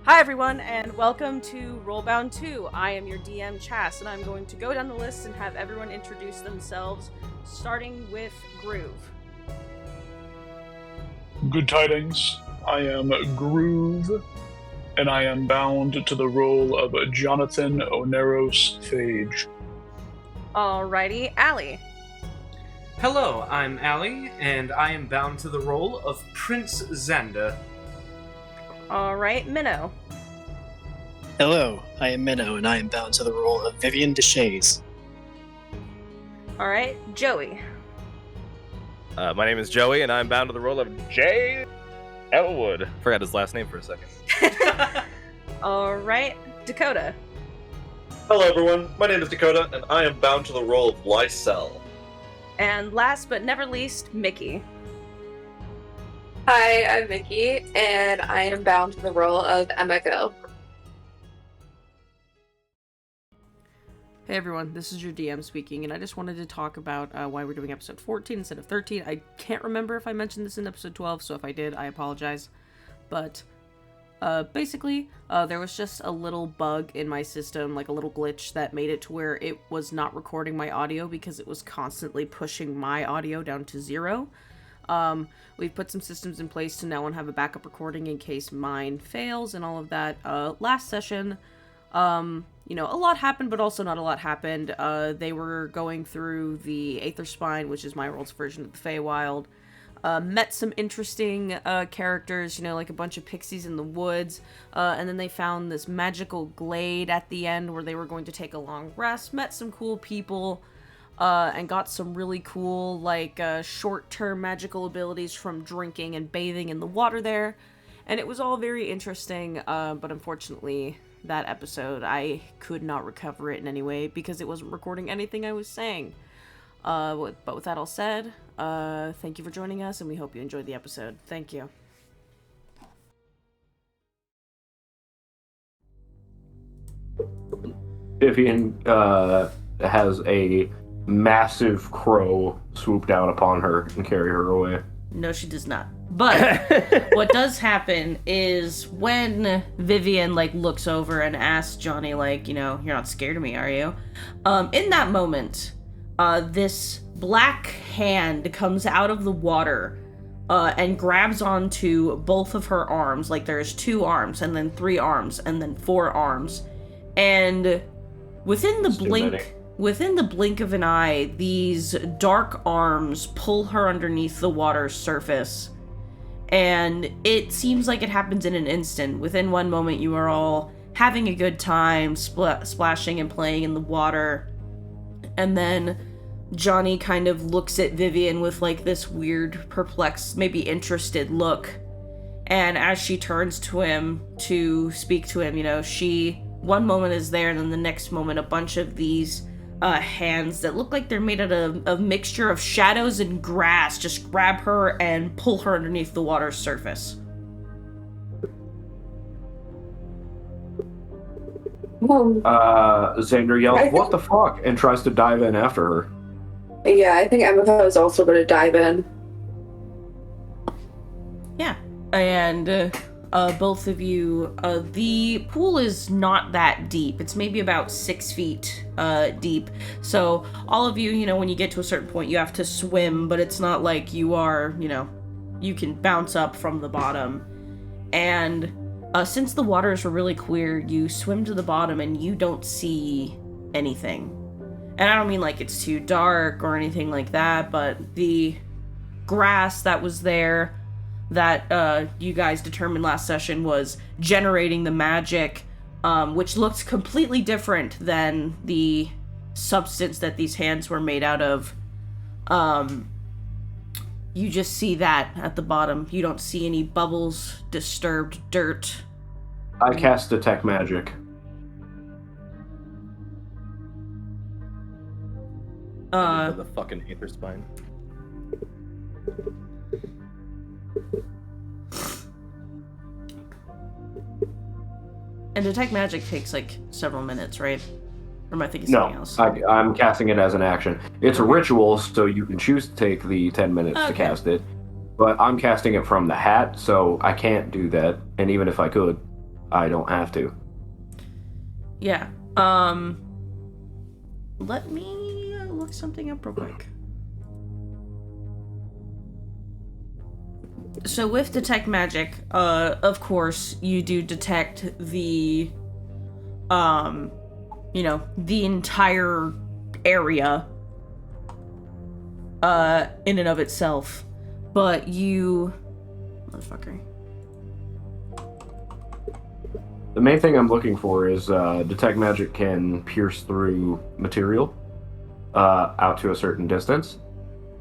Hi everyone, and welcome to RollBound 2. I am your DM, Chas, and I'm going to go down the list and have everyone introduce themselves, starting with Groove. Good tidings. I am Groove, and I am bound to the role of Jonathan Oneros Phage. Alrighty, Allie. Hello, I'm Allie, and I am bound to the role of Prince Xander. Alright, Minnow. Hello, I am Minnow, and I am bound to the role of Vivienne Deshays. Alright, Joey. My name is Joey, and I'm bound to the role of Jay Elwood. Forgot his last name for a second. Alright, Dakota. Hello everyone, my name is Dakota, and I am bound to the role of Lysel. And last but never least, Mickey. Hi, I'm Mickey, and I am bound to the role of Emiko. Hey everyone, this is your DM speaking, and I just wanted to talk about why we're doing episode 14 instead of 13. I can't remember if I mentioned this in episode 12, so if I did, I apologize. But basically, there was just a little bug in my system, like a little glitch that made it to where it was not recording my audio because it was constantly pushing my audio down to 0. We've put some systems in place to now have a backup recording in case mine fails and all of that. Last session, a lot happened, but also not a lot happened. They were going through the Aether Spine, which is my world's version of the Feywild. Met some interesting characters, like a bunch of pixies in the woods, and then they found this magical glade at the end where they were going to take a long rest. Met some cool people, and got some really cool, short-term magical abilities from drinking and bathing in the water there. And it was all very interesting, but unfortunately, that episode, I could not recover it in any way because it wasn't recording anything I was saying. But with that all said, thank you for joining us, and we hope you enjoyed the episode. Thank you. Vivienne has a massive crow swoop down upon her and carry her away. No, she does not. But what does happen is when Vivienne looks over and asks Johnny, you're not scared of me, are you? In that moment, this black hand comes out of the water and grabs onto both of her arms. There's 2 arms, and then 3 arms, and then 4 arms. And within the blink of an eye, these dark arms pull her underneath the water's surface. And it seems like it happens in an instant. Within one moment, you are all having a good time, splashing and playing in the water. And then Johnny kind of looks at Vivienne with this weird, perplexed, maybe interested look. And as she turns to him to speak to him, she, one moment is there, and then the next moment, a bunch of these hands that look like they're made out of a mixture of shadows and grass just grab her and pull her underneath the water's surface. Xander yells, "What the fuck?" and tries to dive in after her. Yeah, I think Emiko is also going to dive in. Yeah, and both of you, the pool is not that deep. It's maybe about 6 feet deep. So all of you, when you get to a certain point, you have to swim, but it's not like you are, you can bounce up from the bottom. And since the waters were really clear, you swim to the bottom and you don't see anything. And I don't mean it's too dark or anything like that, but the grass that was there that you guys determined last session was generating the magic, which looked completely different than the substance that these hands were made out of. You just see that at the bottom. You don't see any bubbles, disturbed dirt. I cast Detect Magic. The fucking Aether Spine. And Detect Magic takes several minutes, right? Or am I thinking something else? I'm casting it as an action. It's a ritual, so you can choose to take the 10 minutes to cast it. But I'm casting it from the hat, so I can't do that. And even if I could, I don't have to. Yeah. Let me look something up real quick. So with detect magic, of course, you do detect the, the entire area, in and of itself. But you... Motherfucker. The main thing I'm looking for is detect magic can pierce through material out to a certain distance.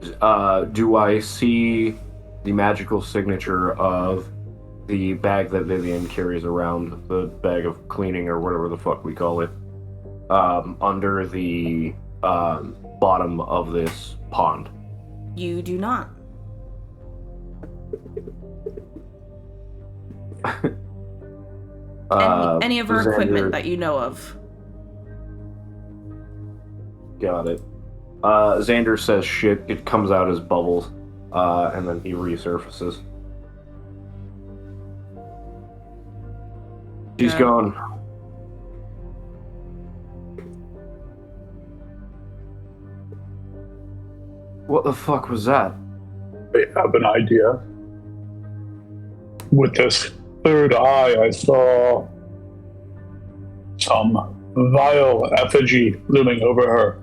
Do I see the magical signature of the bag that Vivienne carries around, the bag of cleaning or whatever the fuck we call it, under the bottom of this pond? You do not. Any of her equipment that you know of. Got it. Xander says shit, it comes out as bubbles, and then he resurfaces. She's gone. What the fuck was that? I have an idea. With this third eye, I saw some vile effigy looming over her.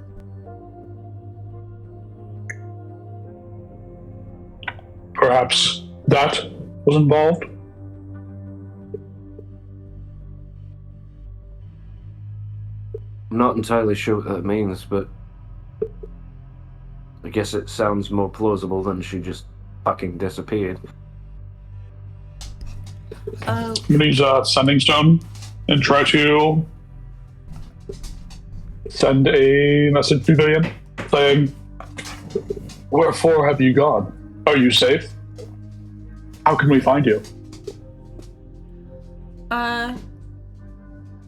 Perhaps that was involved? I'm not entirely sure what that means, but I guess it sounds more plausible than she just fucking disappeared. I'm gonna use a sending stone and try to send a message to Vivienne saying, "Wherefore have you gone? Are you safe? How can we find you?"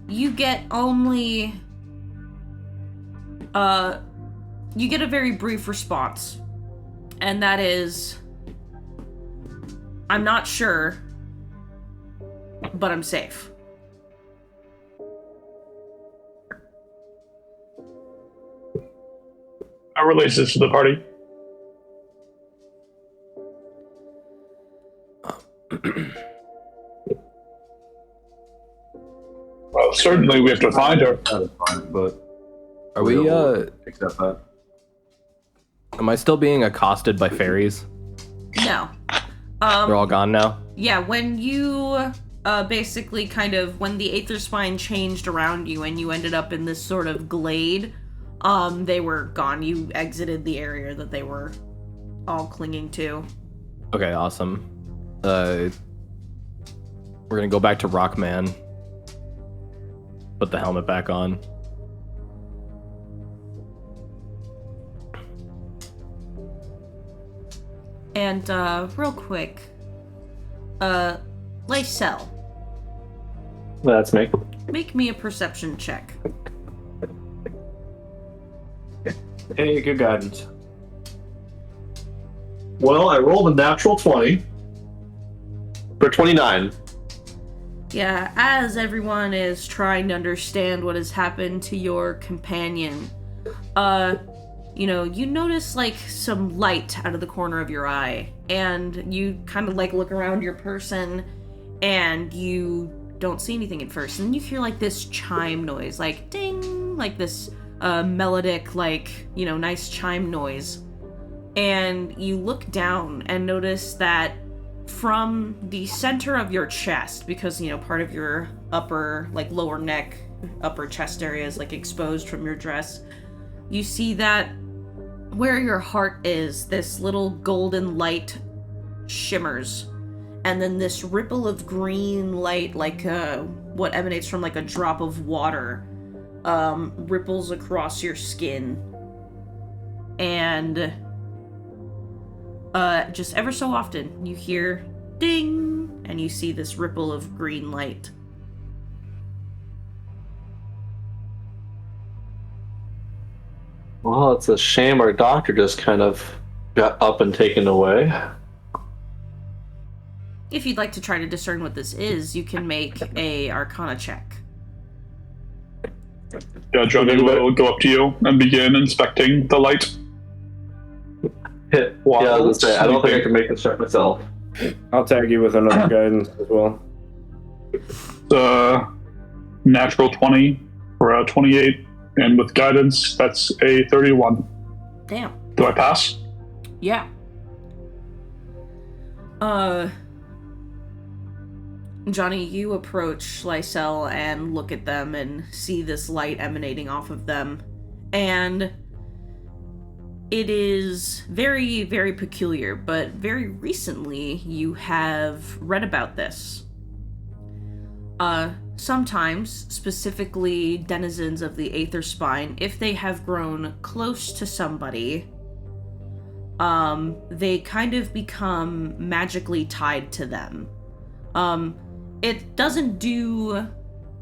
You get only... you get a very brief response. And that is... I'm not sure, but I'm safe. I release this to the party. Well, certainly we have to find her. But Are we, accept that. am I still being accosted by fairies? No. They're all gone now? Yeah, when you basically kind of, when the Aether Spine changed around you and you ended up in this sort of glade, they were gone. You exited the area that they were all clinging to. Okay, awesome. We're gonna go back to Rockman. Put the helmet back on. And, real quick, Lacel, That's me. make me a perception check. Hey, good guidance. Well, I rolled a natural 20 for 29. Yeah, as everyone is trying to understand what has happened to your companion, you notice, like, some light out of the corner of your eye, and you kind of, like, look around your person, and you don't see anything at first, and you hear, like, this chime noise, like, ding, like this, melodic, like, nice chime noise, and you look down and notice that from the center of your chest, because, part of your upper, like, lower neck, upper chest area is, like, exposed from your dress, you see that where your heart is, this little golden light shimmers, and then this ripple of green light, like, what emanates from, like, a drop of water, ripples across your skin, and just ever so often you hear ding, and you see this ripple of green light. Well, it's a shame our doctor just kind of got up and taken away. if you'd like to try to discern what this is, you can make a Arcana check. Yeah, Johnny will go up to you and begin inspecting the light. Yeah, I was gonna say, I don't think I can make this check myself. I'll tag you with another guidance as well. The natural 20 or a 28, and with guidance, that's a 31. Damn. Do I pass? Yeah. Johnny, you approach Lysel and look at them and see this light emanating off of them. And it is very, very peculiar, but very recently you have read about this. Sometimes, specifically denizens of the Aether Spine, if they have grown close to somebody, they kind of become magically tied to them. It doesn't do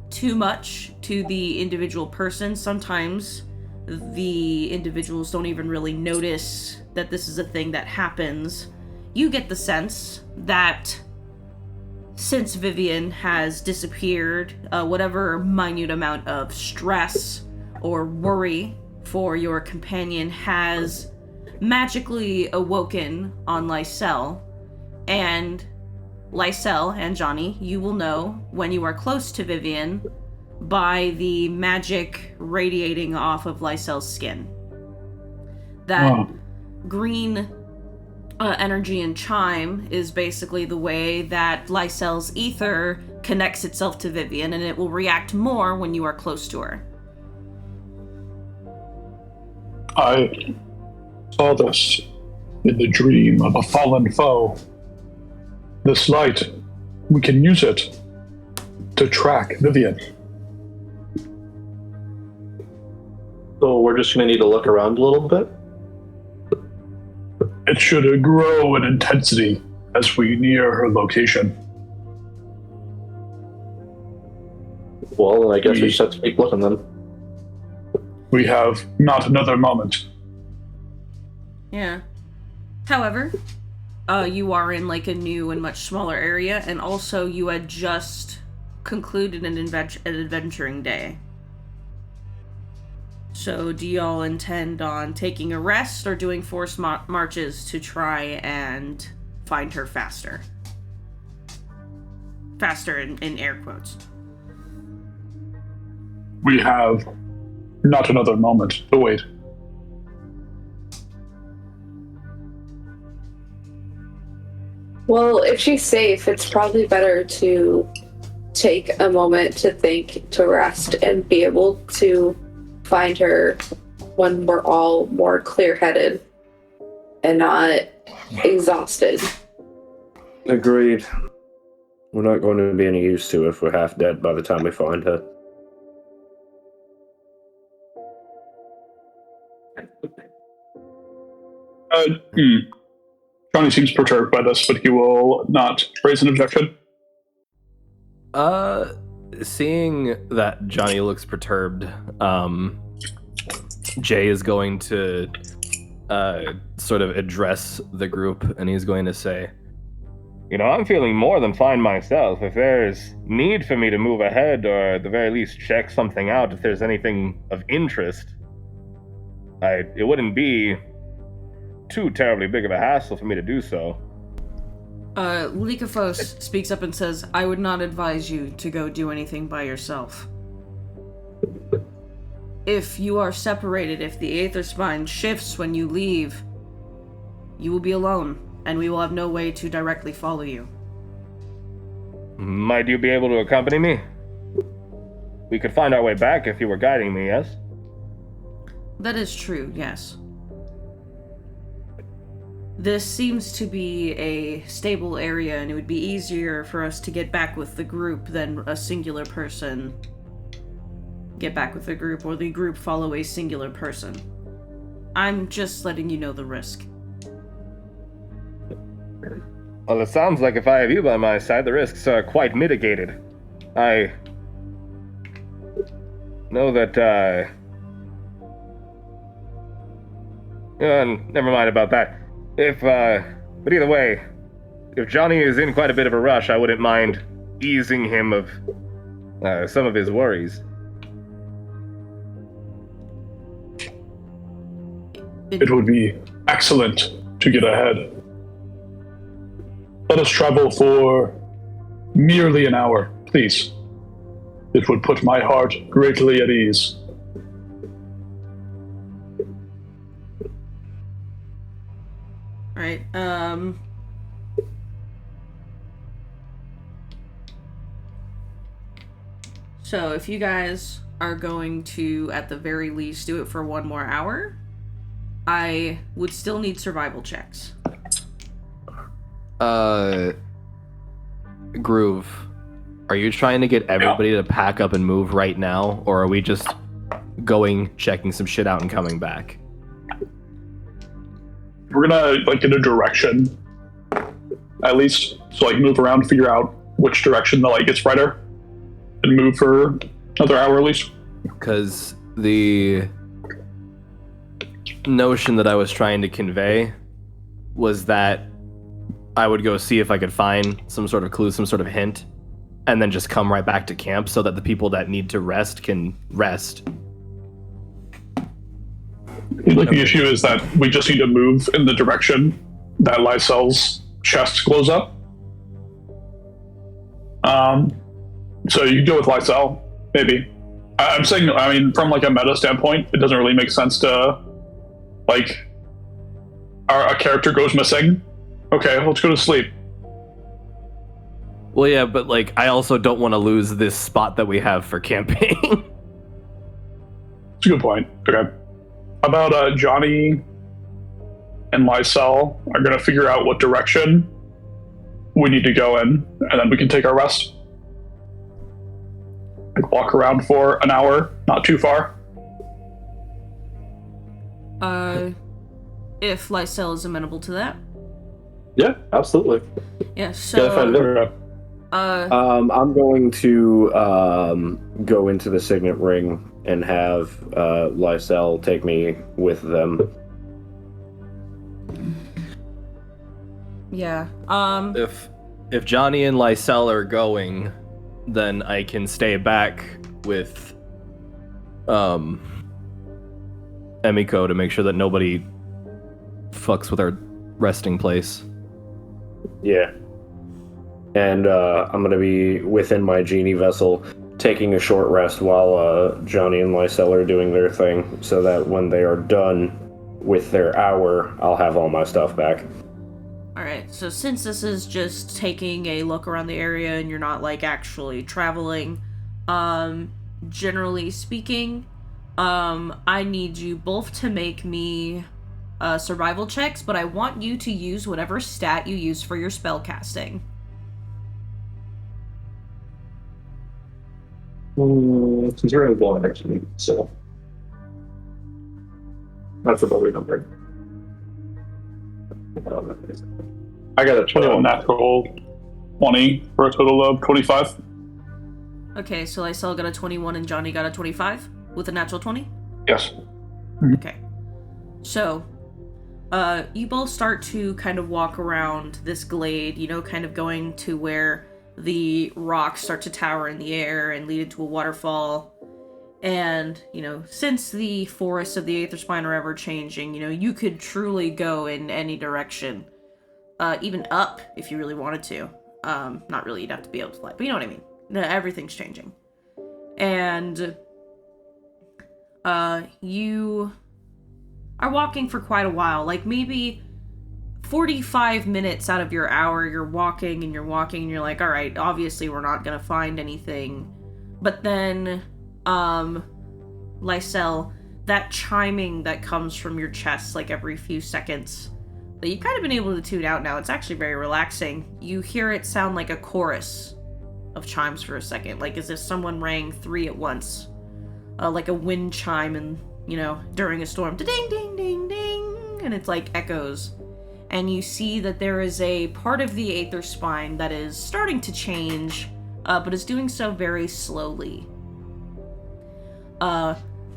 too much to the individual person. Sometimes the individuals don't even really notice that this is a thing that happens. You get the sense that since Vivienne has disappeared, whatever minute amount of stress or worry for your companion has magically awoken on Lysel, and Lysel and Johnny, you will know when you are close to Vivienne by the magic radiating off of Lysel's skin. That green energy and chime is basically the way that Lysel's ether connects itself to Vivienne, and it will react more when you are close to her. I saw this in the dream of a fallen foe. This light, we can use it to track Vivienne. So we're just going to need to look around a little bit? It should grow in intensity as we near her location. Well, I guess we just have to keep looking then. We have not another moment. Yeah. However, you are in like a new and much smaller area, and also you had just concluded an adventuring day. So do y'all intend on taking a rest or doing forced marches to try and find her faster? Faster in air quotes. We have not another moment to wait. Well, if she's safe, it's probably better to take a moment to think, to rest, and be able to find her when we're all more clear-headed and not exhausted. Agreed. We're not going to be any use to her if we're half dead by the time we find her. Johnny seems perturbed by this, but he will not raise an objection. Seeing that Johnny looks perturbed, Jay is going to sort of address the group, and he's going to say, I'm feeling more than fine myself. If there's need for me to move ahead, or at the very least check something out if there's anything of interest, it wouldn't be too terribly big of a hassle for me to do so. Lycophos speaks up and says, I would not advise you to go do anything by yourself. If you are separated, if the Aether Spine shifts when you leave, you will be alone, and we will have no way to directly follow you. Might you be able to accompany me? We could find our way back if you were guiding me, yes? That is true, yes. This seems to be a stable area, and it would be easier for us to get back with the group than a singular person get back with the group, or the group follow a singular person. I'm just letting you know the risk. Well, it sounds like if I have you by my side, the risks are quite mitigated. I know that, never mind about that. But either way, if Johnny is in quite a bit of a rush, I wouldn't mind easing him of some of his worries. It would be excellent to get ahead. Let us travel for merely an hour, please. It would put my heart greatly at ease. Alright, so if you guys are going to, at the very least, do it for 1 more hour, I would still need survival checks. Groove, are you trying to get everybody to pack up and move right now, or are we just going, checking some shit out, and coming back? We're gonna get a direction, at least, so move around, figure out which direction the light gets brighter, and move for another hour at least. Because the notion that I was trying to convey was that I would go see if I could find some sort of clue, some sort of hint, and then just come right back to camp so that the people that need to rest can rest. The issue is that we just need to move in the direction that Lysel's chest glows up. So you can go with Lysel, maybe. I'm saying, from a meta standpoint, it doesn't really make sense to, a character goes missing. Okay, let's go to sleep. Well, yeah, but I also don't want to lose this spot that we have for camping. That's a good point. Okay. How about Johnny and Lysel are going to figure out what direction we need to go in, and then we can take our rest. Walk around for an hour, not too far. If Lysel is amenable to that. Yeah, absolutely. Yeah, so... I'm going to go into the signet ring and have Lysel take me with them. Yeah. If Johnny and Lysel are going, then I can stay back with Emiko to make sure that nobody fucks with our resting place. Yeah. And I'm going to be within my genie vessel, taking a short rest while Johnny and Lysel are doing their thing, so that when they are done with their hour, I'll have all my stuff back. Alright, so since this is just taking a look around the area and you're not, actually traveling, generally speaking, I need you both to make me survival checks, but I want you to use whatever stat you use for your spell casting. It's very blind, actually, so that's about the number. I got a 21 natural 20 for a total of 25. Okay, so Lysel got a 21 and Johnny got a 25 with a natural 20? Yes. Okay. So, you both start to kind of walk around this glade, kind of going to where the rocks start to tower in the air and lead into a waterfall. And, since the forests of the Aether Spine are ever changing, you could truly go in any direction. Even up, if you really wanted to. Not really, you'd have to be able to fly, but you know what I mean. Everything's changing. And, you are walking for quite a while. Maybe 45 minutes out of your hour, you're walking, and you're like, alright, obviously we're not gonna find anything. But then, Lysel, that chiming that comes from your chest, every few seconds, that you've kind of been able to tune out now, it's actually very relaxing. You hear it sound like a chorus of chimes for a second, as if someone rang 3 at once. Like a wind chime and, during a storm. Ding, ding, ding, ding. And it's echoes. And you see that there is a part of the Aether Spine that is starting to change, but is doing so very slowly. A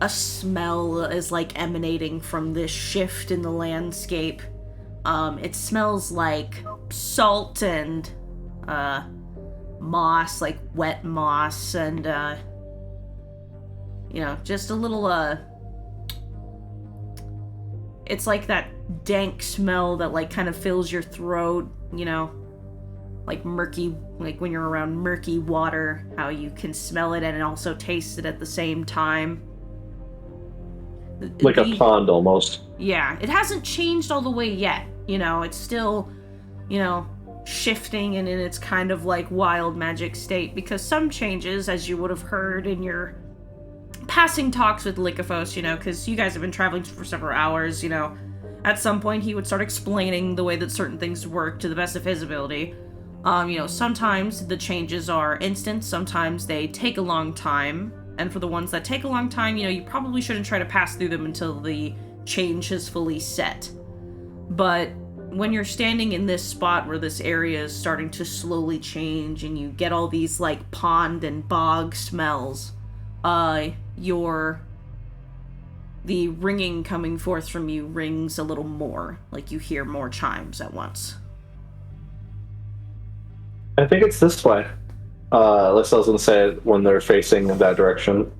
smell is emanating from this shift in the landscape. It smells like salt and moss, like wet moss, and just a little it's like that dank smell that like kind of fills your throat, like murky, like when you're around murky water, how you can smell it and also taste it at the same time. Like a pond almost. Yeah, it hasn't changed all the way yet. It's still, shifting and in its kind of like wild magic state, because some changes, as you would have heard in your passing talks with Lycophos, because you guys have been traveling for several hours, at some point he would start explaining the way that certain things work to the best of his ability. Sometimes the changes are instant, sometimes they take a long time, and for the ones that take a long time, you probably shouldn't try to pass through them until the change has fully set. But when you're standing in this spot where this area is starting to slowly change and you get all these like pond and bog smells, the ringing coming forth from you rings a little more, like you hear more chimes at once. I think it's this way. Unless I was going to say it when they're facing in that direction.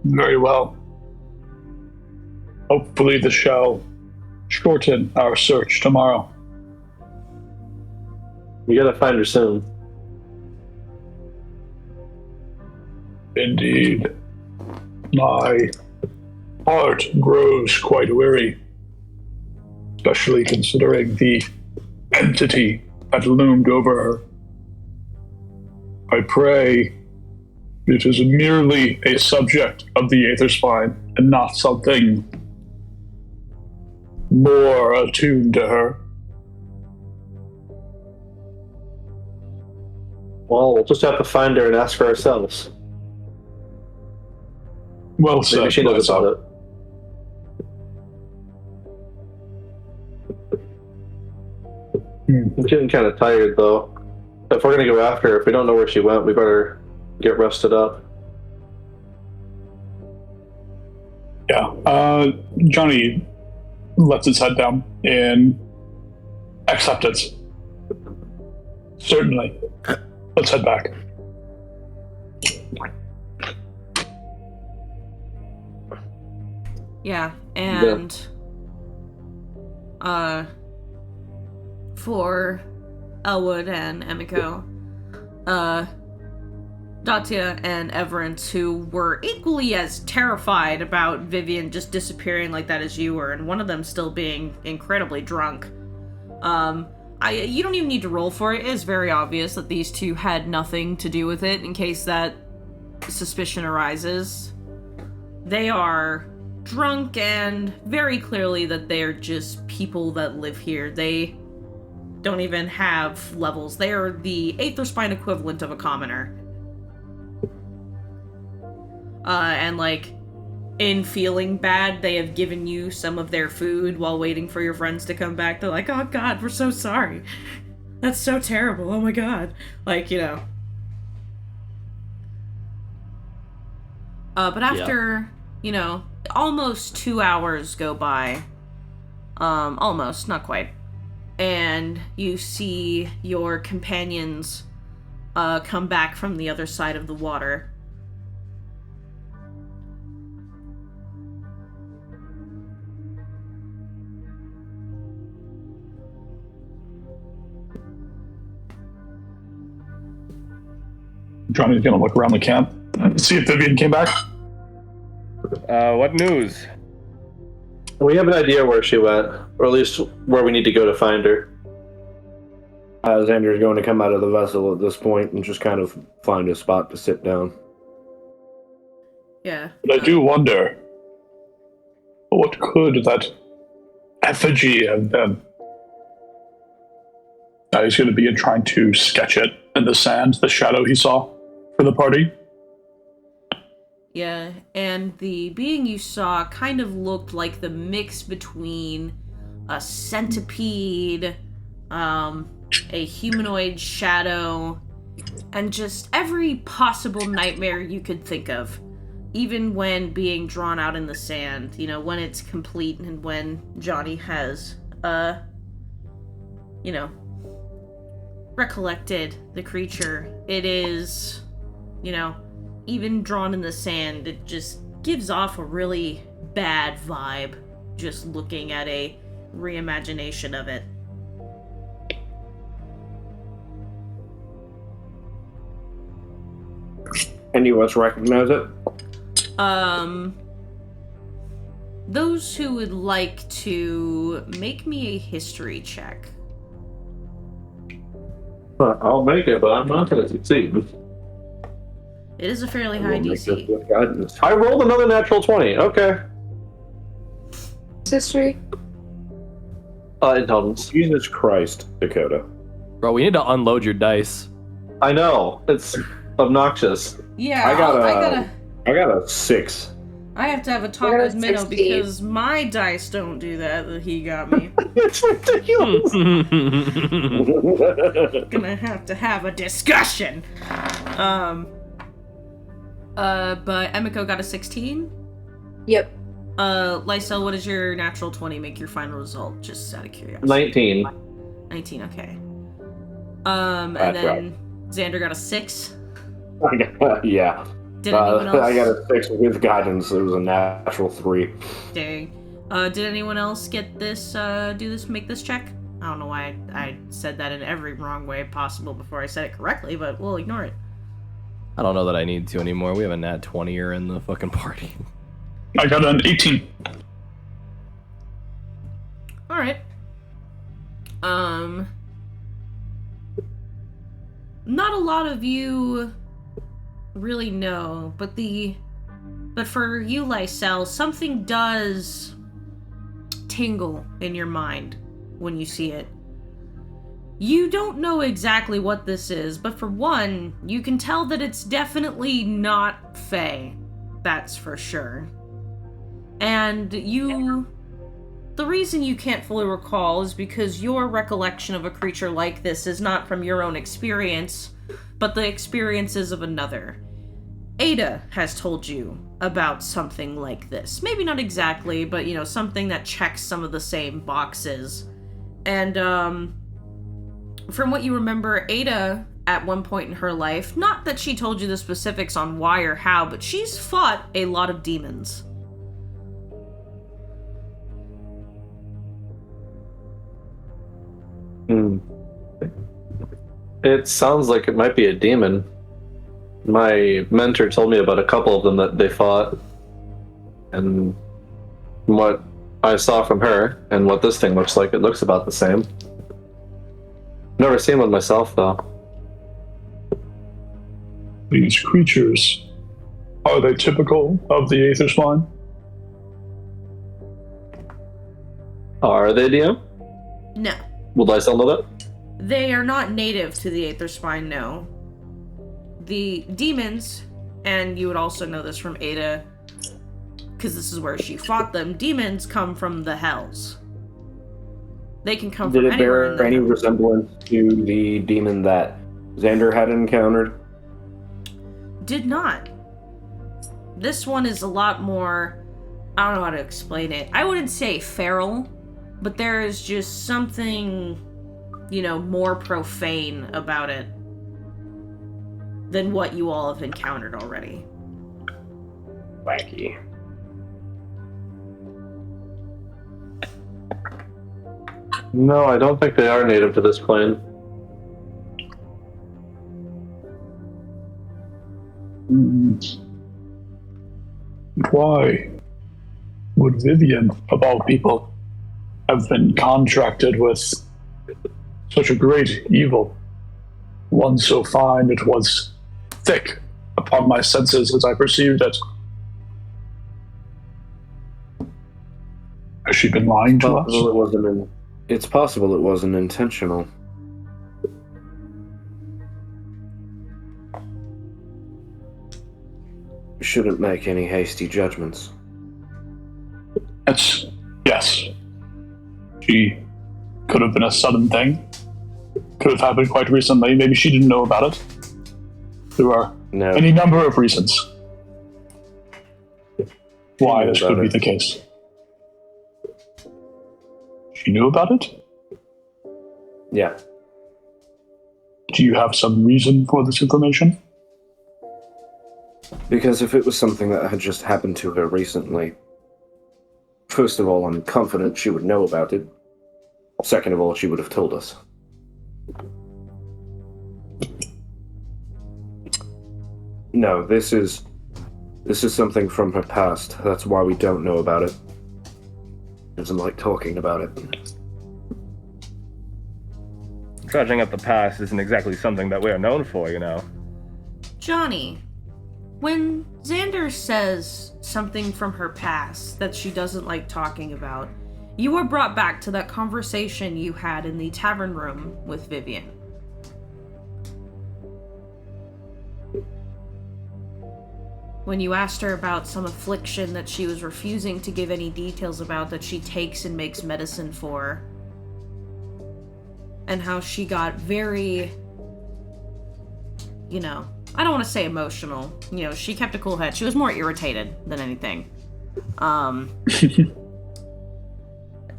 Very well. Hopefully this shall shorten our search tomorrow. We gotta find her soon. Indeed. My heart grows quite weary, especially considering the entity that loomed over her. I pray it is merely a subject of the Aether Spine and not something more attuned to her. Well, we'll just have to find her and ask for ourselves. Well said. Maybe she knows about it. I'm getting kind of tired, though. If we're going to go after her, if we don't know where she went, we better get rested up. Yeah. Johnny lets his head down in acceptance. Certainly. Let's head back. Yeah, and for Elwood and Emiko, Datia and Everence, who were equally as terrified about Vivienne just disappearing like that as you were, and one of them still being incredibly drunk. You don't even need to roll for it. It is very obvious that these two had nothing to do with it, in case that suspicion arises. They are drunk, and very clearly that they're just people that live here. They don't even have levels. They are the Aether Spine equivalent of a commoner. And like, in feeling bad, they have given you some of their food while waiting for your friends to come back. They're like, oh god, we're so sorry. That's so terrible, oh my god. Like, But after, almost 2 hours go by. Almost, not quite. And you see your companions come back from the other side of the water. Johnny's gonna look around the camp and see if Vivienne came back. What news? We have an idea where she went, or at least where we need to go to find her. Xander's going to come out of the vessel at this point and just kind of find a spot to sit down. Yeah. But I do wonder, what could that effigy have been? He's going to be trying to sketch it in the sand, the shadow he saw for the party. Yeah, and the being you saw kind of looked like the mix between a centipede, a humanoid shadow, And just every possible nightmare you could think of. Even when being drawn out in the sand, when it's complete and when Johnny has, recollected the creature, it is, even drawn in the sand, it just gives off a really bad vibe just looking at a reimagination of it. Any of us recognize it? Those who would like to make me a history check. I'll make it, but I'm not going to succeed. It is a fairly high DC. I rolled another natural 20. Okay. History? Intelligence. Jesus Christ, Dakota. Bro, we need to unload your dice. I know. It's obnoxious. Yeah, I got a 6. I have to have a talk with Minnow because my dice don't do that he got me. It's ridiculous. Gonna have a discussion. But Emiko got a 16. Yep. Lysel, what is your natural 20? Make your final result, just out of curiosity. 19. 19, okay. And then Xander got a 6. Yeah. Did anyone else? I got a 6 with guidance. It was a natural 3. Dang. Did anyone else get this, make this check? I don't know why I said that in every wrong way possible before I said it correctly, but we'll ignore it. I don't know that I need to anymore. We have a nat 20er in the fucking party. I got an 18. Alright. Not a lot of you really know, but for you, Lysel, something does tingle in your mind when you see it. You don't know exactly what this is, but for one, you can tell that it's definitely not Fae. That's for sure. And the reason you can't fully recall is because your recollection of a creature like this is not from your own experience, but the experiences of another. Ada has told you about something like this. Maybe not exactly, but, something that checks some of the same boxes. And, from what you remember, Ada, at one point in her life, not that she told you the specifics on why or how, but she's fought a lot of demons. It sounds like it might be a demon. My mentor told me about a couple of them that they fought. And what I saw from her and what this thing looks like, it looks about the same. Never seen one myself, though. These creatures, are they typical of the Aether Spine? Are they, DM? No. Would I still know that? They are not native to the Aether Spine, no. The demons, and you would also know this from Ada, because this is where she fought them, demons come from the Hells. They can come from anywhere. Did it bear any resemblance to the demon that Xander had encountered? Did not. This one is a lot more, I don't know how to explain it. I wouldn't say feral, but there is just something, more profane about it than what you all have encountered already. Wacky. No, I don't think they are native to this plane. Why would Vivienne, of all people, have been contracted with such a great evil? One so fine it was thick upon my senses as I perceived it. Has she been lying to us? It's possible it wasn't intentional. You shouldn't make any hasty judgments. Yes. She could have been a sudden thing. Could could have happened quite recently. Maybe she didn't know about it. There are No. any number of reasons why this could be the case. She knew about it? Yeah. Do you have some reason for this information? Because if it was something that had just happened to her recently, first of all, I'm confident she would know about it. Second of all, she would have told us. No, this is something from her past. That's why we don't know about it. Doesn't like talking about it. Trudging up the past isn't exactly something that we are known for, you know. Johnny, when Xander says something from her past that she doesn't like talking about, you are brought back to that conversation you had in the tavern room with Vivienne. When you asked her about some affliction that she was refusing to give any details about that she takes and makes medicine for, and how she got very, I don't want to say emotional. She kept a cool head. She was more irritated than anything. And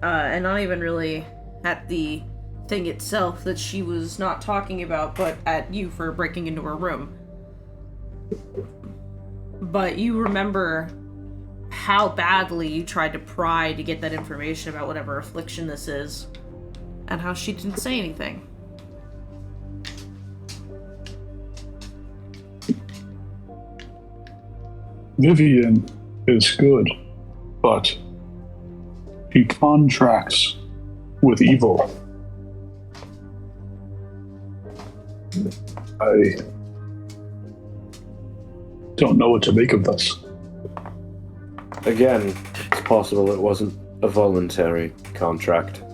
not even really at the thing itself that she was not talking about, but at you for breaking into her room. But you remember how badly you tried to pry to get that information about whatever affliction this is, and how she didn't say anything. Vivienne is good, but she contracts with evil. I don't know what to make of this. Again, it's possible it wasn't a voluntary contract.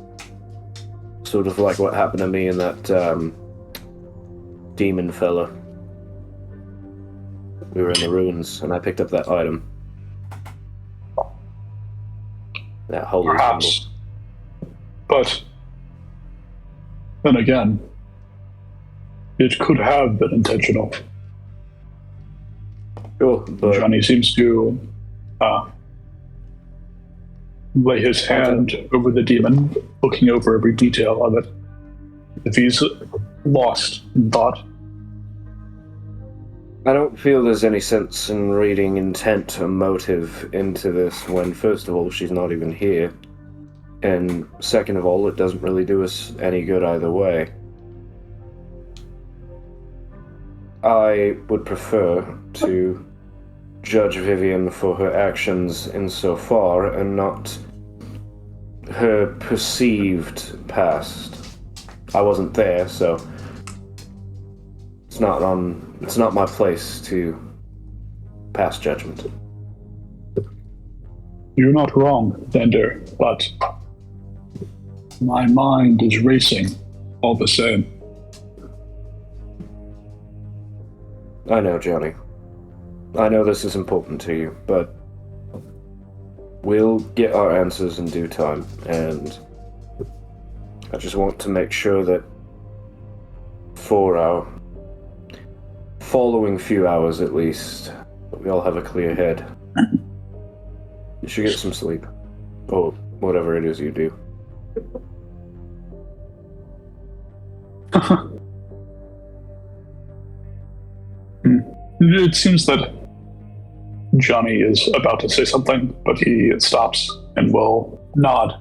Sort of like what happened to me and that demon fella. We were in the ruins and I picked up that item. That holy Perhaps. symbol. But then again, it could have been intentional. Sure, but Johnny seems to lay his hand over the demon, looking over every detail of it. If he's lost in thought, I don't feel there's any sense in reading intent or motive into this when, first of all, she's not even here. And second of all, it doesn't really do us any good either way. I would prefer to judge Vivienne for her actions insofar and not her perceived past. I wasn't there, so it's not my place to pass judgment. you're not wrong, Xander, but my mind is racing all the same. I know, Johnny. I know this is important to you, but we'll get our answers in due time, and I just want to make sure that for our following few hours at least, we all have a clear head. You should get some sleep. Or whatever it is you do. It seems that Johnny is about to say something, but he stops and will nod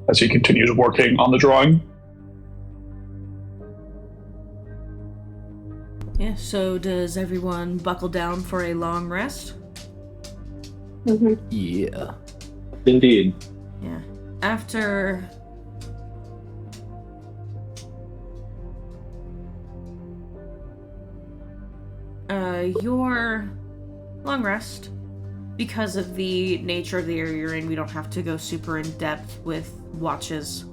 as he continues working on the drawing. Yeah, so does everyone buckle down for a long rest? Mm-hmm. Yeah. Indeed. Yeah. After your long rest, because of the nature of the area you're in, we don't have to go super in depth with watches.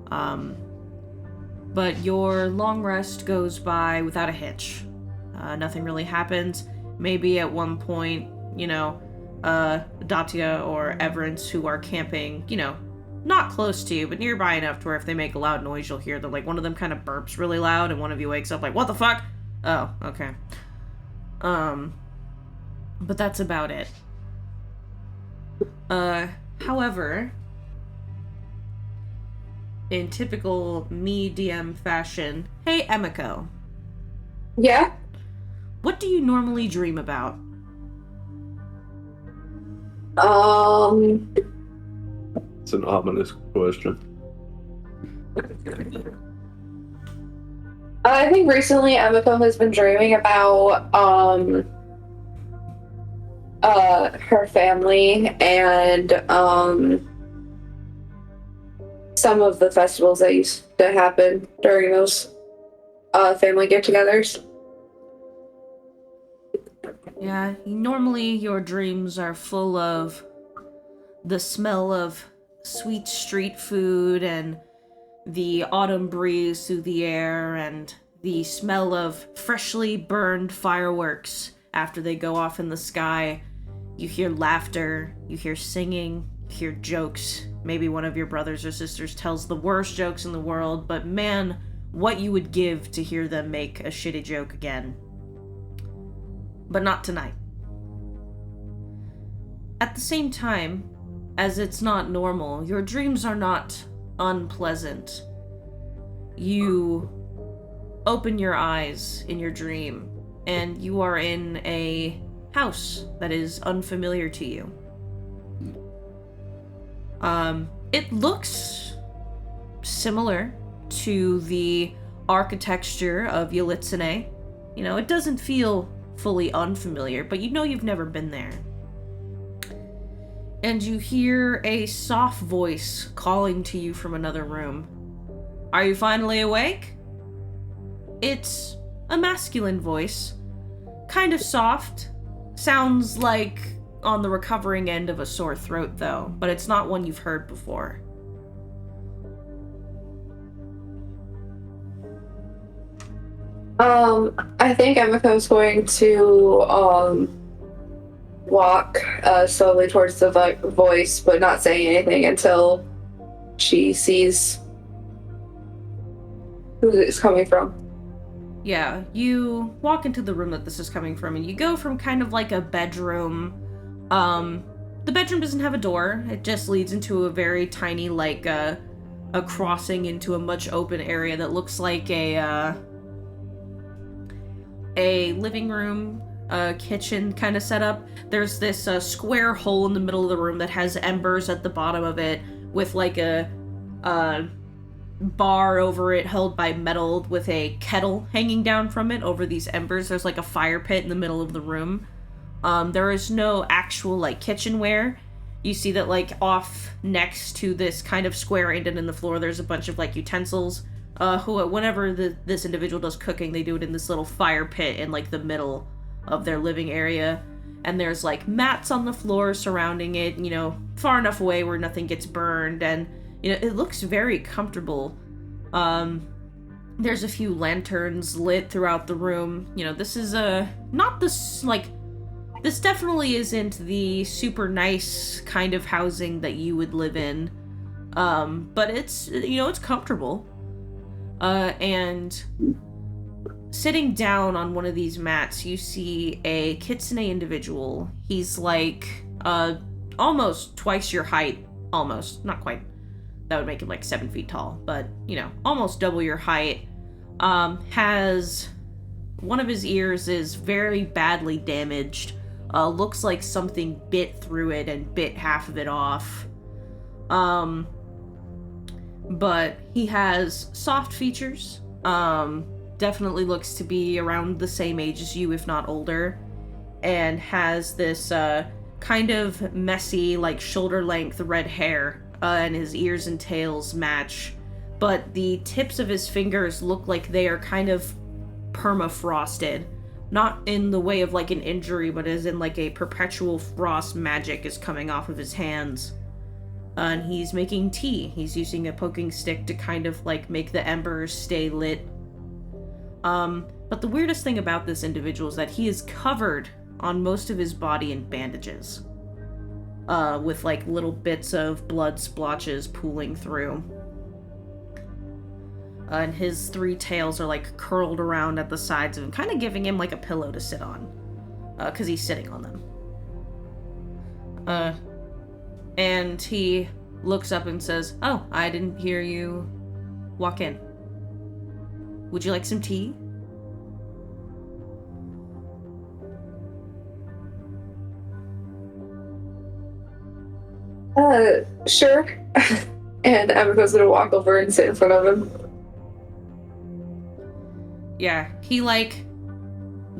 But your long rest goes by without a hitch. Nothing really happens. Maybe at one point, Datia or Everence, who are camping, not close to you, but nearby enough to where if they make a loud noise, you'll hear them. Like, one of them kind of burps really loud, and one of you wakes up like, what the fuck? Oh, okay. But that's about it. However, in typical me DM fashion, hey, Emiko. Yeah? What do you normally dream about? It's an ominous question. I think recently Emiko has been dreaming about her family and some of the festivals that used to happen during those family get-togethers. Yeah, normally your dreams are full of the smell of sweet street food and the autumn breeze through the air and the smell of freshly burned fireworks after they go off in the sky. You hear laughter, you hear singing, you hear jokes. Maybe one of your brothers or sisters tells the worst jokes in the world, but man, what you would give to hear them make a shitty joke again. But not tonight. At the same time, as it's not normal, your dreams are not unpleasant. You open your eyes in your dream, and you are in a house that is unfamiliar to you. It looks similar to the architecture of Yelitsune. You know, it doesn't feel fully unfamiliar, but you know you've never been there. And you hear a soft voice calling to you from another room. Are you finally awake? It's a masculine voice. Kind of soft. Sounds like on the recovering end of a sore throat, though, but it's not one you've heard before. I think Emiko's going to walk slowly towards the voice, but not saying anything until she sees who it's coming from. Yeah, you walk into the room that this is coming from, and you go from kind of like a bedroom. The bedroom doesn't have a door. It just leads into a very tiny, like, a crossing into a much open area that looks like a living room, kitchen kind of setup. There's this square hole in the middle of the room that has embers at the bottom of it, with like a bar over it held by metal with a kettle hanging down from it over these embers. There's like a fire pit in the middle of the room. There is no actual like kitchenware. You see that like off next to this kind of square indent in the floor, there's a bunch of like utensils. Whenever this individual does cooking, they do it in this little fire pit in like the middle of their living area. And there's like mats on the floor surrounding it, you know, far enough away where nothing gets burned, and you know, it looks very comfortable. There's a few lanterns lit throughout the room. You know, this is not this, like, this definitely isn't the super nice kind of housing that you would live in. But it's, you know, it's comfortable. And sitting down on one of these mats, you see a kitsune individual. He's like, almost twice your height. Almost. Not quite. That would make him like 7 feet tall, but, you know, almost double your height. Has one of his ears is very badly damaged. Looks like something bit through it and bit half of it off. But he has soft features. Definitely looks to be around the same age as you, if not older. And has this kind of messy, like shoulder-length red hair. And his ears and tails match. But the tips of his fingers look like they are kind of permafrosted. Not in the way of like an injury, but as in like a perpetual frost magic is coming off of his hands. And he's making tea. He's using a poking stick to kind of like make the embers stay lit. But the weirdest thing about this individual is that he is covered on most of his body in bandages. with like little bits of blood splotches pooling through. And his 3 tails are like curled around at the sides of him, kind of giving him like a pillow to sit on, because he's sitting on them. And he looks up and says, "Oh, I didn't hear you walk in. Would you like some tea?" Sure. And Emma's gonna walk over and sit in front of him. Yeah, he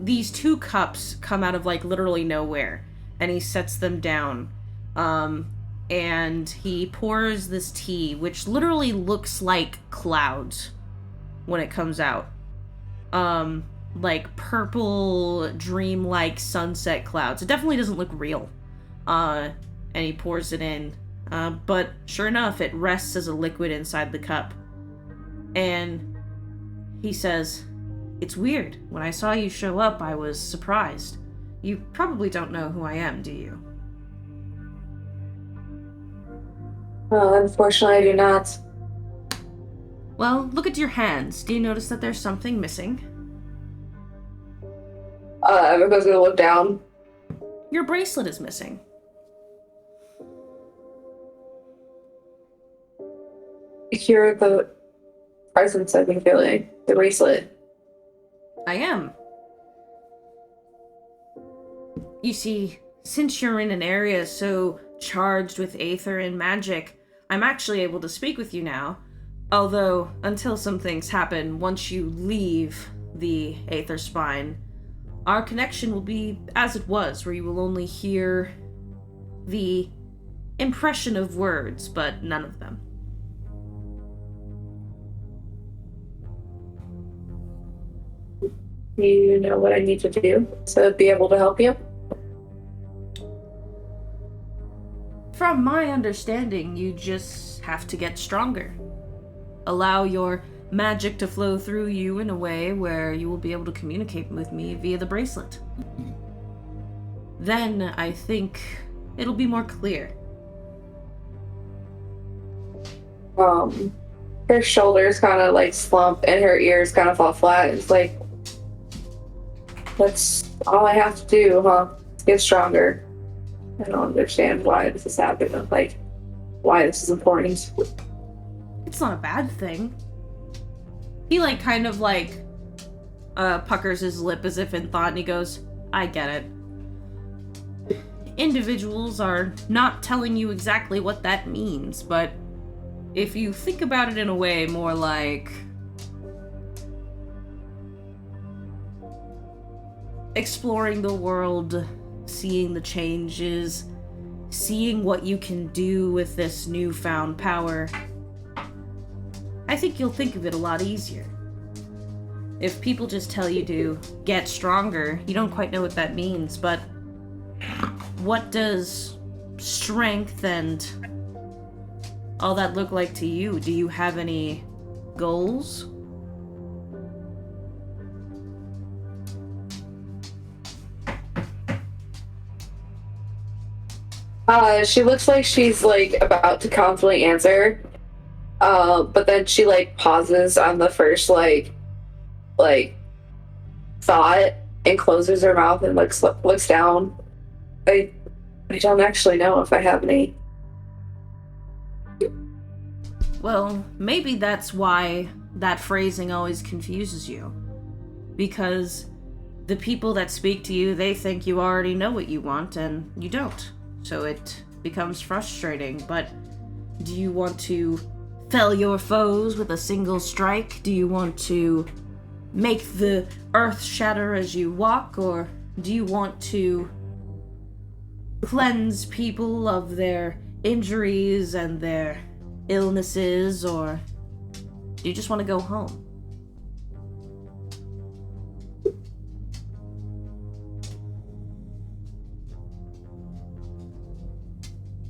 these 2 cups come out of like literally nowhere, and he sets them down. And he pours this tea, which literally looks like clouds when it comes out. Like purple, dreamlike sunset clouds. It definitely doesn't look real. And he pours it in. But sure enough, it rests as a liquid inside the cup. And he says, "It's weird. When I saw you show up, I was surprised. You probably don't know who I am, do you?" Unfortunately, I do not. Well, look at your hands. Do you notice that there's something missing? Emma's gonna look down. Your bracelet is missing. You're the presence I've been feeling. The bracelet. I am. You see, since you're in an area so charged with aether and magic, I'm actually able to speak with you now. Although, until some things happen, once you leave the aether spine, our connection will be as it was, where you will only hear the impression of words, but none of them. Do you know what I need to do to be able to help you? From my understanding, you just have to get stronger. Allow your magic to flow through you in a way where you will be able to communicate with me via the bracelet. Then I think it'll be more clear. Her shoulders kind of like slump and her ears kind of fall flat. It's like, that's all I have to do, huh? Get stronger. I don't understand why this is happening. Like, why this is important. It's not a bad thing. He kind of puckers his lip as if in thought, and he goes, "I get it. Individuals are not telling you exactly what that means, but if you think about it in a way more like exploring the world, seeing the changes, seeing what you can do with this newfound power, I think you'll think of it a lot easier. If people just tell you to get stronger, you don't quite know what that means, but what does strength and all that look like to you? Do you have any goals?" She looks like she's about to confidently answer, but then she pauses on the first thought and closes her mouth and looks down. I don't actually know if I have any. Well, maybe that's why that phrasing always confuses you. Because the people that speak to you, they think you already know what you want, and you don't. So it becomes frustrating. But do you want to fell your foes with a single strike? Do you want to make the earth shatter as you walk? Or do you want to cleanse people of their injuries and their illnesses? Or do you just want to go home?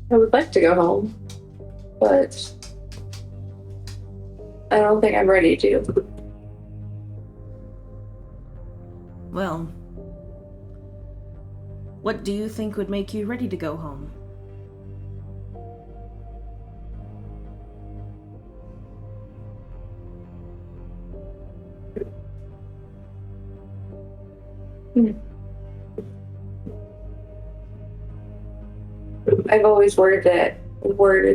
I would like to go home, but I don't think I'm ready to. Well, what do you think would make you ready to go home? I've always worded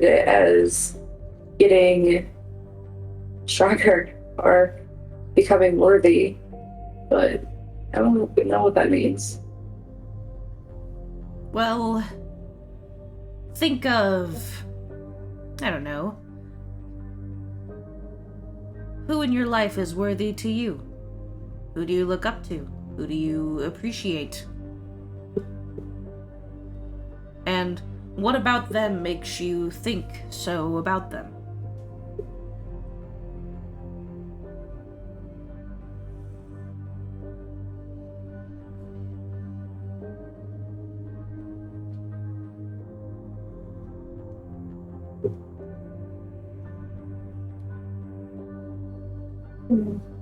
it as getting stronger or becoming worthy, but I don't know what that means. Well, think of, I don't know, who in your life is worthy to you? Who do you look up to? Who do you appreciate? And what about them makes you think so about them?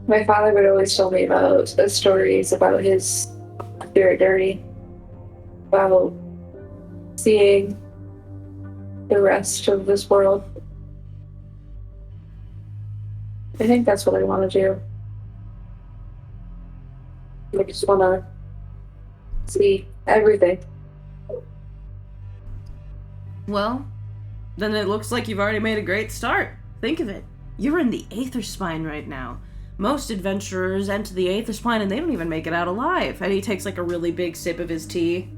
My father would always tell me about stories about his spirit journey, about seeing the rest of this world. I think that's what I want to do. I just want to see everything. Well, then it looks like you've already made a great start. Think of it. You're in the Aether Spine right now. Most adventurers enter the Aether Spine and they don't even make it out alive. And he takes like a really big sip of his tea.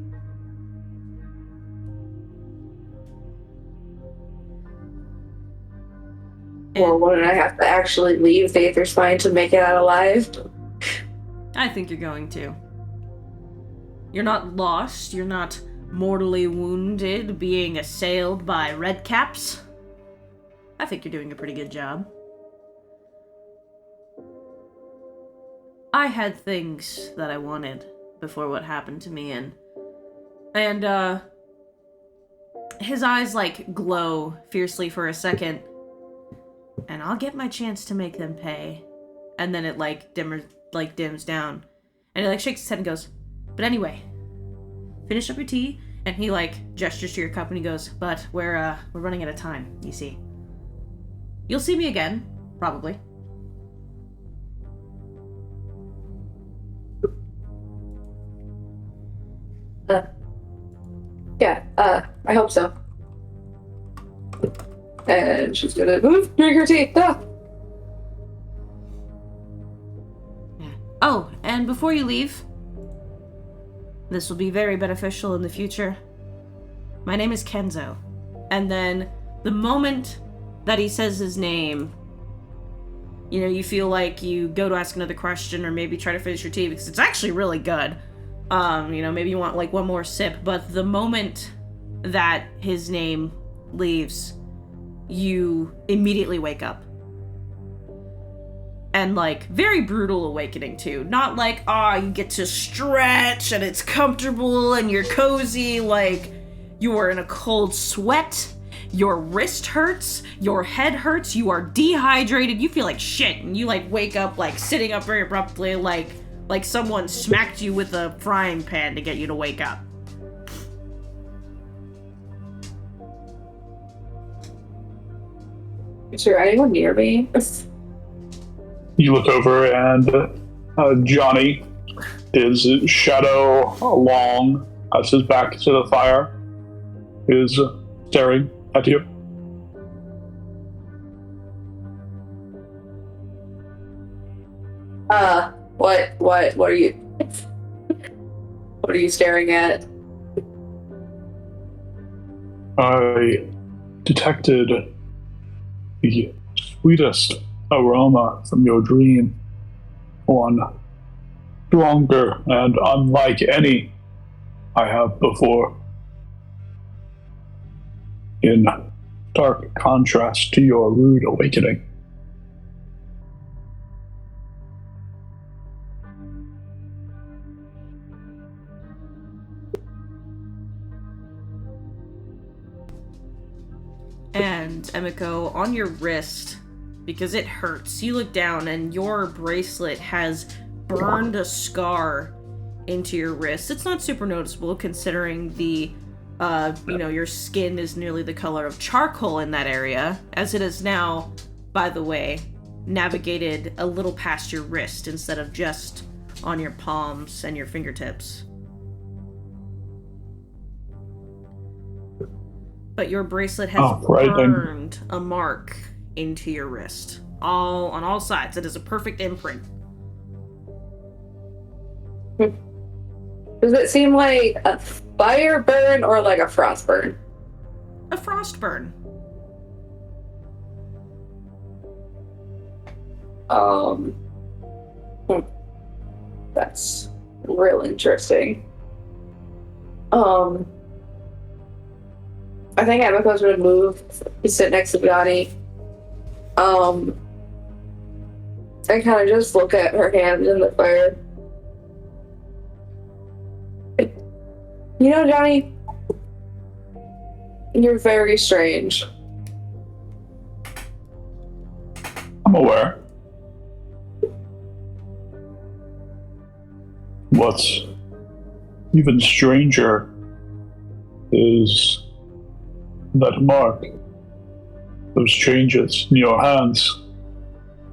Or wouldn't I have to actually leave the Aether Spine to make it out alive? I think you're going to. You're not lost. You're not mortally wounded, being assailed by redcaps. I think you're doing a pretty good job. I had things that I wanted before what happened to me, and his eyes like glow fiercely for a second, and I'll get my chance to make them pay. And then it dims down, and he like shakes his head and goes, but anyway, finish up your tea. And he like gestures to your cup and he goes, but we're running out of time, you see. You'll see me again, probably. I hope so. And she's gonna drink her tea. Ah. Yeah. Oh, and before you leave, this will be very beneficial in the future. My name is Kenzo. And then the moment that he says his name, you know, you feel like you go to ask another question or maybe try to finish your tea because it's actually really good. You know, maybe you want like one more sip, but the moment that his name leaves, you immediately wake up. And like, very brutal awakening too. Not like, you get to stretch and it's comfortable and you're cozy, like you are in a cold sweat, your wrist hurts, your head hurts, you are dehydrated, you feel like shit, and you like wake up like sitting up very abruptly, like someone smacked you with a frying pan to get you to wake up. Is there anyone near me? You look over and Johnny, his shadow long as his back to the fire, is staring at you. What are you? What are you staring at? I detected the sweetest aroma from your dream, one stronger and unlike any I have before, in stark contrast to your rude awakening. And Emiko, on your wrist, because it hurts, you look down and your bracelet has burned a scar into your wrist. It's not super noticeable considering the, your skin is nearly the color of charcoal in that area, as it is now, by the way, navigated a little past your wrist instead of just on your palms and your fingertips. But your bracelet has burned a mark into your wrist. On all sides. It is a perfect imprint. Does it seem like a fire burn or like a frost burn? A frost burn. That's real interesting. I think Amiko's gonna move to sit next to Johnny. And kind of just look at her hands in the fire. You know, Johnny, you're very strange. I'm aware. What's even stranger is that mark, those changes in your hands.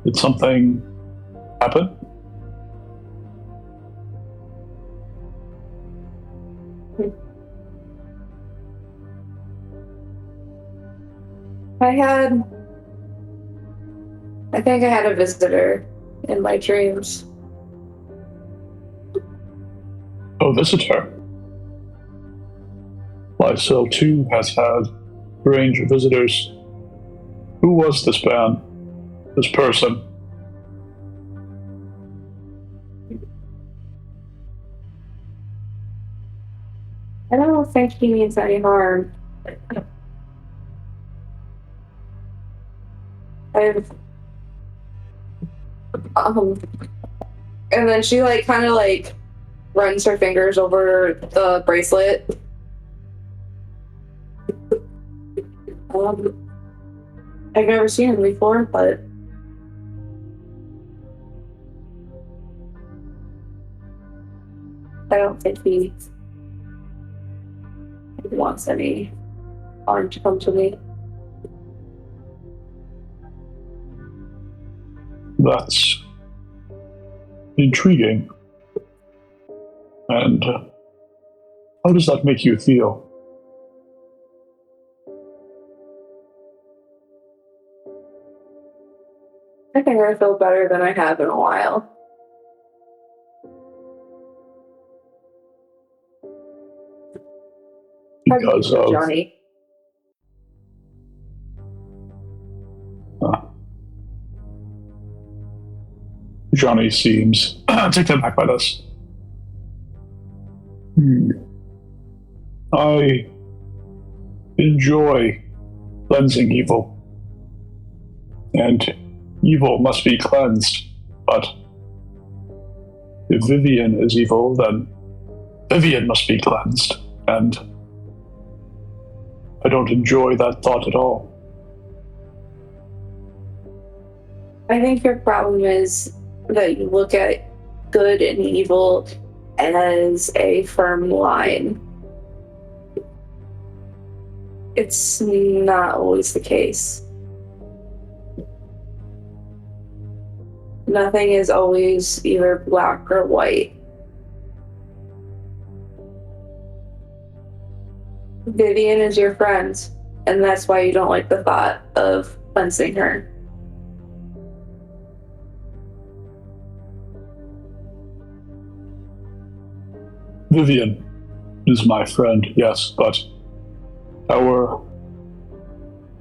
Did something happen? I think I had a visitor in my dreams. A visitor? Lysel too has had strange visitors. Who was this man? This person? I don't think he means any harm. And then she kind of runs her fingers over the bracelet. I've never seen him before, but I don't think he wants any harm to come to me. That's intriguing. And how does that make you feel? I think I feel better than I have in a while. Because of Johnny. Johnny seems taken aback by this. I enjoy cleansing evil. And evil must be cleansed. But if Vivienne is evil, then Vivienne must be cleansed. And I don't enjoy that thought at all. I think your problem is that you look at good and evil as a firm line. It's not always the case. Nothing is always either black or white. Vivienne is your friend, and that's why you don't like the thought of cleansing her. Vivienne is my friend, yes, but our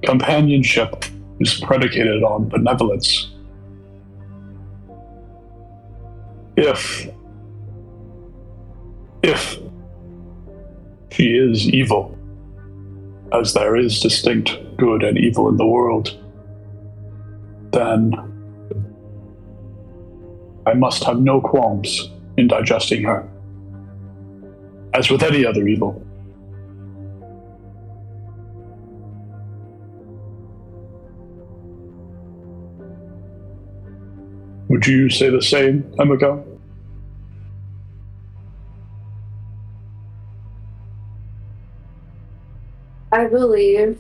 companionship is predicated on benevolence. If she is evil, as there is distinct good and evil in the world, then I must have no qualms in digesting her. As with any other evil. Would you say the same, Emiko? I believe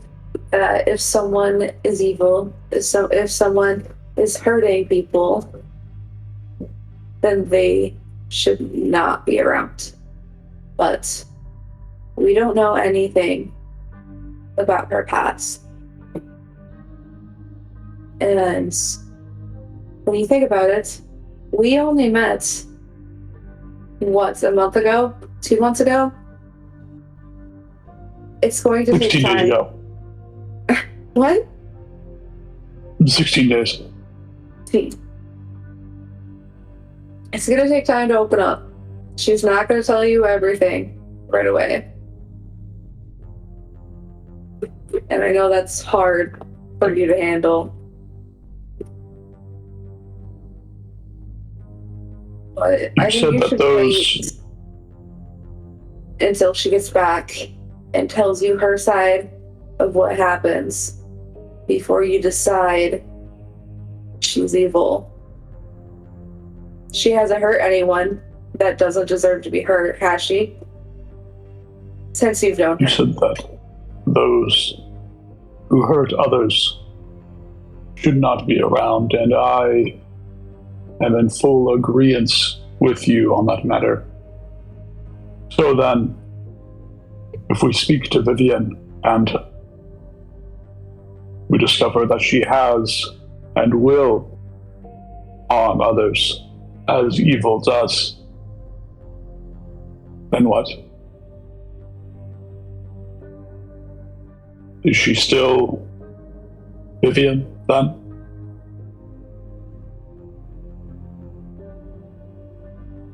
that if someone is evil, if someone is hurting people, then they should not be around. But we don't know anything about her past. And when you think about it, we only met, what, a month ago? 2 months ago? It's going to take 16 days time. ago. What? 16 days. It's going to take time to open up. She's not going to tell you everything right away. And I know that's hard for you to handle. But I think you should wait until she gets back and tells you her side of what happens before you decide she's evil. She hasn't hurt anyone that doesn't deserve to be hurt, has she? Since you've known her. You said that those who hurt others should not be around, and I am in full agreement with you on that matter. So then, if we speak to Vivienne and we discover that she has and will harm others as evil does, then what? Is she still Vivienne then?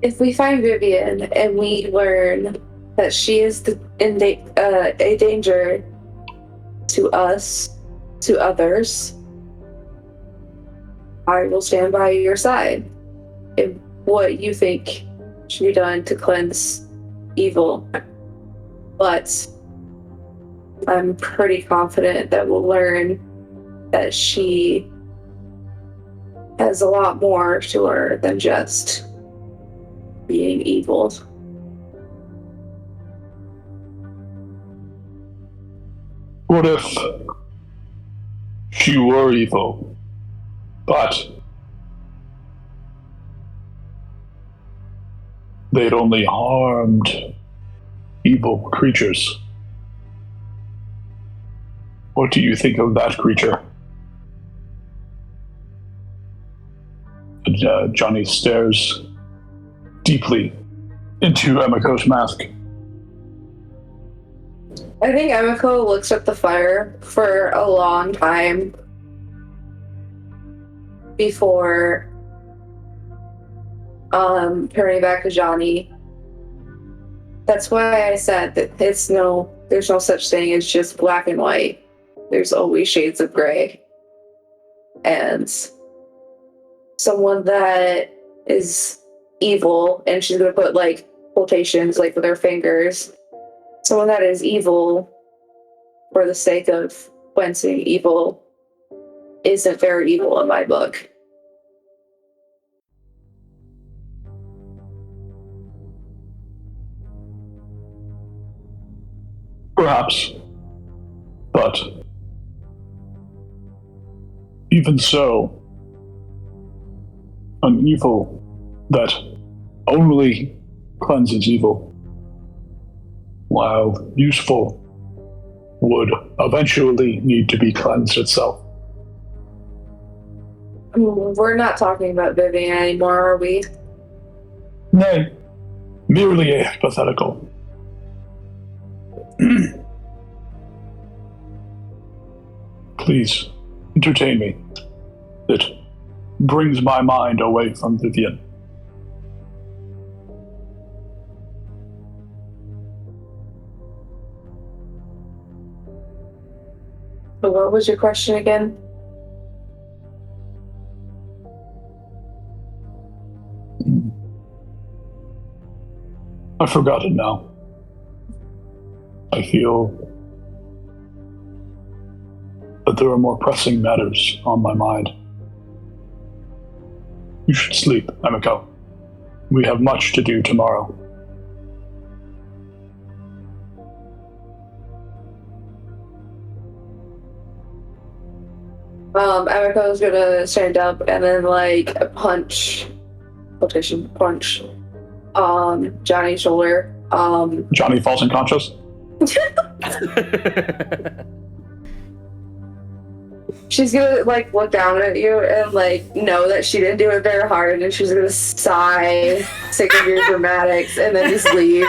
If we find Vivienne and we learn that she is a danger to us, to others, I will stand by your side in what you think should be done to cleanse evil. But I'm pretty confident that we'll learn that she has a lot more to her than just being evil. What if she were evil, but they'd only harmed evil creatures? What do you think of that creature? And, Johnny stares deeply into Emiko's mask. I think Emiko looks at the fire for a long time before turning back to Johnny. That's why I said that there's no such thing as just black and white. There's always shades of gray. And someone that is evil, and she's gonna put like quotations like with her fingers, someone that is evil for the sake of cleansing evil isn't very evil in my book. Perhaps. But even so, an evil that only cleanses evil, while useful, would eventually need to be cleansed itself. We're not talking about Vivienne anymore, are we? Nay, merely a hypothetical. Please, entertain me. It brings my mind away from Vivienne. So what was your question again? I've forgotten now. I feel that there are more pressing matters on my mind. You should sleep, Emiko. We have much to do tomorrow. Emiko's gonna stand up and then like punch Johnny's shoulder. Johnny falls unconscious. She's gonna like look down at you and like know that she didn't do it very hard, and she's gonna sigh, sick of your dramatics, and then just leave.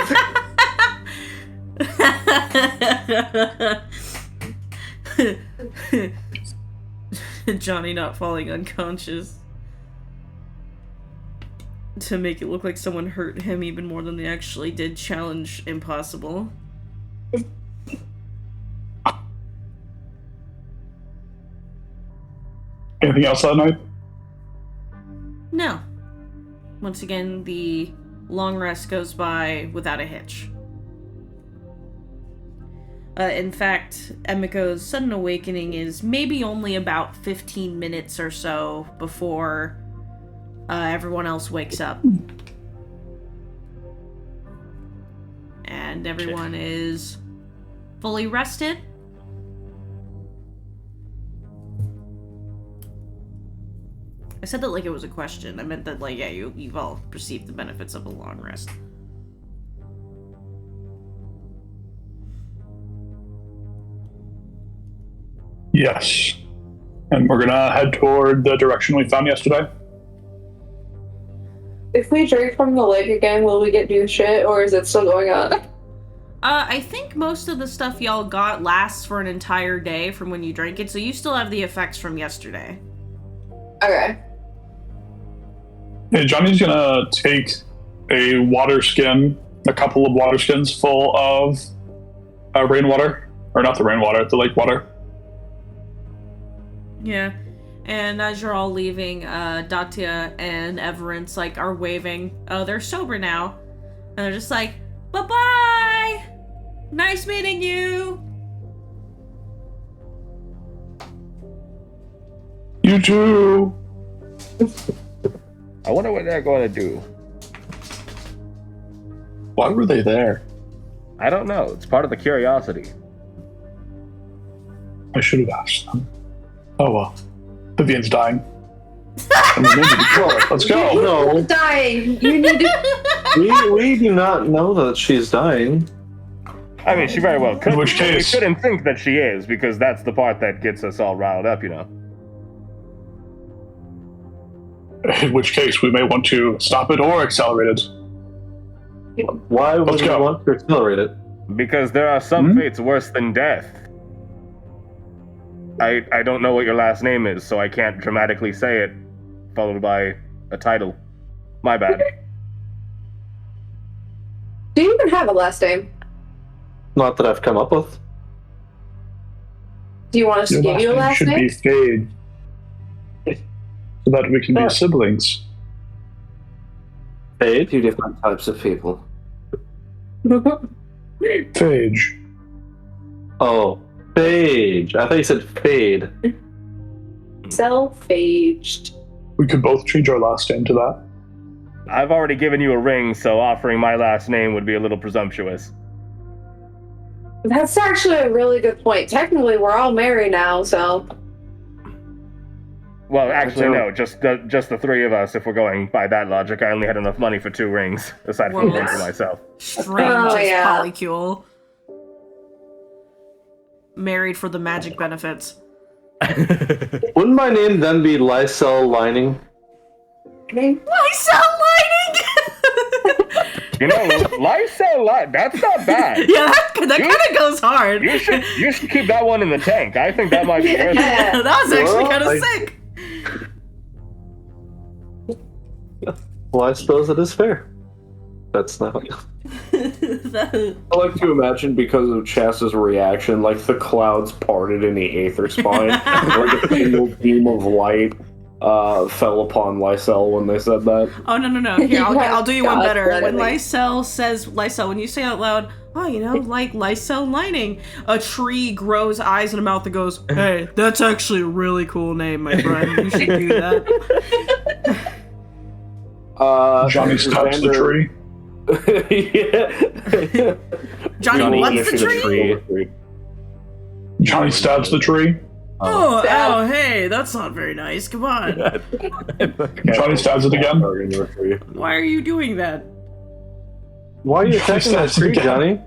Johnny not falling unconscious to make it look like someone hurt him even more than they actually did. Challenge impossible. Anything else that night? No. Once again, the long rest goes by without a hitch. In fact, Emiko's sudden awakening is maybe only about 15 minutes or so before everyone else wakes up. And everyone is fully rested. I said that like it was a question. I meant that, like, yeah, you've all perceived the benefits of a long rest. Yes. And we're gonna head toward the direction we found yesterday. If we drink from the lake again, will we get new shit, or is it still going on? I think most of the stuff y'all got lasts for an entire day from when you drank it, so you still have the effects from yesterday. Okay. Yeah, Johnny's gonna take a water skin, a couple of water skins full of rainwater. Or not the rainwater, the lake water. Yeah. And as you're all leaving, Datia and Everence, like, are waving. Oh, they're sober now. And they're just like, bye-bye! Nice meeting you! You too! I wonder what they're going to do. Why were they there? I don't know. It's part of the curiosity. I should have asked them. Oh well. Vivienne's dying. I mean, maybe before. Let's go. No, Dying. You need to. we do not know that she's dying. I mean, she very well could. In which case- We shouldn't think that she is, because that's the part that gets us all riled up, you know. In which case, we may want to stop it or accelerate it. Why would Let's you go. want to accelerate it? Because there are some fates worse than death. I don't know what your last name is, so I can't dramatically say it, followed by a title. My bad. Do you even have a last name? Not that I've come up with. Do you want us to give you a last should name? be Fade. So that we can be siblings. Fade? Two different types of people. Phage. Oh, Phage. I thought you said Fade. Self-aged. We could both change our last name to that. I've already given you a ring, so offering my last name would be a little presumptuous. That's actually a really good point. Technically, we're all married now, so. Well, actually, no, just the three of us, if we're going by that logic. I only had enough money for 2 rings, aside from Whoa. one for myself. Strange Oh, as yeah. polycule. Married for the magic benefits. Wouldn't my name then be Lysel Lining? Lysel lining! You know, Lysel, that's not bad. Yeah, that kind of goes hard. You should keep that one in the tank. I think that might be worth it. Yeah, that was actually Well, kind of I- sick. Well, I suppose it is fair. That's not. I like to imagine, because of Chas's reaction, like the clouds parted in the aether spine, like a single beam of light fell upon Lysel when they said that. Oh, no. Here, I'll do you one God, better. When literally. Lysel, when you say out loud, oh, you know, like Lysel lining, a tree grows eyes and a mouth that goes, hey, that's actually a really cool name, my friend. You should do that. Johnny stops the tree. Yeah. Johnny, what's eats the tree? Johnny stabs the tree. Oh, hey, that's not very nice. Come on. Johnny stabs it again. Why are you doing that? Why are you attacking that tree, Johnny?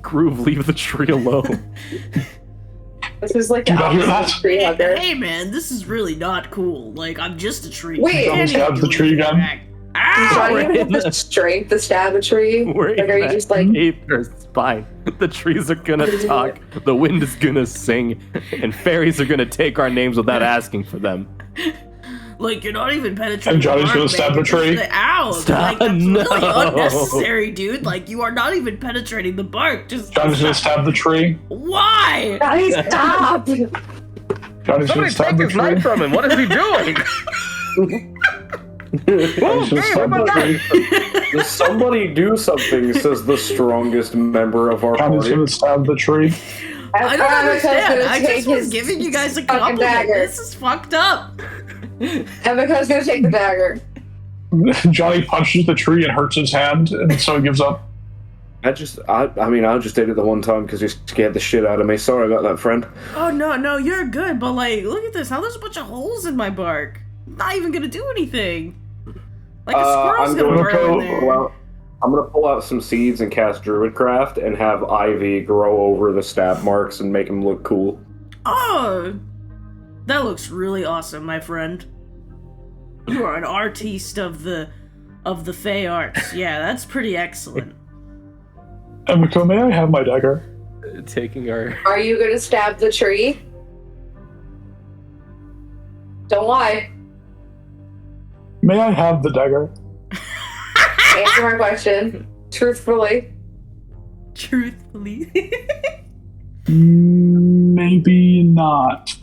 Groove, leave the tree alone. This is like Do the you not hear opposite that? tree hugger. Hey man, this is really not cool. Like, I'm just a tree. Wait. You can't Stab even the do tree anything again? back. Ow! Johnny, we're you have in the the- strength to stab a tree? We're Like, are you just like, Aether's spine. The trees are gonna talk, the wind is gonna sing, and fairies are gonna take our names without asking for them. Like, you're not even penetrating And Johnny's the bark, gonna stab man. the tree? Ow! Stop, Like, that's really no. unnecessary, dude. Like, you are not even penetrating the bark. Just Johnny's gonna stab the tree. Why? Johnny, stop! Johnny's gonna Somebody stab take the his knife tree. from him. What is he doing? Johnny's gonna Hey, stab where'd the my tree. Does somebody do something, says the strongest member of our Johnny's party. gonna stab the tree. I don't Emika's understand. gonna I take just was his giving you guys a fucking compliment. dagger. This is fucked up. Emika's gonna take the dagger. Johnny punches the tree and hurts his hand, and so he gives up. I mean, I just did it the one time because you scared the shit out of me. Sorry about that, friend. Oh, no, you're good. But, like, look at this. Now there's a bunch of holes in my bark. Not even gonna do anything. Like, a squirrel's I'm gonna going burn to in there. I'm gonna pull out some seeds and cast Druidcraft and have Ivy grow over the stab marks and make them look cool. Oh, that looks really awesome, my friend. You are an artiste of the Fey arts. Yeah, that's pretty excellent. Emiko, may I have my dagger? Taking our... Are you gonna stab the tree? Don't lie. May I have the dagger? Answer my question. Truthfully. Truthfully. Maybe not.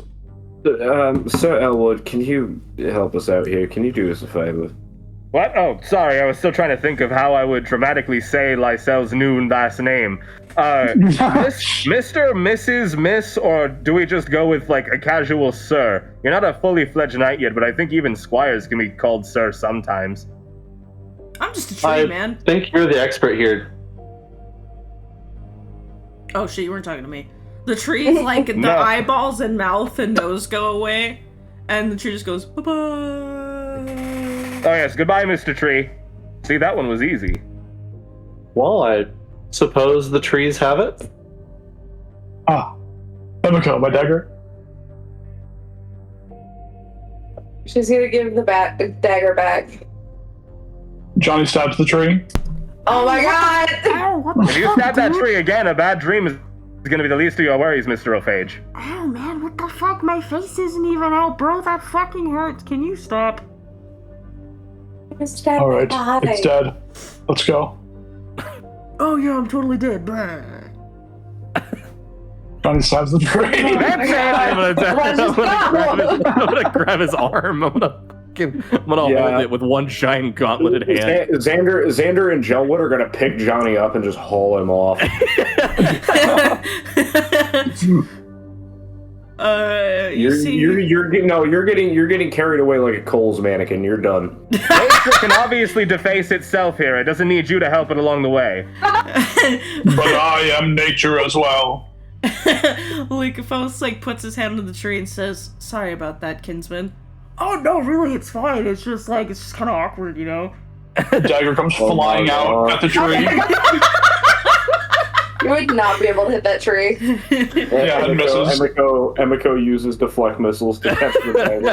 Sir Elwood, can you help us out here? Can you do us a favor? What? Oh, sorry. I was still trying to think of how I would dramatically say Lysel's new last name. Mr., Mrs., Miss, or do we just go with, like, a casual sir? You're not a fully fledged knight yet, but I think even squires can be called sir sometimes. I'm just a tree, I man. think you're the expert here. Oh shit, you weren't talking to me. The tree's like the No. eyeballs and mouth and nose go away, and the tree just goes bye bye. Oh yes, goodbye, Mr. Tree. See, that one was easy. Well, I suppose the trees have it. Ah. Emiko, my dagger? She's gonna give the dagger back. Johnny stabs the tree. Oh my god! Ow, what the If you stab that tree again, a bad dream is going to be the least of your worries, Mr. O'Phage. Oh man, what the fuck? My face isn't even out, bro. That fucking hurts. Can you stop? Stab All right, my body. it's dead. Let's go. Oh yeah, I'm totally dead. Blah. Johnny stabs the tree. That's it! I'm Let's gonna grab his arm. I'm gonna hold it with one giant gauntleted hand. Xander and Gelwood are gonna pick Johnny up and just haul him off. You're getting carried away like a Coles mannequin. You're done. Nature can obviously deface itself here. It doesn't need you to help it along the way. But I am nature as well. Lycophos like puts his hand on the tree and says, "Sorry about that, kinsman." Oh no, really, it's fine. It's just kind of awkward, you know. Dagger comes flying out at the tree. You would not be able to hit that tree. Yeah, it misses. Emiko uses deflect missiles to catch the dagger.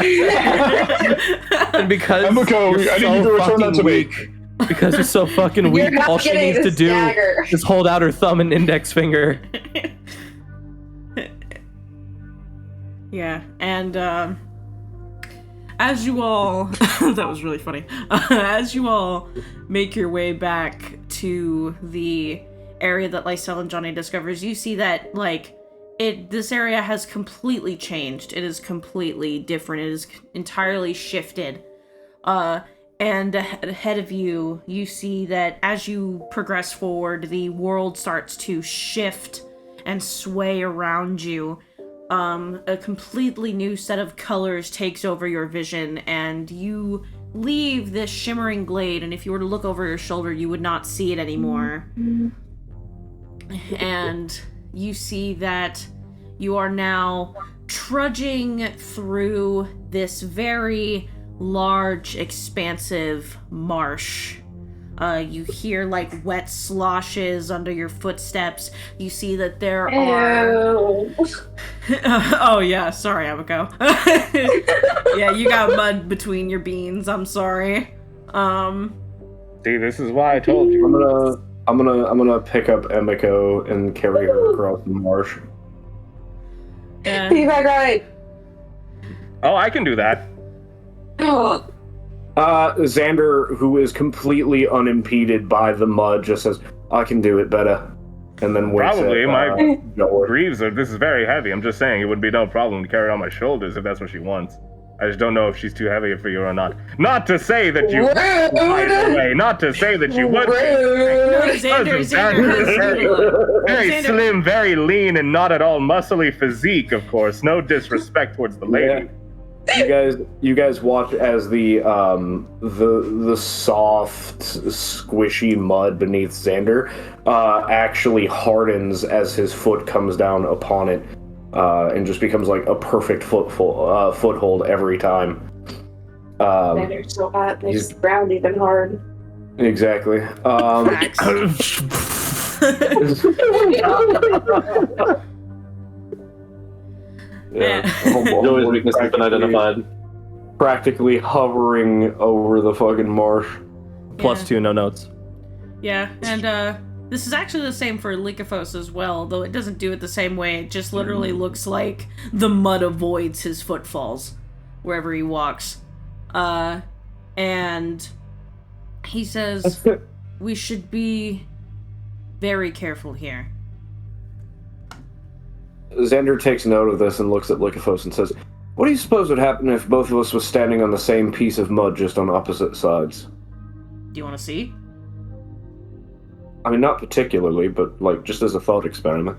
And because Emiko, you're I need so you to return that fucking to me. weak, because you're so fucking You're weak, not all she getting needs to this do dagger. is hold out her thumb and index finger. Yeah, and as you all that was really funny. As you all make your way back to the area that Lysel and Johnny discovers, you see that this area has completely changed. It is completely different. It is entirely shifted. And ahead of you, you see that as you progress forward, the world starts to shift and sway around you. A completely new set of colors takes over your vision, and you leave this shimmering glade, and if you were to look over your shoulder, you would not see it anymore. And you see that you are now trudging through this very large, expansive marsh. You hear like wet sloshes under your footsteps. You see that there are. Oh yeah, sorry, Abiko. Yeah, you got mud between your beans. I'm sorry. See, this is why I told you. I'm gonna pick up Emiko and carry her across the marsh. Yeah. Feedback ride. Oh, I can do that. Oh. Xander, who is completely unimpeded by the mud, just says, "I can do it better," and then waits Probably at, my door. greaves are. This is very heavy. I'm just saying it would be no problem to carry it on my shoulders if that's what she wants. I just don't know if she's too heavy for you or not. Not to say that you would, by the way. Not to say that you would. No, Xander has Very Xander. slim, very lean, and not at all muscly physique, of course. No disrespect towards the lady. You guys watch as the soft, squishy mud beneath Xander actually hardens as his foot comes down upon it, and just becomes like a perfect foothold every time. Xander's so hot, makes the ground even hard. Exactly. Yeah. Joey's weakness has been identified. Practically hovering over the fucking marsh. +2, no notes. Yeah, and this is actually the same for Lycophos as well, though it doesn't do it the same way. It just literally looks like the mud avoids his footfalls wherever he walks. And he says, we should be very careful here. Xander takes note of this and looks at Lycophos and says, "What do you suppose would happen if both of us was standing on the same piece of mud just on opposite sides?" Do you want to see? I mean, not particularly, but like just as a thought experiment.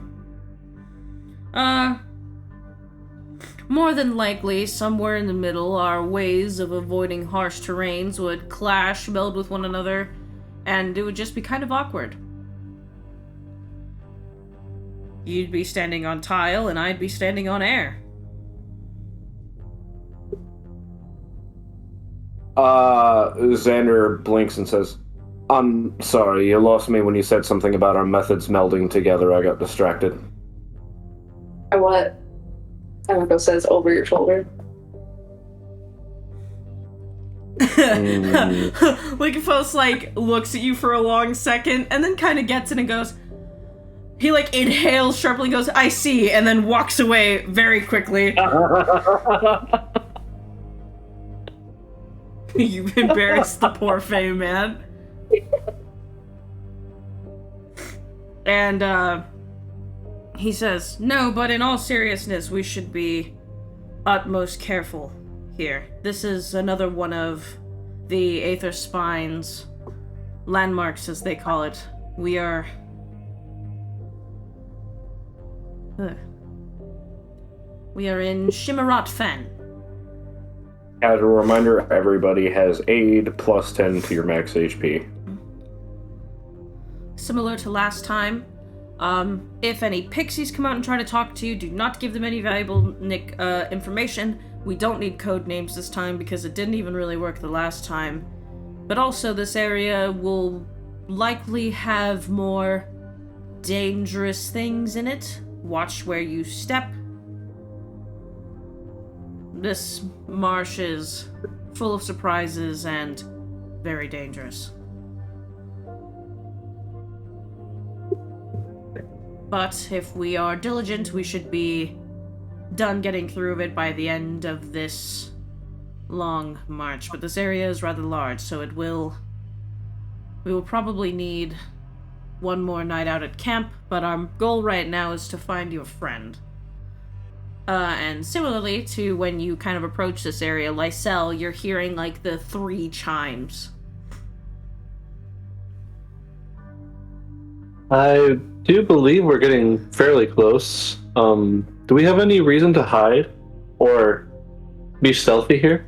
More than likely, somewhere in the middle, our ways of avoiding harsh terrains would clash, meld with one another, and it would just be kind of awkward. You'd be standing on tile, and I'd be standing on air. Xander blinks and says, "I'm sorry, you lost me when you said something about our methods melding together. I got distracted." And what? Emiko says over your shoulder. Lycophos, looks at you for a long second, and then kind of gets it and goes... He, inhales sharply and goes, "I see," and then walks away very quickly. You've embarrassed the poor Fae, man. And, he says, "No, but in all seriousness, we should be utmost careful here. This is another one of the Aether Spine's landmarks, as they call it. We are... We are in Shimmerat Fen." As a reminder, everybody has aid +10 to your max HP. Similar to last time, if any pixies come out and try to talk to you, do not give them any valuable information. We don't need code names this time because it didn't even really work the last time. But also, this area will likely have more dangerous things in it. Watch where you step. This marsh is full of surprises and very dangerous. But if we are diligent, we should be done getting through it by the end of this long march. But this area is rather large, so we will probably need one more night out at camp, but our goal right now is to find you a friend. And similarly to when you kind of approach this area, Lysel, you're hearing the 3 chimes. I do believe we're getting fairly close. Do we have any reason to hide or be stealthy here?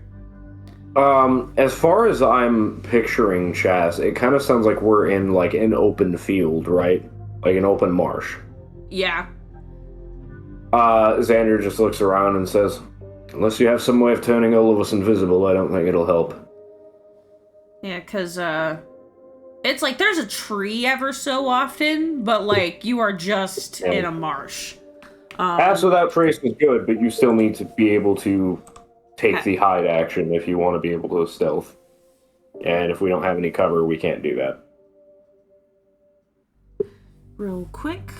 As far as I'm picturing, Chaz, it kind of sounds like we're in an open field, right? Like an open marsh. Yeah. Xander just looks around and says, "Unless you have some way of turning all of us invisible, I don't think it'll help." Yeah, because, It's like there's a tree ever so often, but like you are just in a marsh. Pass without trace is good, but you still need to be able to take the hide action if you want to be able to stealth. And if we don't have any cover, we can't do that. Real quick.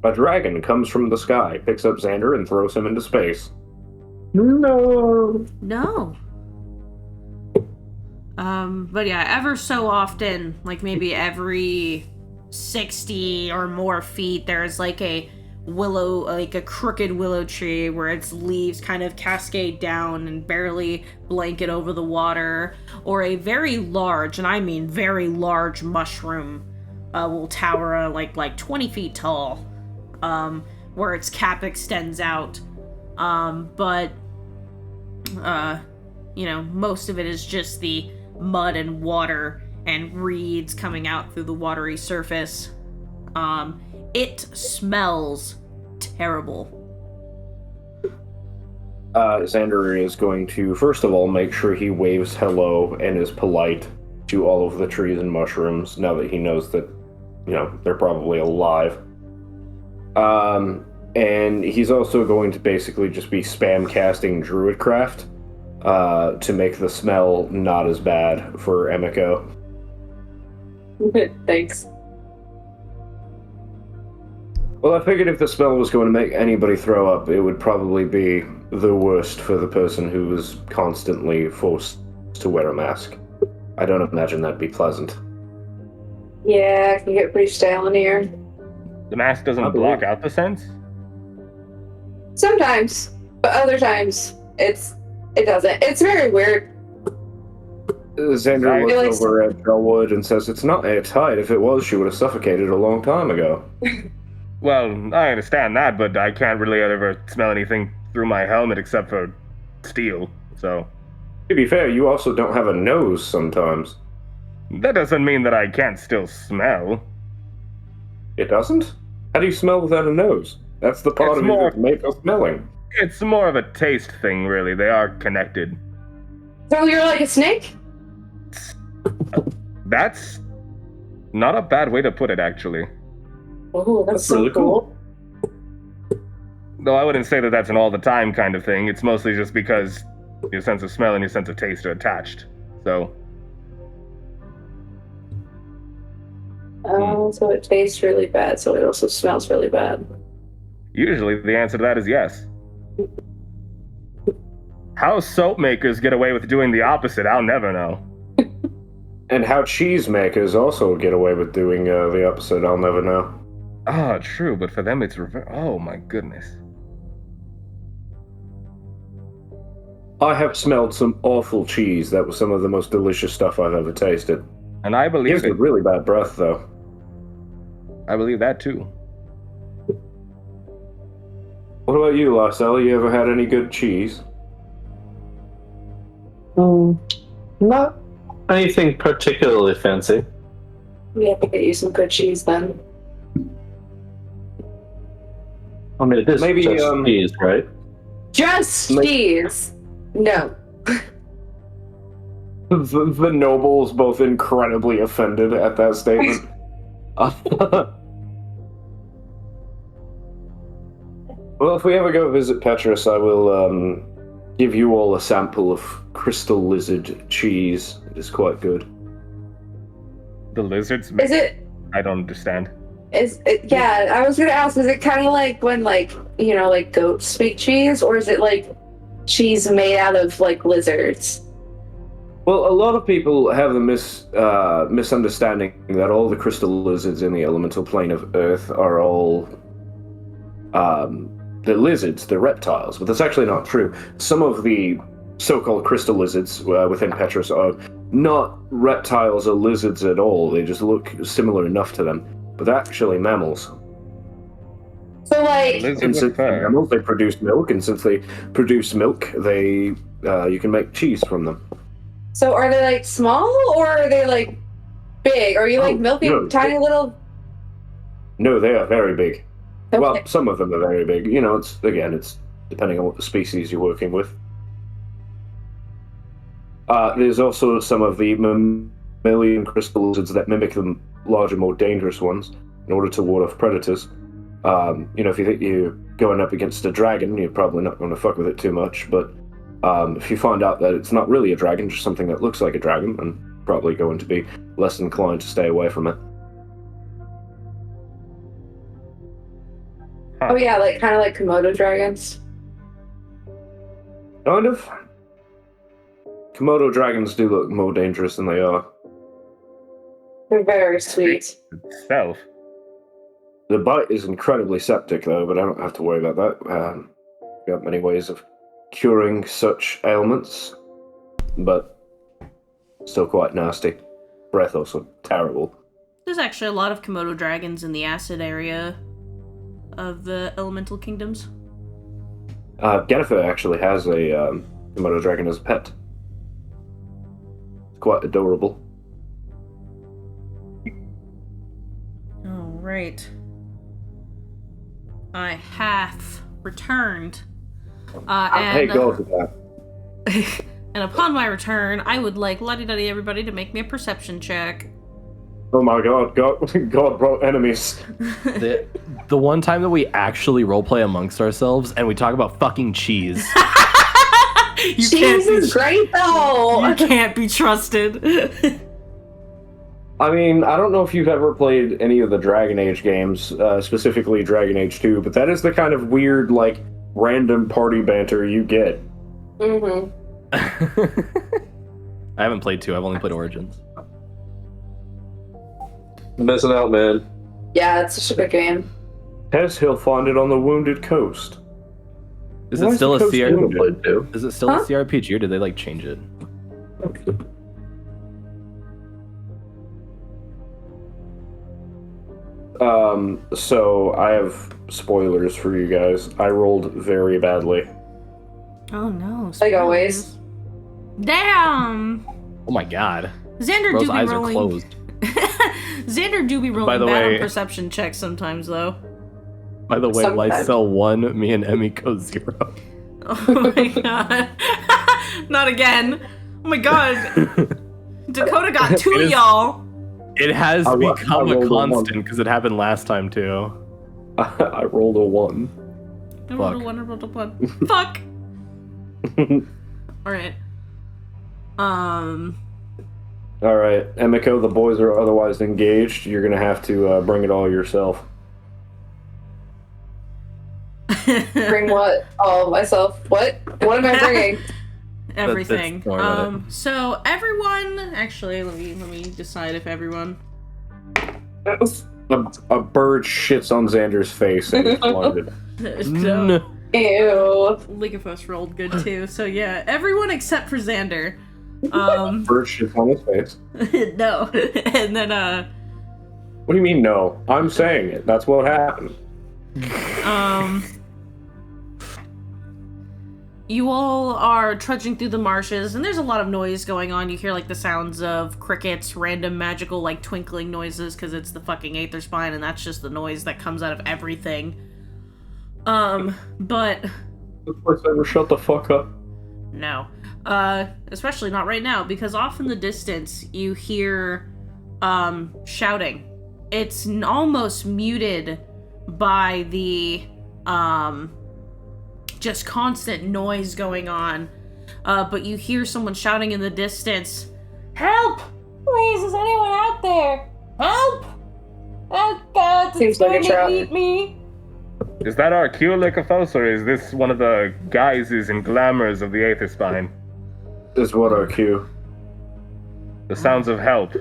A dragon comes from the sky, picks up Xander, and throws him into space. No. No. But yeah, ever so often, like maybe every 60 or more feet, there's like a willow, like a crooked willow tree where its leaves kind of cascade down and barely blanket over the water, or a very large, and I mean very large mushroom will tower like 20 feet tall, where its cap extends out. But you know, most of it is just the mud and water and reeds coming out through the watery surface. It smells terrible. Xander is going to, first of all, make sure he waves hello and is polite to all of the trees and mushrooms now that he knows that, you know, they're probably alive. And he's also going to basically just be spam casting Druidcraft to make the smell not as bad for Emiko. Thanks. Well, I figured if the spell was going to make anybody throw up, it would probably be the worst for the person who was constantly forced to wear a mask. I don't imagine that'd be pleasant. Yeah, it can get pretty stale in here. The mask doesn't block out the scents? Sometimes, but other times it doesn't. It's very weird. Xander looks over at Bellwood and says, "It's not airtight. If it was, she would have suffocated a long time ago." Well, I understand that, but I can't really ever smell anything through my helmet except for steel, so... To be fair, you also don't have a nose sometimes. That doesn't mean that I can't still smell. It doesn't? How do you smell without a nose? That's the part of you that's made for smelling. It's more of a taste thing, really. They are connected. So you're like a snake? That's not a bad way to put it, actually. Oh, that's so really cool. Though I wouldn't say that that's an all-the-time kind of thing. It's mostly just because your sense of smell and your sense of taste are attached. So... Oh, so it tastes really bad, so it also smells really bad. Usually the answer to that is yes. How soap makers get away with doing the opposite, I'll never know. And how cheese makers also get away with doing the opposite, I'll never know. Ah, true, but for them it's oh my goodness. I have smelled some awful cheese. That was some of the most delicious stuff I've ever tasted. And I believe Gives a really bad breath, though. I believe that too. What about you, Larcella? You ever had any good cheese? Not anything particularly fancy. We have to get you some good cheese then. I mean, it is Maybe, just cheese, right? Just cheese! No. The nobles both incredibly offended at that statement. Well, if we ever go visit Petrus, I will give you all a sample of crystal lizard cheese. It is quite good. The lizards? Is it? I don't understand. Yeah, I was gonna ask, is it kind of like when, like, you know, like goats make cheese, or is it like cheese made out of, like, lizards? Well, a lot of people have the misunderstanding that all the crystal lizards in the elemental plane of Earth are all the lizards, the reptiles, but that's actually not true. Some of the so-called crystal lizards within Petrus are not reptiles or lizards at all. They just look similar enough to them. But they're actually mammals. So, like... And since they're mammals, they produce milk, and since they produce milk, they you can make cheese from them. So are they, like, small, or are they, like, big? Are you, like, milking tiny little... No, they are very big. Okay. Well, some of them are very big. You know, it's depending on what the species you're working with. There's also some of the mammalian crystal lizards that mimic the larger, more dangerous ones in order to ward off predators. If you think you're going up against a dragon, you're probably not going to fuck with it too much, but if you find out that it's not really a dragon, just something that looks like a dragon, then probably going to be less inclined to stay away from it. Oh yeah, kind of like Komodo dragons. Kind of. Komodo dragons do look more dangerous than they are. They're very sweet. Self. The bite is incredibly septic, though, but I don't have to worry about that. Got many ways of curing such ailments, but still quite nasty. Breath also terrible. There's actually a lot of Komodo dragons in the acid area of the elemental kingdoms. Jennifer actually has a Komodo dragon as a pet. It's quite adorable. All right. I have returned. Hey, go for that. And upon my return, I would like luddy-duddy everybody to make me a perception check. Oh my god, God brought enemies. The one time that we actually roleplay amongst ourselves and we talk about fucking cheese. Cheese is great, though! You can't be trusted. I mean, I don't know if you've ever played any of the Dragon Age games, specifically Dragon Age 2, but that is the kind of weird, random party banter you get. Mm-hmm. I haven't played 2, I've only played Origins. Missing out, man. Yeah, it's such a good game. Tess, he'll find it on the Wounded Coast. Is it still a CRPG? Is it still a CRPG or did they change it? So I have spoilers for you guys. I rolled very badly. Oh no. Like always. Damn! Oh my god. Xander Bro's do be eyes rolling. are closed. Xander do be rolling By the bad way- on perception checks sometimes, though. By the way, Sometimes. Lysel 1, me and Emmy go 0. Oh my god. Not again. Oh my god. Dakota got 2 It is- y'all. It has I become a rolled a 1. constant because it happened last time too. I rolled a 1. I rolled a Fuck. 1, I rolled a 1. Fuck. Alright. Alright, Emiko, the boys are otherwise engaged. You're gonna have to bring it all yourself. Bring what? Oh, myself. What? What am I bringing? Everything. Don't worry about it. So everyone, actually, let me decide if everyone. A bird shits on Xander's face and he's blinded. No. Ew. Lycophos rolled good too. So yeah, everyone except for Xander. Bird shits on his face. No. And then What do you mean no? I'm saying it. That's what happened. You all are trudging through the marshes, and there's a lot of noise going on. You hear, the sounds of crickets, random magical, twinkling noises, because it's the fucking Aether Spine, and that's just the noise that comes out of everything. But... The place ever shut the fuck up. No. Especially not right now, because off in the distance, you hear, shouting. It's almost muted by the, just constant noise going on. But you hear someone shouting in the distance, "Help! Please, is anyone out there? Help! Oh god, Seems it's like a going trap. to eat me!" Is that our cue, Lycophos, or is this one of the guises and glamours of the Aether Spine? This is what our cue. The sounds of help.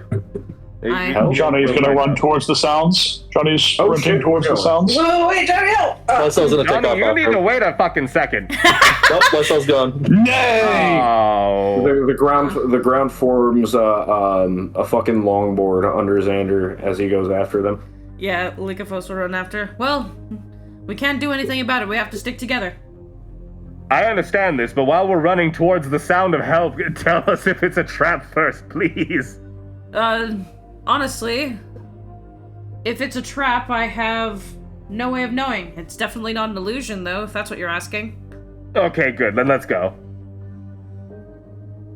I- Johnny's gonna run towards the sounds. Johnny's sprinting towards the sounds. Whoa, wait, Johnny, help! Lysel's gonna take Johnny, off you need after. to wait a fucking second. Nope, Lysel's gone. Nay! Oh. The ground forms a fucking longboard under Xander as he goes after them. Yeah, Lycophos will run after. Well, we can't do anything about it. We have to stick together. I understand this, but while we're running towards the sound of help, tell us if it's a trap first, please. Honestly, if it's a trap, I have no way of knowing. It's definitely not an illusion, though, if that's what you're asking. Okay, good. Then let's go.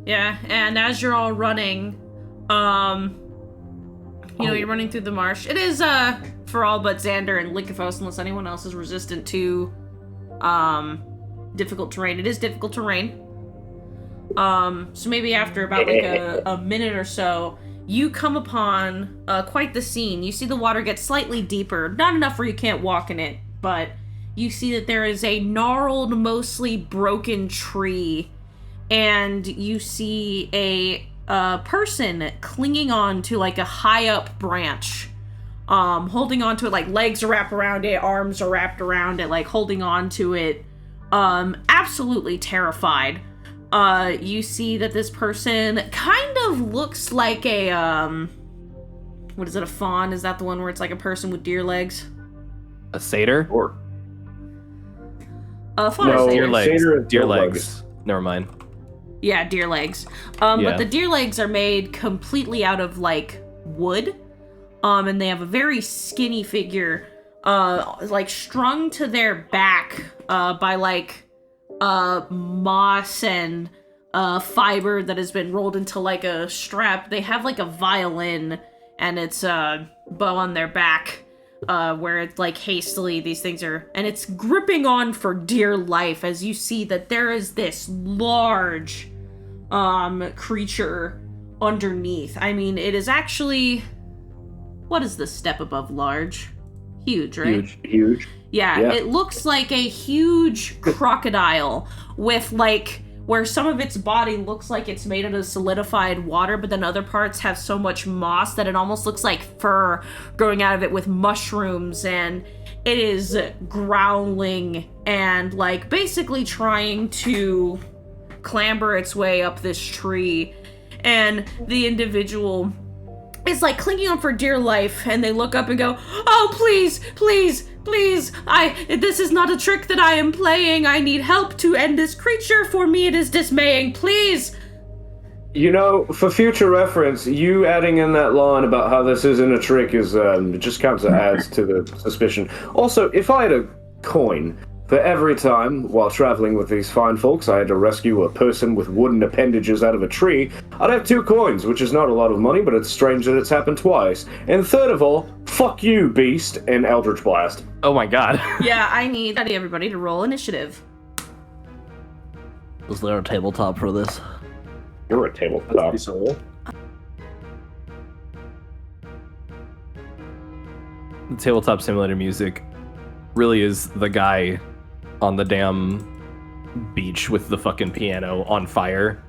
Yeah, and as you're all running, you're running through the marsh. It is, for all but Xander and Lycophos, unless anyone else is resistant to, difficult terrain. It is difficult terrain. So maybe after about, like, a minute or so, you come upon, quite the scene. You see the water get slightly deeper. Not enough where you can't walk in it, but you see that there is a gnarled, mostly broken tree, and you see a person clinging on to, like, a high-up branch, holding on to it, like, legs are wrapped around it, arms are wrapped around it, like, holding on to it, absolutely terrified. You see that this person kind of looks like a, what is it, a fawn? Is that the one where it's like a person with deer legs? A satyr? Or Fawn no, or satyr? Deer legs. satyr is Deer no legs. Never mind. Yeah, deer legs. Yeah. But the deer legs are made completely out of, like, wood. And they have a very skinny figure, like, strung to their back, by, like, moss and, fiber that has been rolled into, like, a strap. They have, like, a violin, and it's a bow on their back, where it's, like, hastily these things are... And it's gripping on for dear life as you see that there is this large... creature underneath. I mean, it is actually... What is the step above large? Huge, right? Huge. Yeah, it looks like a huge crocodile with, like, where some of its body looks like it's made out of solidified water, but then other parts have so much moss that it almost looks like fur growing out of it with mushrooms, and it is growling and, like, basically trying to clamber its way up this tree, and the individual is, like, clinging on for dear life, and they look up and go, "Oh, please, please, please, this is not a trick that I am playing. I need help to end this creature. For me it is dismaying. Please." You know, for future reference, you adding in that line about how this isn't a trick is it just counts as adds to the suspicion. Also, if I had a coin for every time while traveling with these fine folks I had to rescue a person with wooden appendages out of a tree, I'd have 2 coins, which is not a lot of money, but it's strange that it's happened twice. And third of all, fuck you, beast, and Eldritch Blast. Oh my god. Yeah, I need everybody to roll initiative. Is there a tabletop for this? You're a tabletop. The tabletop simulator music really is the guy on the damn beach with the fucking piano on fire.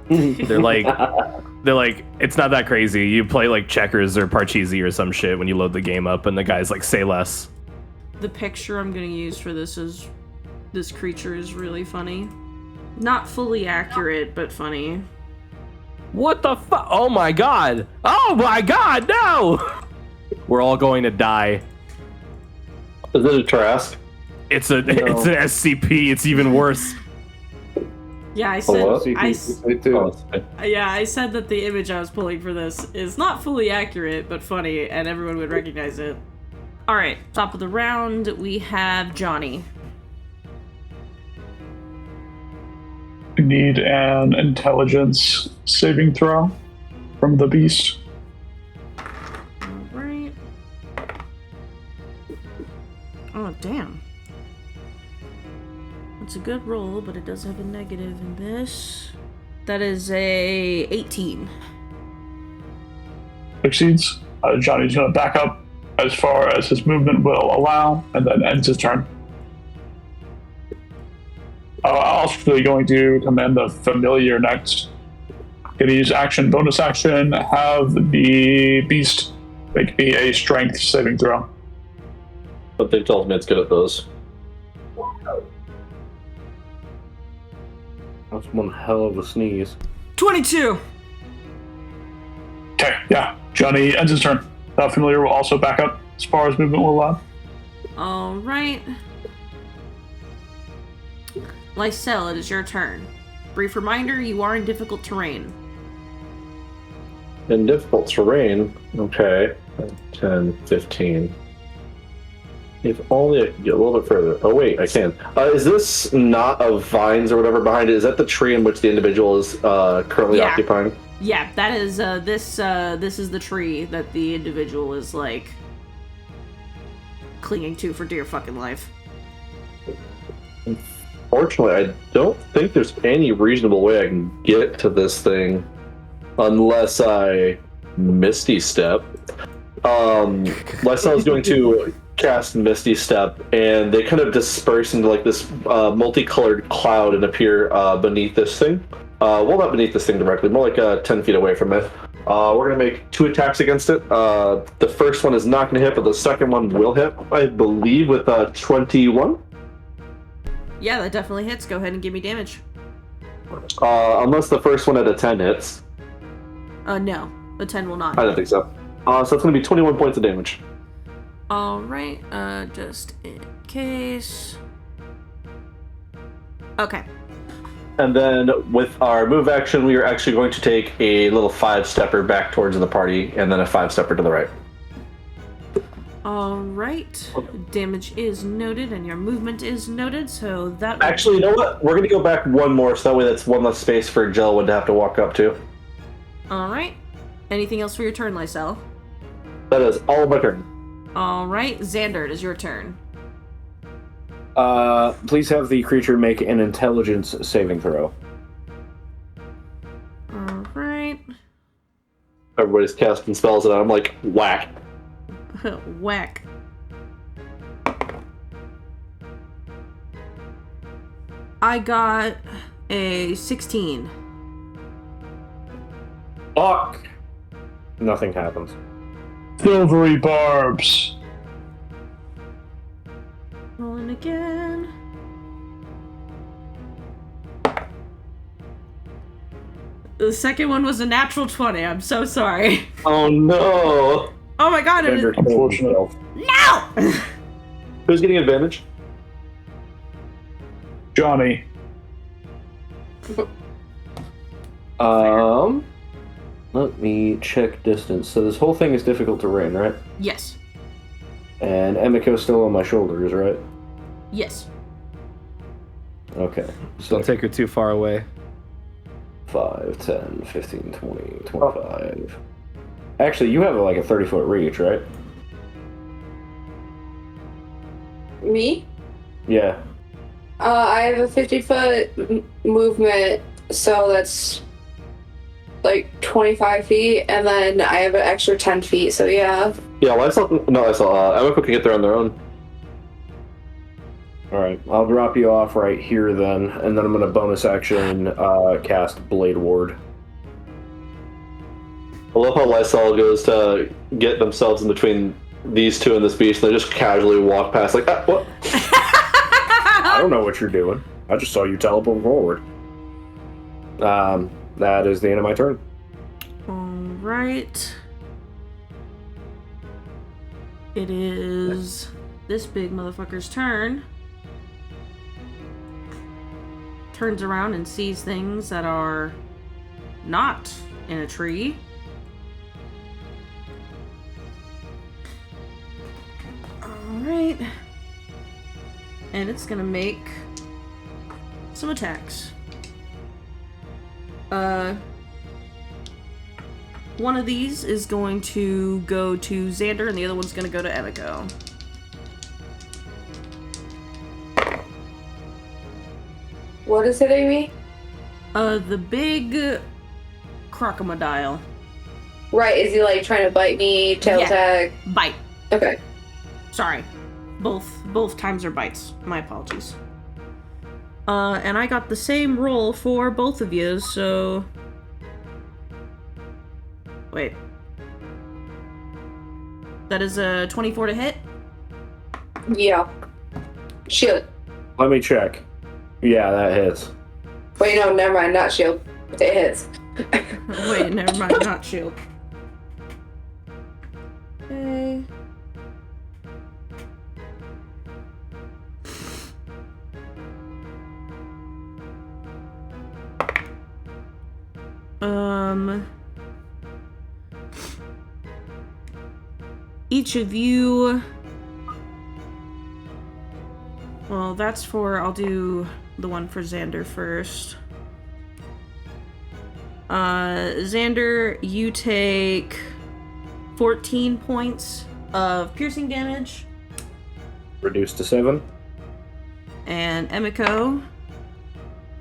They're like, it's not that crazy. You play like checkers or Parcheesi or some shit when you load the game up, and the guy's like, say less. The picture I'm gonna use for this creature is really funny. Not fully accurate, but funny. What the fuck? Oh my god! Oh my god, no! We're all going to die. Is it a Trask? It's an SCP. It's even worse. Yeah, I said I too. said that the image I was pulling for this is not fully accurate, but funny, and everyone would recognize it. All right, top of the round, we have Johnny. We need an intelligence saving throw from the beast. Right. Oh, damn. It's a good roll, but it does have a negative in this. That is a 18. Succeeds. Johnny's going to back up as far as his movement will allow, and then ends his turn. Also going to command the familiar next. Going to use action, bonus action, have the beast make me a strength saving throw. But they told me it's good at those. That's one hell of a sneeze. 22! Okay, yeah. Johnny ends his turn. The familiar will also back up as far as movement will allow. Alright. Lysel, it is your turn. Brief reminder, you are in difficult terrain. In difficult terrain, okay. 10, 15. If only I could get a little bit further. Oh wait, I can. Is this not of vines or whatever behind it? Is that the tree in which the individual is currently occupying? Yeah, that is this is the tree that the individual is like clinging to for dear fucking life. Unfortunately, I don't think there's any reasonable way I can get to this thing unless I Misty Step. Lysel is going to cast Misty Step, and they kind of disperse into like this multicolored cloud and appear beneath this thing. Well, not beneath this thing directly, more like 10 feet away from it. We're going to make 2 attacks against it. The first one is not going to hit, but the second one will hit, I believe, with 21. Yeah, that definitely hits. Go ahead and give me damage. Unless the first one at a 10 hits. No. The 10 will not. I don't think so. So it's going to be 21 points of damage. Alright, just in case. Okay. And then with our move action, we are actually going to take a little 5-stepper back towards the party, and then a 5-stepper to the right. Alright. Damage is noted, and your movement is noted, so that... Actually, you know what? We're going to go back one more, so that way that's one less space for Jelwood to have to walk up to. Alright. Anything else for your turn, Lysel? That is all of my turn. Alright, Xander, it is your turn. Please have the creature make an intelligence saving throw. Alright. Everybody's casting spells, and I'm like, whack. Whack. I got a 16. Fuck! Nothing happens. Silvery barbs. Rolling again. The second one was a natural 20. I'm so sorry. Oh no! Oh my god, it is... Unfortunate. No! Who's getting advantage? Johnny. Let me check distance. So this whole thing is difficult terrain, right? Yes. And Emiko's still on my shoulders, right? Yes. Okay. So Don't take her too far away. 5, 10, 15, 20, 25. Actually, you have like a 30-foot reach, right? Me? Yeah. I have a 50-foot movement, so that's like 25 feet, and then I have an extra 10 feet, so yeah. Yeah, Emiko can get there on their own. Alright, I'll drop you off right here then, and then I'm going to bonus action cast Blade Ward. I love how Lysol goes to get themselves in between these two and this beast, and they just casually walk past, like, what? I don't know what you're doing. I just saw you teleport forward. That is the end of my turn. Alright. It is this big motherfucker's turn. Turns around and sees things that are not in a tree. Alright. And it's gonna make some attacks. One of these is going to go to Xander, and the other one's going to go to Emiko. What is it, Amy? The big crocodile. Right, is he like trying to bite me, tail tag? Bite. Okay. Sorry. Both times are bites. My apologies. And I got the same roll for both of you, so... Wait. That is a 24 to hit? Yeah. Shield. Let me check. Yeah, that hits. Wait, no, never mind, not shield. It hits. Wait, never mind, not shield. Okay. Each of you Well, that's for... I'll do the one for Xander first. Xander, you take 14 points of piercing damage. Reduced to 7. And Emiko,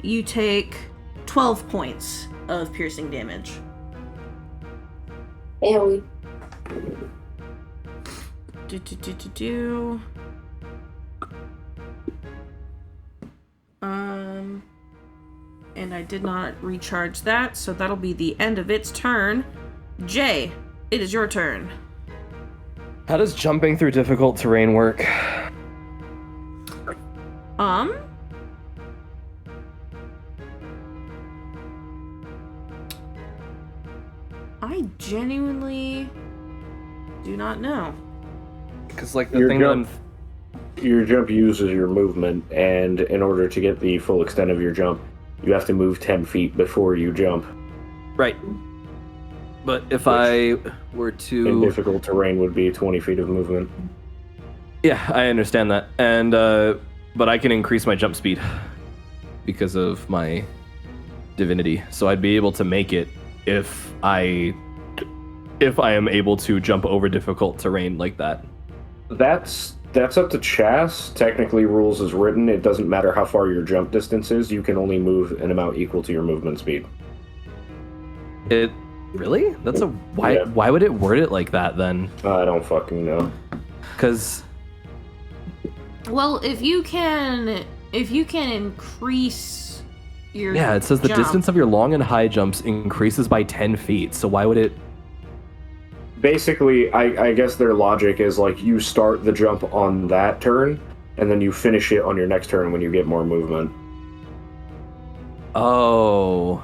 you take 12 points of piercing damage. Ew. And I did not recharge that, so that'll be the end of its turn. Jay, it is your turn. How does jumping through difficult terrain work? I genuinely do not know. Because, like, the thing that your jump uses your movement, and in order to get the full extent of your jump, you have to move 10 feet before you jump. Right. But if I were to... In difficult terrain would be 20 feet of movement. Yeah, I understand that. And, but I can increase my jump speed because of my divinity. So I'd be able to make it if I am able to jump over difficult terrain like that. That's up to Chas. Technically, rules as written, it doesn't matter how far your jump distance is. You can only move an amount equal to your movement speed. It really? That's a why? Yeah. Why would it word it like that then? I don't fucking know. Because Well, if you can increase your it says the jump. distance of your long and high jumps increases by 10 feet. So why would it? Basically, I guess their logic is like you start the jump on that turn, and then you finish it on your next turn when you get more movement. Oh.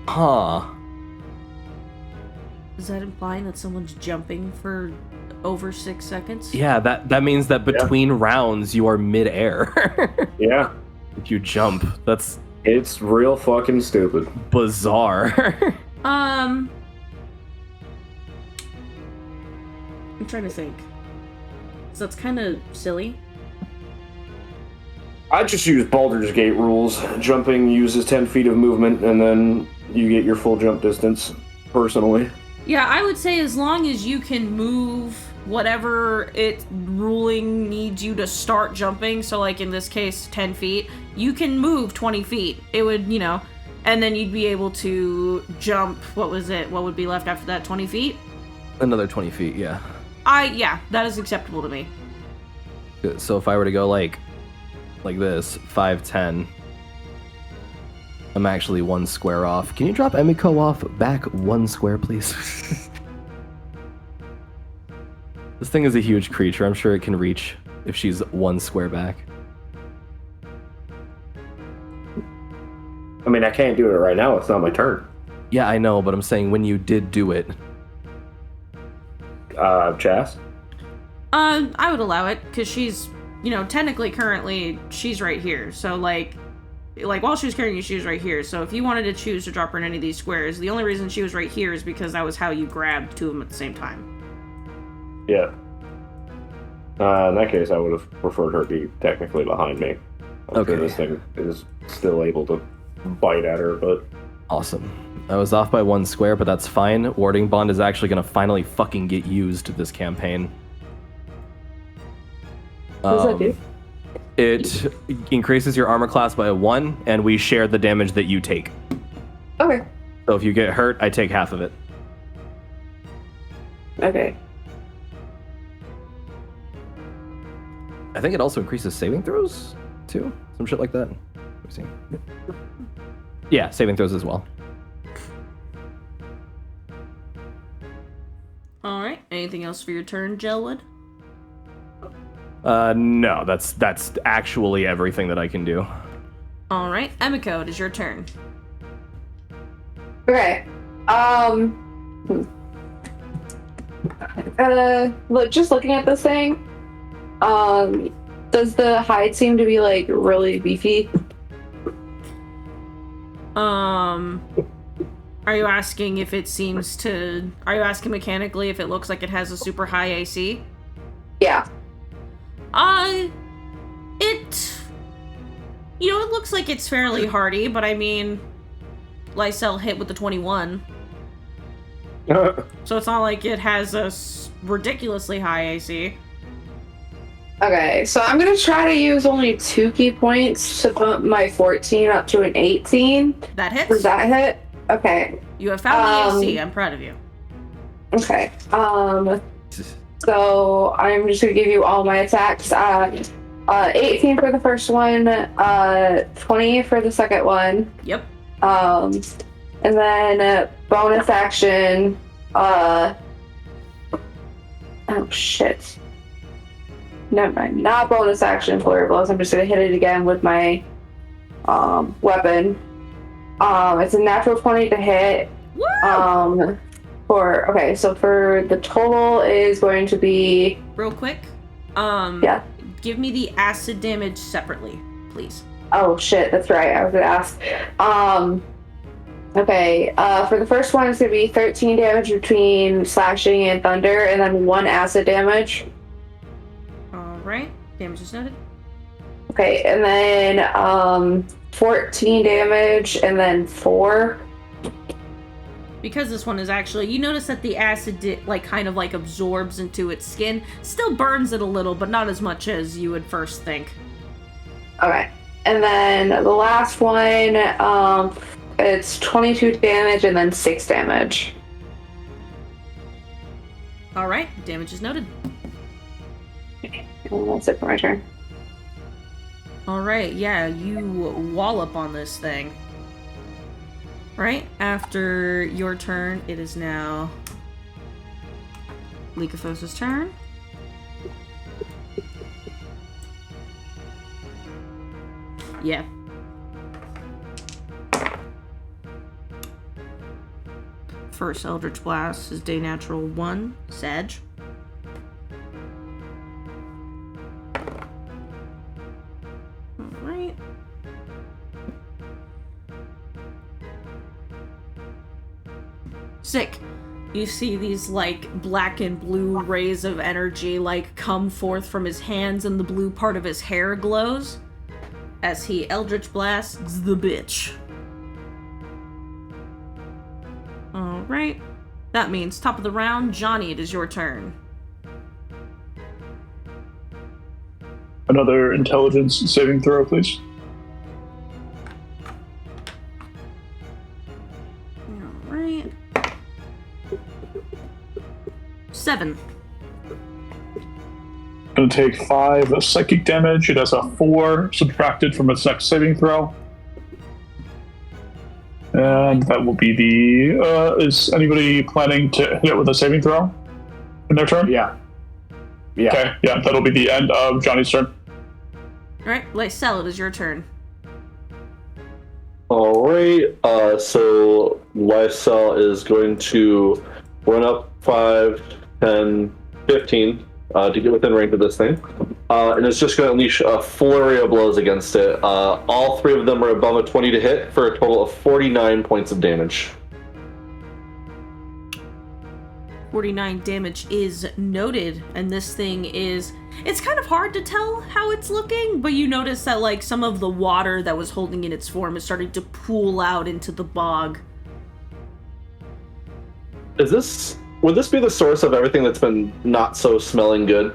Huh. Is that implying that someone's jumping for over 6 seconds? Yeah, that means that between rounds you are mid-air. Yeah. If you jump, that's It's real fucking stupid. bizarre. I'm trying to think. So that's kind of silly. I just use Baldur's Gate rules. Jumping uses 10 feet of movement, and then you get your full jump distance, personally. Yeah, I would say as long as you can move whatever ruling needs you to start jumping, so like in this case 10 feet, you can move 20 feet. It would, and then you'd be able to jump, what would be left after that, 20 feet? Another 20 feet, yeah. Yeah, that is acceptable to me. So if I were to go like this, 5'10", I'm actually 1 square off. Can you drop Emiko off back 1 square, please? This thing is a huge creature. I'm sure it can reach if she's 1 square back. I mean, I can't do it right now. It's not my turn. Yeah, I know, but I'm saying when you did do it. Chas? I would allow it, because she's, technically, currently, she's right here. So, like while she was carrying you, she was right here. So if you wanted to choose to drop her in any of these squares, the only reason she was right here is because that was how you grabbed 2 of them at the same time. Yeah. In that case, I would have preferred her be technically behind me. Okay. This thing is still able to bite at her, but... Awesome. I was off by 1 square, but that's fine. Warding Bond is actually going to finally fucking get used this campaign. What does that do? It increases your armor class by 1, and we share the damage that you take. Okay. So if you get hurt, I take half of it. Okay. I think it also increases saving throws, too? Some shit like that. Let me see. Yeah, saving throws as well. Alright, anything else for your turn, Gelwood? No, that's actually everything that I can do. Alright, Emiko, it is your turn. Okay. Just looking at this thing, does the hide seem to be, like, really beefy? Are you asking if it seems to... Are you asking mechanically if it looks like it has a super high AC? Yeah. looks like it's fairly hardy, but I mean, Lysel hit with the 21. So it's not like it has a ridiculously high AC. Okay, so I'm gonna try to use only 2 key points to bump my 14 up to an 18. That hits. Does that hit? Okay. You have found the AC. I'm proud of you. Okay. So I'm just gonna give you all my attacks. 18 for the first one, 20 for the second one. Yep. And then bonus action. Oh shit. Never mind. Not bonus action flurry blows. I'm just gonna hit it again with my weapon. It's a natural 20 to hit. Woo! So for the total is going to be real quick. Yeah. Give me the acid damage separately, please. Oh shit, that's right. I was gonna ask. Okay, for the first one, it's gonna be 13 damage between slashing and thunder, and then 1 acid damage. Alright, damage is noted. Okay, and then 14 damage, and then 4. Because this one is actually, you notice that the acid kind of absorbs into its skin. Still burns it a little, but not as much as you would first think. Okay, and then the last one, it's 22 damage and then 6 damage. Alright, damage is noted. And that's it for my turn. Alright, yeah, you wallop on this thing. Right after your turn, it is now Lycophos's turn. Yeah. First Eldritch Blast is day natural 1, Sag. Alright. Sick. You see these black and blue rays of energy come forth from his hands, and the blue part of his hair glows as he Eldritch blasts the bitch. Alright. That means top of the round, Johnny, it is your turn. Another intelligence saving throw, please. Alright. 7. Gonna take 5 psychic damage. It has a 4 subtracted from its next saving throw. And that will be the... is anybody planning to hit it with a saving throw in their turn? Yeah. Okay, yeah, that'll be the end of Johnny's turn. Alright, Lysel, it is your turn. Alright, so Lysel is going to run up 5, 10, 15 to get within range of this thing. And it's just going to unleash a flurry of blows against it. All 3 of them are above a 20 to hit for a total of 49 points of damage. 49 damage is noted, and this thing is... It's kind of hard to tell how it's looking, but you notice that, some of the water that was holding in its form is starting to pool out into the bog. Would this be the source of everything that's been not so smelling good?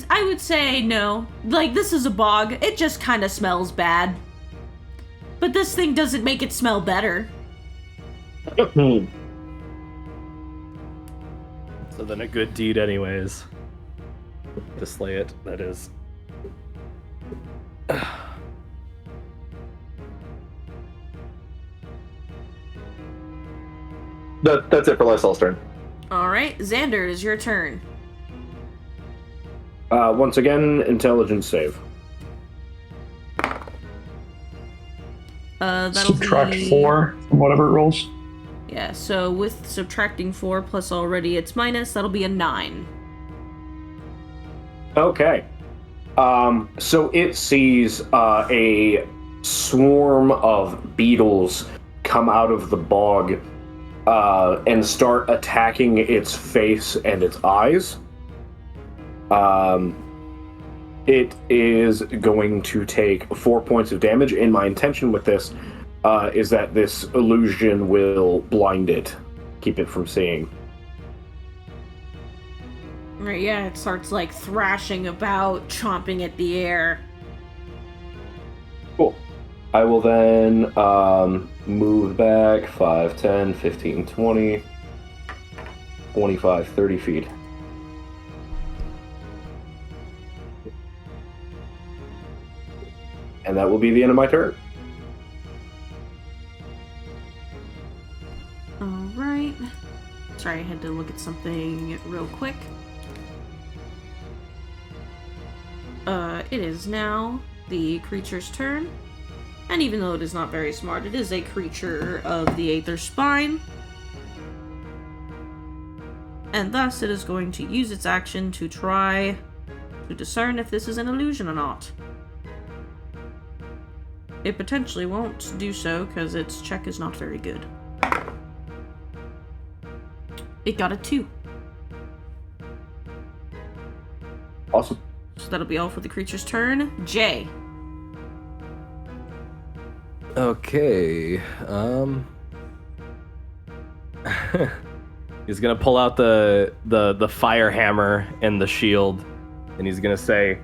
I would say no. This is a bog. It just kind of smells bad. But this thing doesn't make it smell better. So then a good deed anyways. To slay it, that is. That's it for Lysel's turn. Alright, Xander, it is your turn. Once again, intelligence save. That'll Subtract be... 4 from whatever it rolls. Yeah, so with subtracting 4 plus already its minus, that'll be a 9. Okay. So it sees a swarm of beetles come out of the bog and start attacking its face and its eyes. It is going to take 4 points of damage, and my intention with this is that this illusion will blind it, keep it from seeing. Right, yeah, it starts like thrashing about, chomping at the air. Cool. I will then move back 5, 10, 15, 20, 25, 30 feet. And that will be the end of my turn. Alright. Sorry, I had to look at something real quick. It is now the creature's turn. And even though it is not very smart, it is a creature of the Aether Spine. And thus, it is going to use its action to try to discern if this is an illusion or not. It potentially won't do so, because its check is not very good. It got a 2. Awesome. So that'll be all for the creature's turn. Jay. Okay. He's gonna pull out the fire hammer and the shield, and he's gonna say,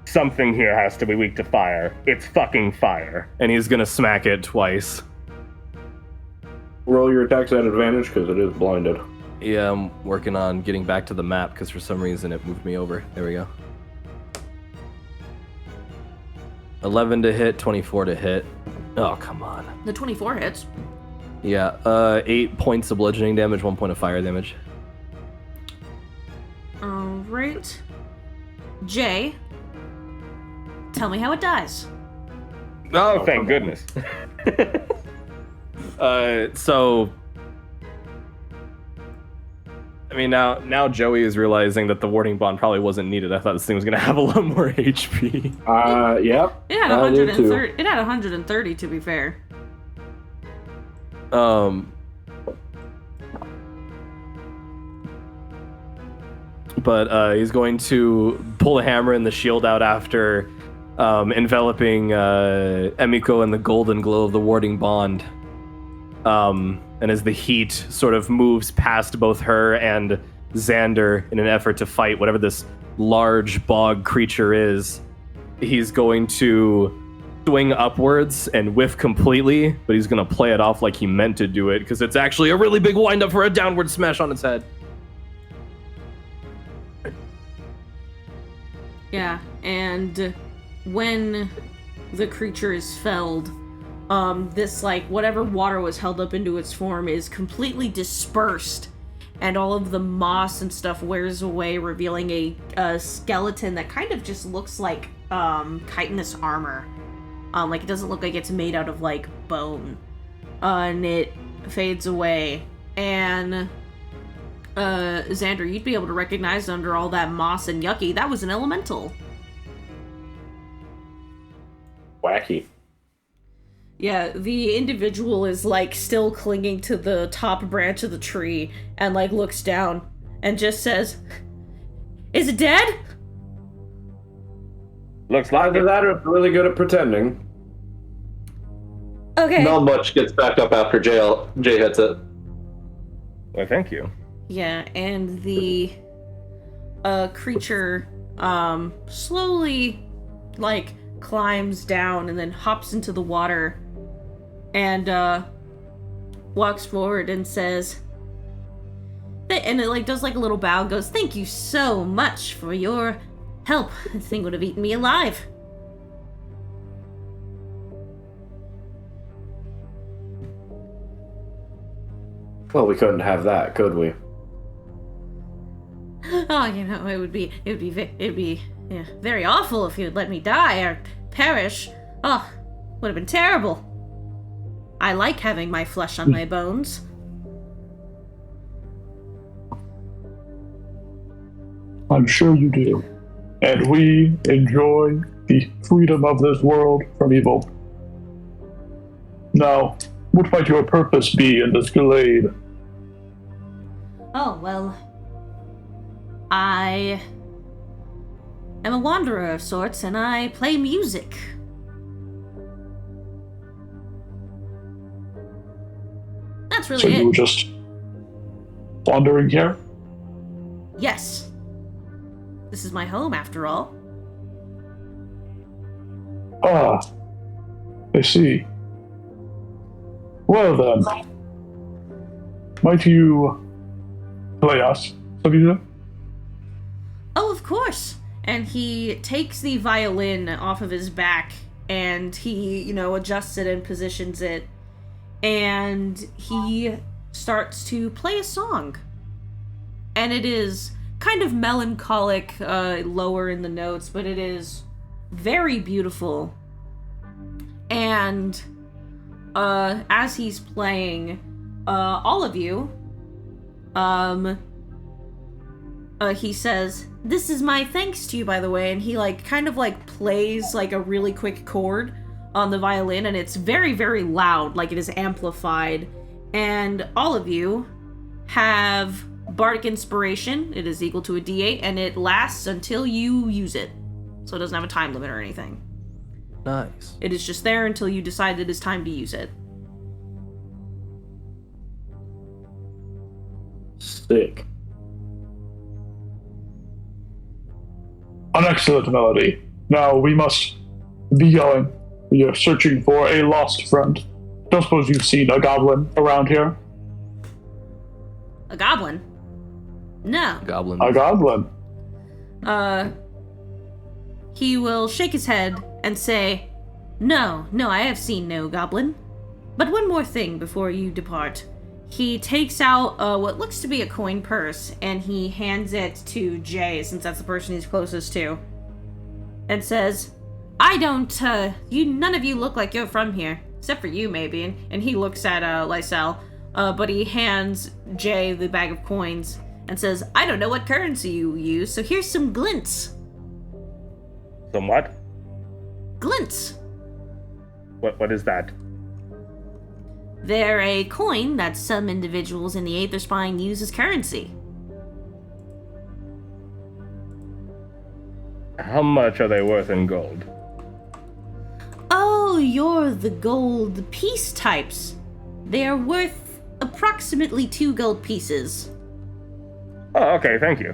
Something here has to be weak to fire. It's fucking fire. and he's gonna smack it twice. Roll your attacks at advantage because it is blinded. Yeah, I'm working on getting back to the map because for some reason it moved me over. There we go. 11 to hit, 24 to hit. Oh, come on. The 24 hits. Yeah, 8 points of bludgeoning damage, 1 point of fire damage. Alright. Jay. Tell me how it dies. Oh, thank goodness. So... I mean, now Joey is realizing that the warding bond probably wasn't needed. I thought this thing was going to have a lot more HP. Yep. It had I did 130. It had 130 to be fair. But he's going to pull the hammer and the shield out after enveloping Emiko in the golden glow of the warding bond. And as the heat sort of moves past both her and Xander in an effort to fight whatever this large bog creature is, he's going to swing upwards and whiff completely, but he's going to play it off like he meant to do it because it's actually a really big wind-up for a downward smash on its head. Yeah, and when the creature is felled, this, like, whatever water was held up into its form is completely dispersed, and all of the moss and stuff wears away, revealing a skeleton that kind of just looks like, chitinous armor. Like, it doesn't look like it's made out of, like, bone. And it fades away, and, Xander, you'd be able to recognize under all that moss and yucky, that was an elemental. Wacky. Yeah, the individual is, like, still clinging to the top branch of the tree and, like, looks down and just says, "Is it dead?" Looks like Either that or it's really good at pretending. Okay. Not much gets back up after Jay hits it. Well, thank you. Yeah, and the creature slowly, like, climbs down and then hops into the water and walks forward and says, and it, like, does, like, a little bow and goes, "Thank you so much for your help. This thing would have eaten me alive." Well, we couldn't have that, could we? Oh, you know, it would be yeah, very awful if you'd let me die or perish. Oh, would have been terrible. I like having my flesh on my bones. I'm sure you do. And we enjoy the freedom of this world from evil. Now, what might your purpose be in this glade? Oh, well, I am a wanderer of sorts, and I play music. That's So really you were it. just wandering here? Yes. This is my home, after all. Ah, I see. Well then, might you play us, Savita? Oh, of course. And he takes the violin off of his back and he, adjusts it and positions it. And he starts to play a song. And it is kind of melancholic, lower in the notes, but it is very beautiful. And as he's playing, all of you, he says, "This is my thanks to you, by the way," and he plays a really quick chord on the violin, and it's very, very loud, it is amplified, and all of you have bardic inspiration. It is equal to a D8, and it lasts until you use it, so it doesn't have a time limit or anything. Nice. It is just there until you decide it is time to use it. Sick. An excellent melody. Now we must be going. We are searching for a lost friend. Don't suppose you've seen a goblin around here? A goblin? No. Goblin. A goblin? He will shake his head and say, No, I have seen no goblin. But one more thing before you depart. He takes out what looks to be a coin purse, and he hands it to Jay, since that's the person he's closest to, and says, I don't, none of you look like you're from here. Except for you, maybe. And he looks at, Lysel, but he hands Jay the bag of coins, and says, I don't know what currency you use, so here's some glints. Some what? Glints. What is that? They're a coin that some individuals in the Aether Spine use as currency. How much are they worth in gold? Oh, you're the gold piece types. They are worth approximately 2 gold pieces. Oh, okay, thank you.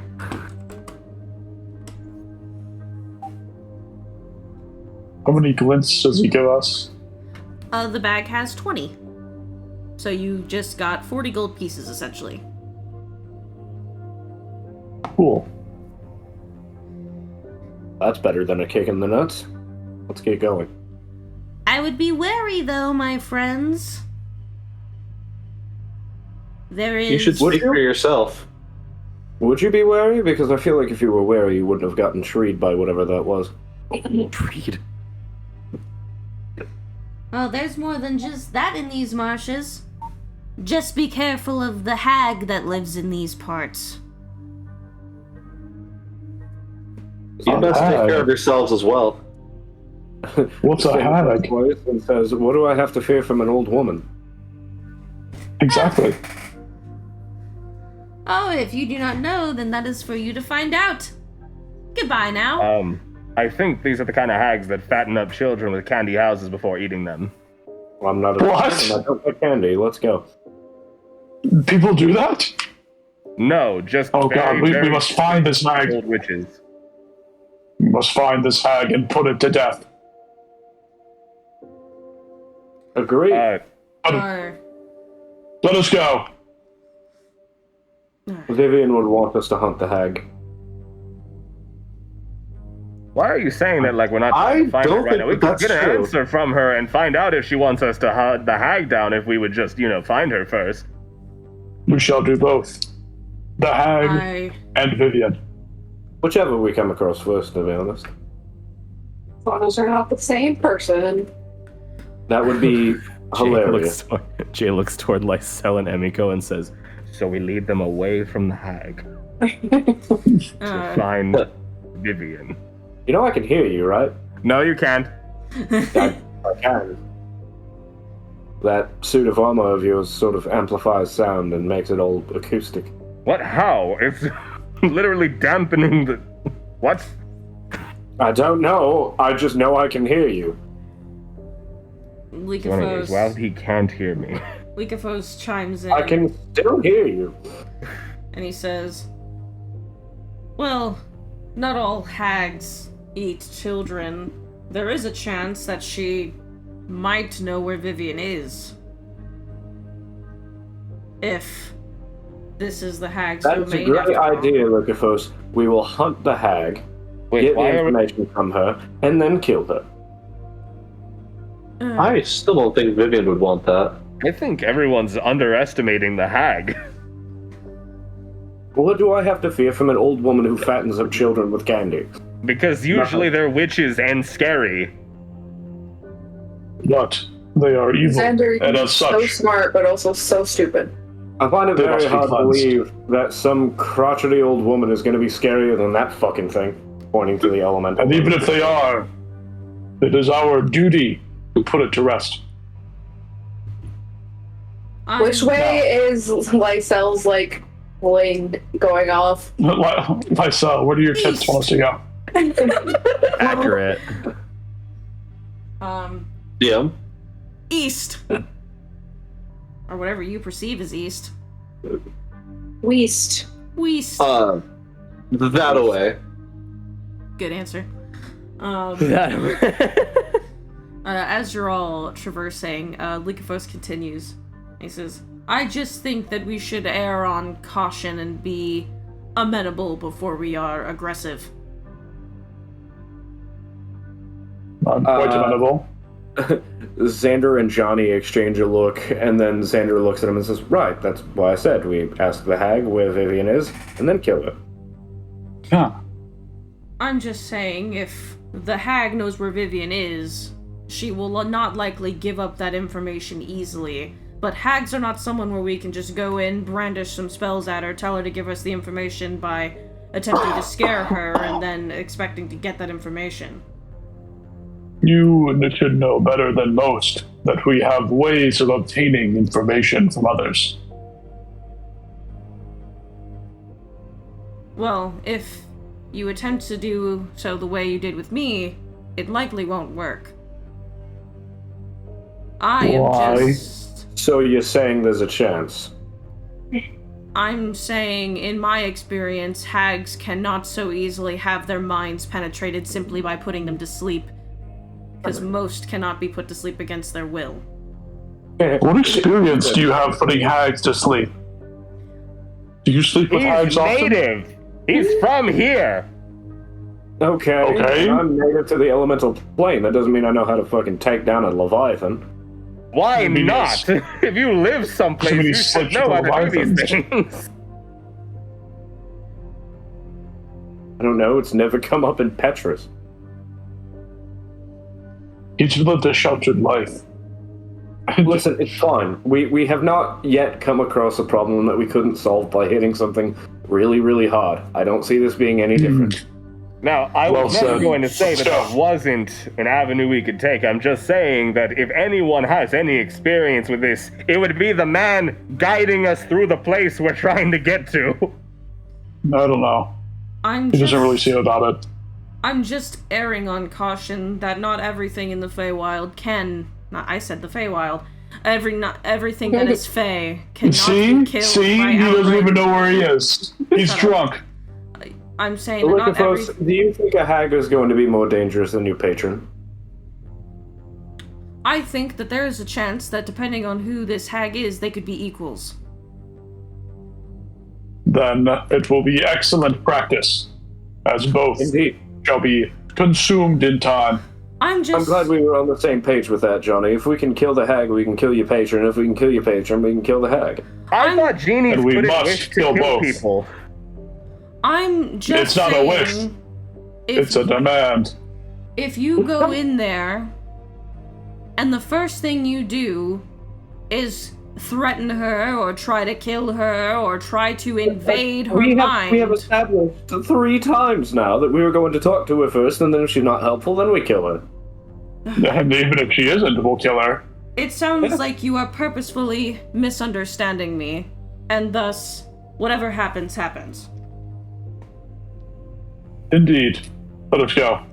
How many glints does he give us? The bag has 20. So you just got 40 gold pieces, essentially. Cool. That's better than a kick in the nuts. Let's get going. I would be wary, though, my friends. There is... You should speak for yourself. Would you be wary? Because I feel like if you were wary, you wouldn't have gotten treed by whatever that was. Treed. Well, there's more than just that in these marshes. Just be careful of the hag that lives in these parts. You best take care of yourselves as well. What's a hag? And says, what do I have to fear from an old woman? Exactly. Oh, if you do not know, then that is for you to find out. Goodbye now. I think these are the kind of hags that fatten up children with candy houses before eating them. Well, I'm not a What? I don't like candy. Let's go. People do that? No, just Oh very, god, we very must find this hag. old witches. We must find this hag and put it to death. Agree. Or... Let us go. Vivienne would want us to hunt the hag. Why are you saying that like we're not I trying to find her don't right now? We think could that's get an true. answer from her and find out if she wants us to hunt the hag down if we would just, find her first. We shall do both. The hag and Vivienne. Whichever we come across first, to be honest. As long as they're not the same person. That would be hilarious. Jay looks toward Lysel and Emiko and says, So we lead them away from the hag Uh, to find Vivienne. You know I can hear you, right? No, you can't. I can. That suit of armor of yours sort of amplifies sound and makes it all acoustic. What? How? It's literally dampening the... What? I don't know. I just know I can hear you. Lycophos. Well, he can't hear me. Lycophos chimes in. I can still hear you. And he says, well, not all hags eat children. There is a chance that she might know where Vivienne is. If this is the hag's domain. That's a great idea, Lycophos. We will hunt the hag, get the information from her, and then kill her. I still don't think Vivienne would want that. I think everyone's underestimating the hag. What do I have to fear from an old woman who fattens up children with candy? Because usually they're witches and scary. But they are evil, Xander, and you're as so such, smart, but also so stupid. I find it They very must be hard to cleansed. believe that some crotchety old woman is going to be scarier than that fucking thing, pointing to the elemental. and even if they are, it is our duty to put it to rest. Which way is Lysel's, like, bling going off? Lysel, where do your kids want us to go? Accurate. Yeah. East. Or whatever you perceive as east. West. West. That away. Good answer. As you're all traversing, Lycophos continues. He says, I just think that we should err on caution and be amenable before we are aggressive. I'm quite amenable. Xander and Johnny exchange a look, and then Xander looks at him and says, right, that's why I said we ask the hag where Vivienne is, and then kill her. Yeah. I'm just saying, if the hag knows where Vivienne is, she will not likely give up that information easily. But hags are not someone where we can just go in, brandish some spells at her, tell her to give us the information by attempting to scare her, and then expecting to get that information. You should know better than most that we have ways of obtaining information from others. Well, if you attempt to do so the way you did with me, it likely won't work. I am just... So you're saying there's a chance? I'm saying, in my experience, hags cannot so easily have their minds penetrated simply by putting them to sleep, because most cannot be put to sleep against their will. What experience do you have putting hags to sleep? Do you sleep with hags He's often? native. He's from here. Okay. I'm native to the elemental plane. That doesn't mean I know how to fucking take down a leviathan. Why Maybe not? If you live someplace, Somebody you should slipped know how to do Leviathans. these things. I don't know. It's never come up in Petrus. He's lived a sheltered life. Listen, it's fine. We have not yet come across a problem that we couldn't solve by hitting something really, really hard. I don't see this being any different. Now, I was Well never said. going to say that that wasn't an avenue we could take. I'm just saying that if anyone has any experience with this, it would be the man guiding us through the place we're trying to get to. I don't know. He doesn't really seem about it. I'm just erring on caution that not everything in the Feywild can... I said the Feywild. Everything that is Fey cannot be killed by he doesn't outright... even know where he is. He's drunk. I'm saying that not Lycophos, every... do you think a hag is going to be more dangerous than your patron? I think that there is a chance that depending on who this hag is, they could be equals. Then it will be excellent practice, as both Indeed. shall be consumed in time. I'm glad we were on the same page with that, Johnny. If we can kill the hag, we can kill your patron. If we can kill your patron, we can kill the hag. I thought genies And we couldn't must wish to kill kill both. people. I'm just It's not a saying, wish. if- It's a demand. If you go in there, and the first thing you do is threaten her, or try to kill her, or try to invade her mind... We have established 3 times now that we were going to talk to her first, and then if she's not helpful, then we kill her. And even if she isn't, we'll kill her. It sounds like you are purposefully misunderstanding me, and thus, whatever happens, happens. Indeed. Let us go.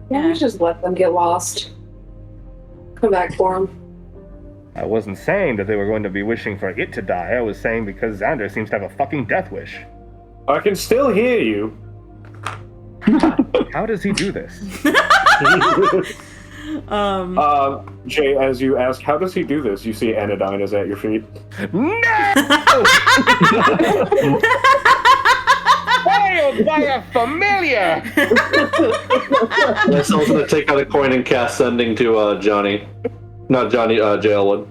Why don't we just let them get lost? Come back for them. I wasn't saying that they were going to be wishing for it to die. I was saying because Xander seems to have a fucking death wish. I can still hear you. How does he do this? Jay, as you ask, how does he do this? You see Anodyne is at your feet. No! Failed by a familiar! Yes, I was going to take out a coin and cast Sending to Johnny. Not Johnny, Jay Elwood.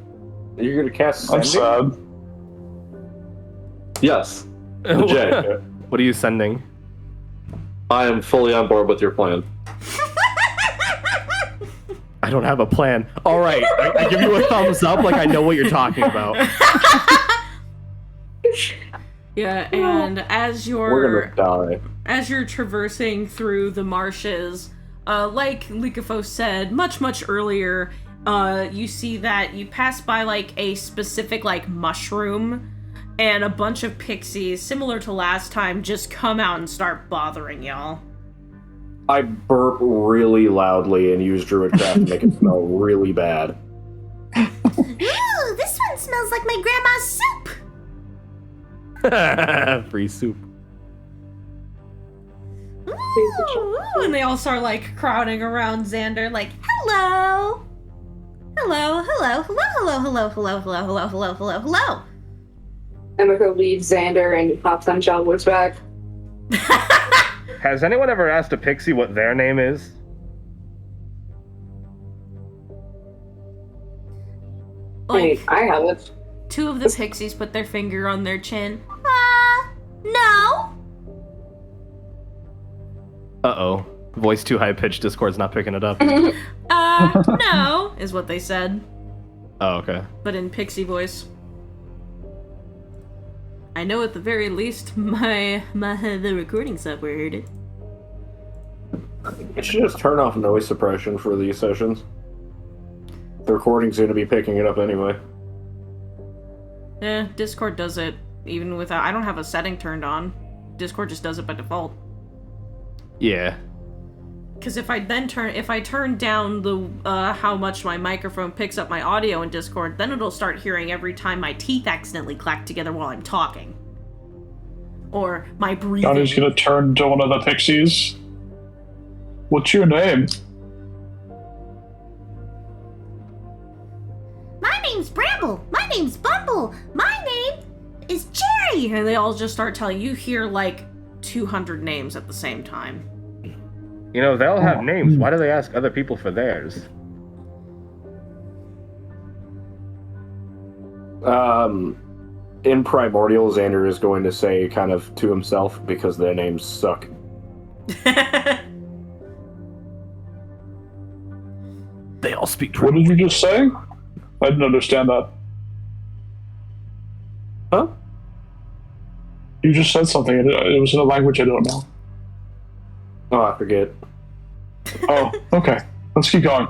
You're going to cast I'm Sending? sad. Yes. Jay, What are you sending? I am fully on board with your plan. I don't have a plan. All right, I give you a thumbs up like I know what you're talking about. Yeah, and as We're gonna die. you're traversing through the marshes, like Likafo said much earlier, you see that you pass by like a specific like mushroom, and a bunch of pixies, similar to last time, just come out and start bothering y'all. I burp really loudly and use Druidcraft to make it smell really bad. Ooh, this one smells like my grandma's soup. Free soup. Ooh, and they all start like crowding around Xander, like, Hello. Hello, hello, hello, hello, hello, hello, hello, hello, hello, hello, hello. Emiko leaves Xander and hops on Shelwood's back. Has anyone ever asked a pixie what their name is? like I haven't. two of the pixies put their finger on their chin. No. Uh-oh. Voice too high-pitched, Discord's not picking it up. No, is what they said, Oh, okay. but in pixie voice. I know at the very least the recording software heard it. You should just turn off noise suppression for these sessions. The recording's going to be picking it up anyway. Discord does it even without. I don't have a setting turned on. Discord just does it by default. Yeah. Because if I turn down the how much my microphone picks up my audio in Discord, then it'll start hearing every time my teeth accidentally clack together while I'm talking, or my breathing. Johnny's gonna turn to one of the pixies. What's your name? My name's Bramble. My name's Bumble. My name is Cherry. And they all just start telling you. Hear like 200 names at the same time. You know, they'll have names. Why do they ask other people for theirs? In Primordial, Xander is going to say kind of to himself because their names suck. They all speak What did you just say? I didn't understand that. Huh? You just said something. It was in a language I don't know. Oh, I forget. Oh, okay. Let's keep going.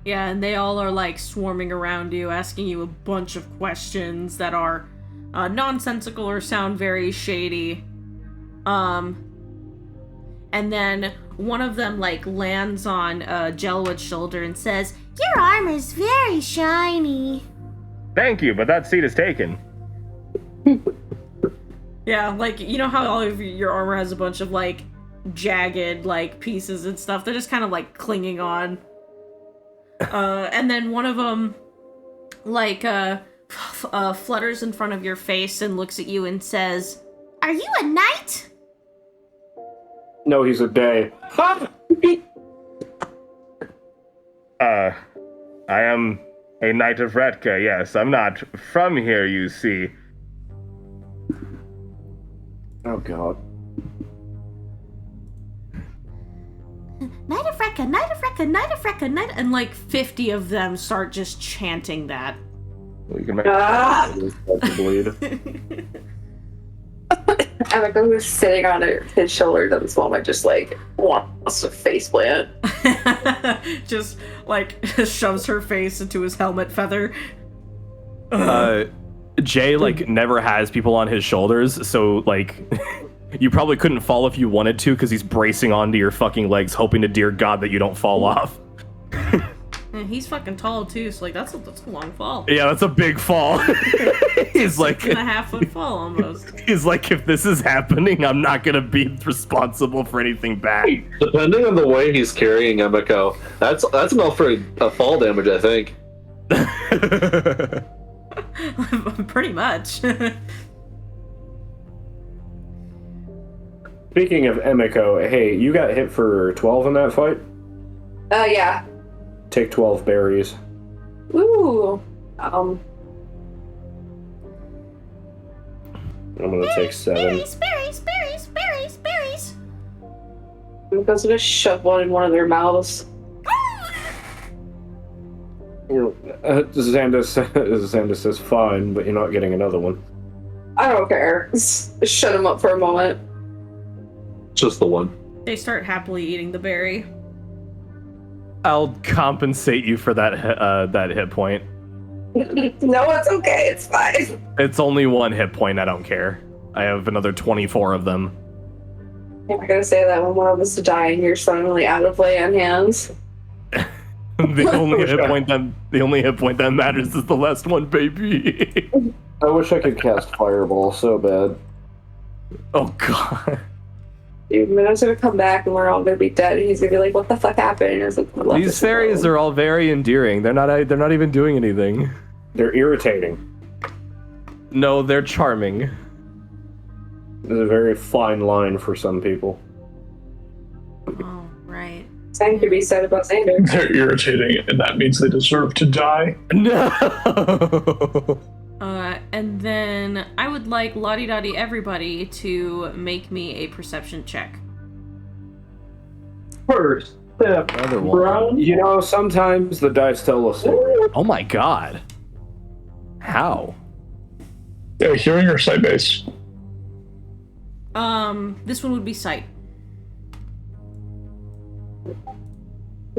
Yeah, and they all are like swarming around you, asking you a bunch of questions that are nonsensical or sound very shady. And then one of them like lands on Jelwood's shoulder and says, Your armor's very shiny. Thank you, but that seat is taken. yeah, like, you know how all of your armor has a bunch of like jagged like pieces and stuff? They're just kind of like clinging on. And then one of them like flutters in front of your face and looks at you and says, Are you a knight? No, he's a day. I am a knight of Retka, yes. I'm not from here, you see. Oh, God. Knight of Rekka, Knight of Rekka, Knight of Rekka, Knight of... and like 50 of them start just chanting that. We can make Bleed. Emiko, who's sitting on his shoulders at this moment, just like wants to faceplant. Just like shoves her face into his helmet feather. Jay like never has people on his shoulders, so like You probably couldn't fall if you wanted to because he's bracing onto your fucking legs, hoping to dear God that you don't fall off. And he's fucking tall too, so like that's a long fall. Yeah, that's a big fall. He's like 6.5 foot fall almost. He's like, if this is happening, I'm not gonna be responsible for anything bad. Depending on the way he's carrying Emiko, that's enough for a fall damage, I think. Pretty much. Speaking of Emiko, hey, you got hit for 12 in that fight? Yeah. Take 12 berries. Ooh. I'm gonna take 7. Berries. I'm just gonna shove one in one of their mouths. Xander says fine, but you're not getting another one. I don't care. Shut him up for a moment. Just the one. They start happily eating the berry. I'll compensate you for that that hit point. No, it's okay. It's fine. It's only 1 hit point. I don't care. I have another 24 of them. I'm not gonna say that when one of us is dying, you're suddenly out of lay on hands. The only hit point that matters is the last one, baby. I wish I could cast Fireball so bad. Oh god. Dude, Minnow's gonna come back and we're all gonna be dead, and he's gonna be like, "What the fuck happened?" And it's like, These fairies are all very endearing. They're not even doing anything. They're irritating. No, they're charming. There's a very fine line for some people. Oh, right. Same could be said about Xander. They're irritating, and that means they deserve to die. No. And then I would like Lottie-Dottie everybody to make me a perception check. First step, Another one. You know, sometimes the dice tell us secret. Oh my god. How? Yeah, hearing or sight base? This one would be sight.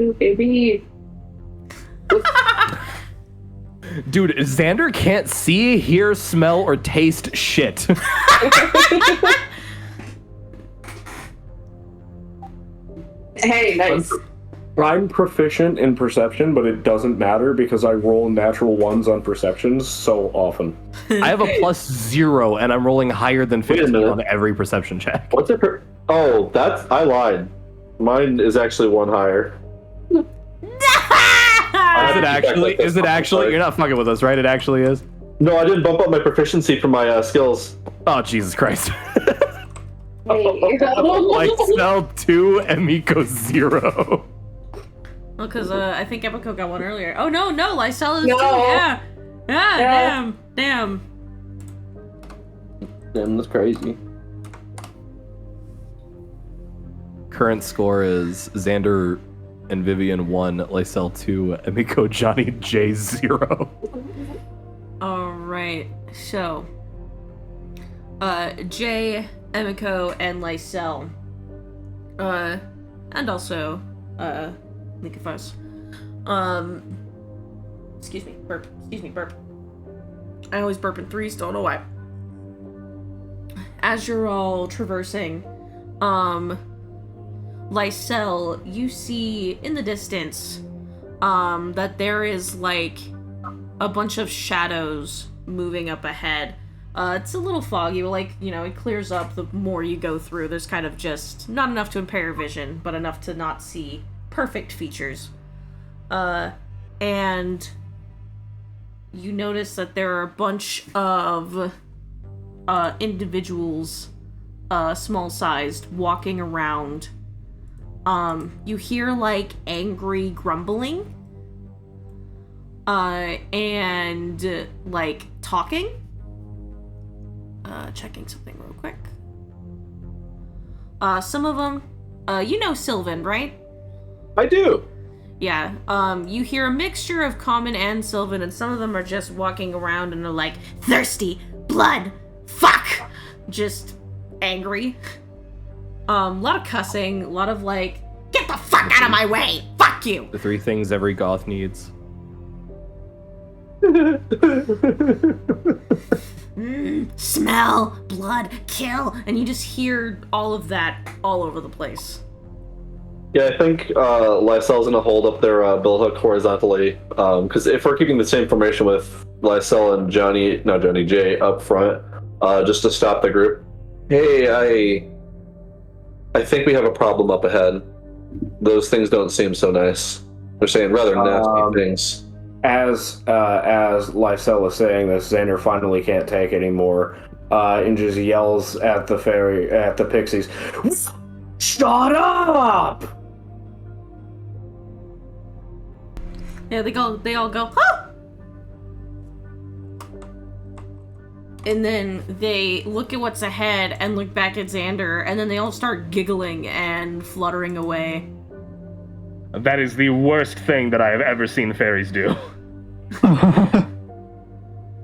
Ooh, baby. Dude, Xander can't see, hear, smell, or taste shit. Hey, nice. I'm proficient in perception, but it doesn't matter because I roll natural ones on perceptions so often. I have a +0, and I'm rolling higher than Wait a 15 minute. on every perception check. What's it? Oh, I lied. Mine is actually 1 higher. Is it actually? You're not fucking with us, right? It actually is? No, I didn't bump up my proficiency for my skills. Oh, Jesus Christ. Hey. Like, Snell 2, Emiko 0. Well, because I think Emiko got one earlier. Oh, no, Lysel is No. too. Yeah. Yeah. Damn. Damn, that's crazy. Current score is Xander and Vivienne 1, Lysel 2, Emiko Johnny J 0. Alright, so Jay, Emiko, and Lysel. And also Nikifus. Excuse me, burp. I always burp in threes, don't know why. As you're all traversing, Lysel, you see in the distance, that there is like a bunch of shadows moving up ahead. It's a little foggy, but like, you know, it clears up the more you go through. There's kind of just not enough to impair your vision, but enough to not see perfect features. And you notice that there are a bunch of individuals, small-sized, walking around. You hear like angry grumbling, and like talking. Checking something real quick. Some of them, you know Sylvan, right? I do. Yeah. You hear a mixture of common and Sylvan, and some of them are just walking around and are like, thirsty, blood, fuck, just angry. A lot of cussing, a lot of like, get the fuck out of my way, fuck you. The 3 things every goth needs. Smell, blood, kill, and you just hear all of that all over the place. Yeah, I think Lysel's gonna hold up their billhook horizontally, because if we're keeping the same formation with Lysel and Johnny J up front, just to stop the group. Hey, I think we have a problem up ahead. Those things don't seem so nice. They're saying rather nasty things. As Lysel is saying this, Xander finally can't take anymore, and just yells at the pixies, "Shut up!" Yeah, they all go, "Huh!" And then they look at what's ahead and look back at Xander, and then they all start giggling and fluttering away. That is the worst thing that I have ever seen fairies do. They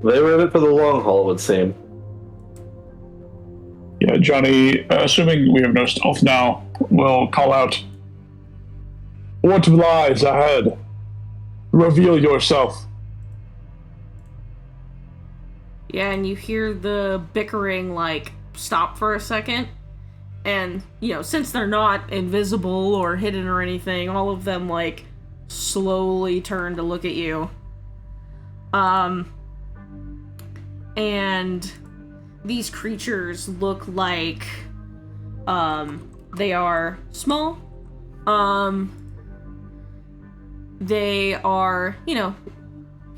were in it for the long haul, it would seem. Yeah, Johnny, assuming we have no stealth now, we'll call out, "What lies ahead? Reveal yourself." Yeah, and you hear the bickering, like, stop for a second. And, since they're not invisible or hidden or anything, all of them, like, slowly turn to look at you. And these creatures look like, they are small. They are,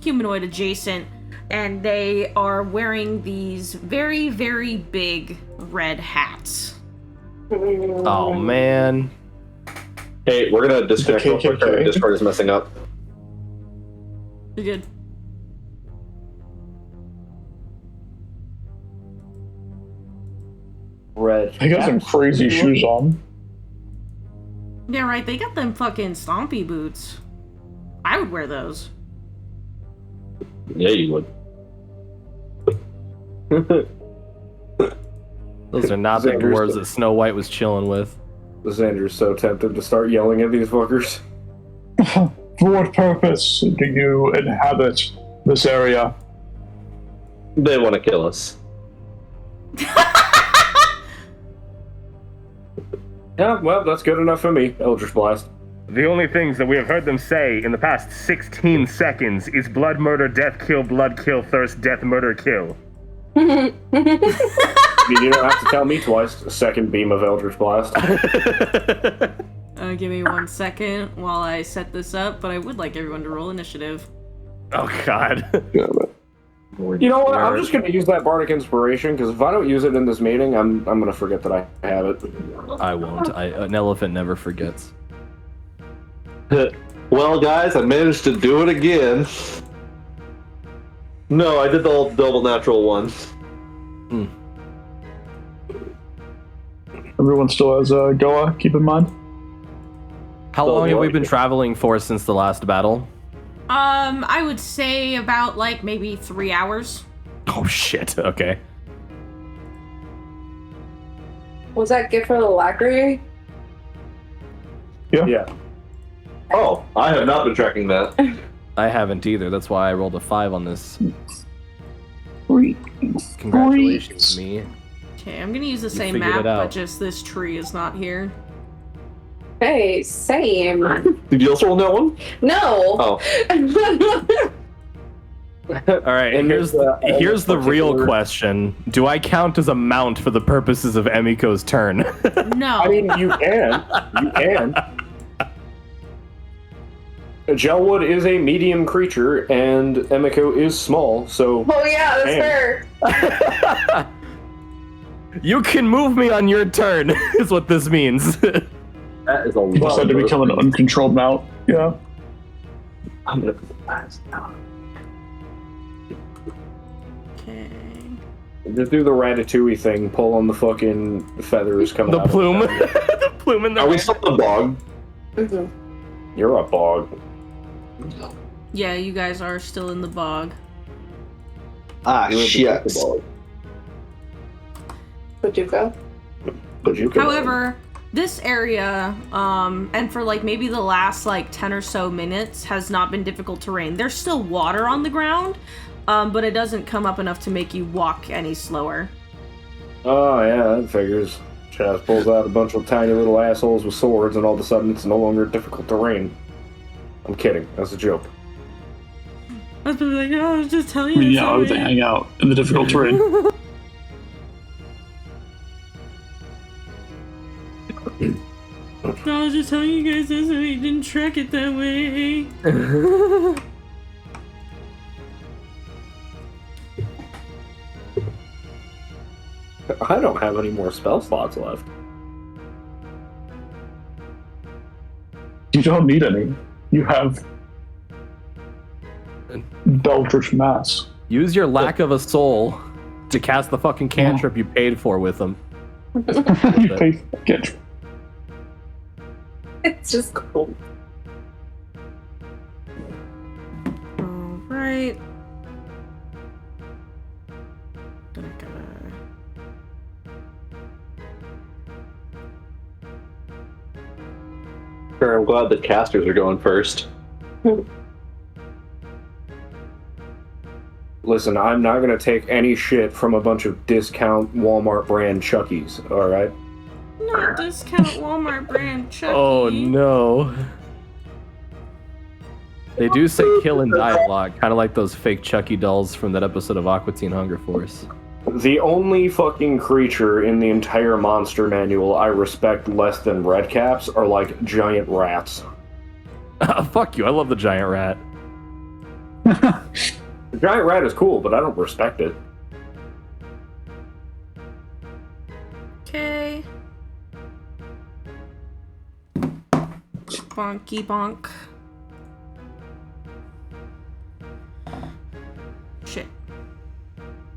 humanoid adjacent. And they are wearing these very, very big red hats. Oh, man. Hey, we're gonna disconnect real quick. Our Discord is messing up. You're good. Red. They got some crazy shoes on. Yeah, right, they got them fucking stompy boots. I would wear those. Yeah, you would. Those are not the dwarves that Snow White was chilling with. Xander's so tempted to start yelling at these fuckers. For what purpose do you inhabit this area? They want to kill us. Yeah, well, that's good enough for me, Eldritch Blast. The only things that we have heard them say in the past 16 seconds is blood, murder, death, kill, blood, kill, thirst, death, murder, kill. You don't have to tell me twice. A second beam of Eldritch Blast. Give me 1 second while I set this up, but I would like everyone to roll initiative. Oh, God. You know what? I'm just going to use that Bardic Inspiration, because if I don't use it in this meeting, I'm going to forget that I have it. I won't. An elephant never forgets. Well, guys, I managed to do it again. No, I did the old double natural one. Everyone still has Goa, keep in mind. How long have we been traveling for since the last battle? I would say about, like, maybe 3 hours. Oh, shit. Okay. Was that gift for the library? Yeah. Oh, I have not been tracking that. I haven't either. That's why I rolled a 5 on this. Great. Congratulations, me. Okay, I'm gonna use the same figured map, it out. but just this tree is not here. Hey, same. Did you also roll that one? No. Oh. All right, And here's the real question. Do I count as a mount for the purposes of Emiko's turn? No. I mean, you can. You can. Gelwood is a medium creature, and Emiko is small, so... Oh yeah, that's fair. You can move me on your turn, is what this means. That is a You lot. decide to become an uncontrolled mount. Yeah. I'm gonna put the pass down. Okay. Just do the Ratatouille thing, pull on the fucking feathers coming The out. plume. The plume in the Are we still in the bog? You're a bog. Yeah, you guys are still in the bog. Ah, shit. Paducah. However, this area, and for like maybe the last like 10 or so minutes has not been difficult terrain. There's still water on the ground, but it doesn't come up enough to make you walk any slower. Oh, yeah, that figures. Chaz pulls out a bunch of tiny little assholes with swords, and all of a sudden it's no longer difficult terrain. I'm kidding. That's a joke. I was probably like, oh, I was just telling I you. mean, yeah, why would they hang out in the difficult terrain? I was just telling you guys this, so we didn't track it that way. I don't have any more spell slots left. You don't need any. You have Beldritch Mass. Use your lack of a soul to cast the fucking cantrip you paid for with them. You pay for the cantrip. It's just cool. Alright. Sure, I'm glad that casters are going first. Listen, I'm not gonna take any shit from a bunch of discount Walmart brand Chuckies, alright? Not discount Walmart brand Chucky. Oh no. They do say kill and die a lot, kind of like those fake Chucky dolls from that episode of Aqua Teen Hunger Force. The only fucking creature in the entire monster manual I respect less than redcaps are like giant rats. Fuck you, I love the giant rat. The giant rat is cool, but I don't respect it. Okay. Bonky bonk. Shit.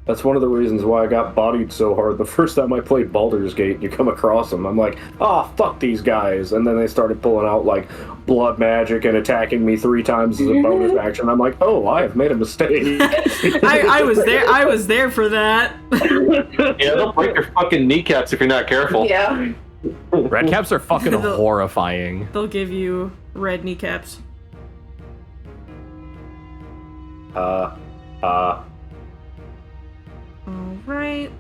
That's one of the reasons why I got bodied so hard the first time I played Baldur's Gate. You come across them, I'm like, oh, fuck these guys. And then they started pulling out, like, blood magic and attacking me 3 times as a bonus action. I'm like, oh, I have made a mistake. I was there for that. Yeah, they'll break your fucking kneecaps if you're not careful. Yeah. Redcaps are fucking horrifying. They'll give you red kneecaps. Alright.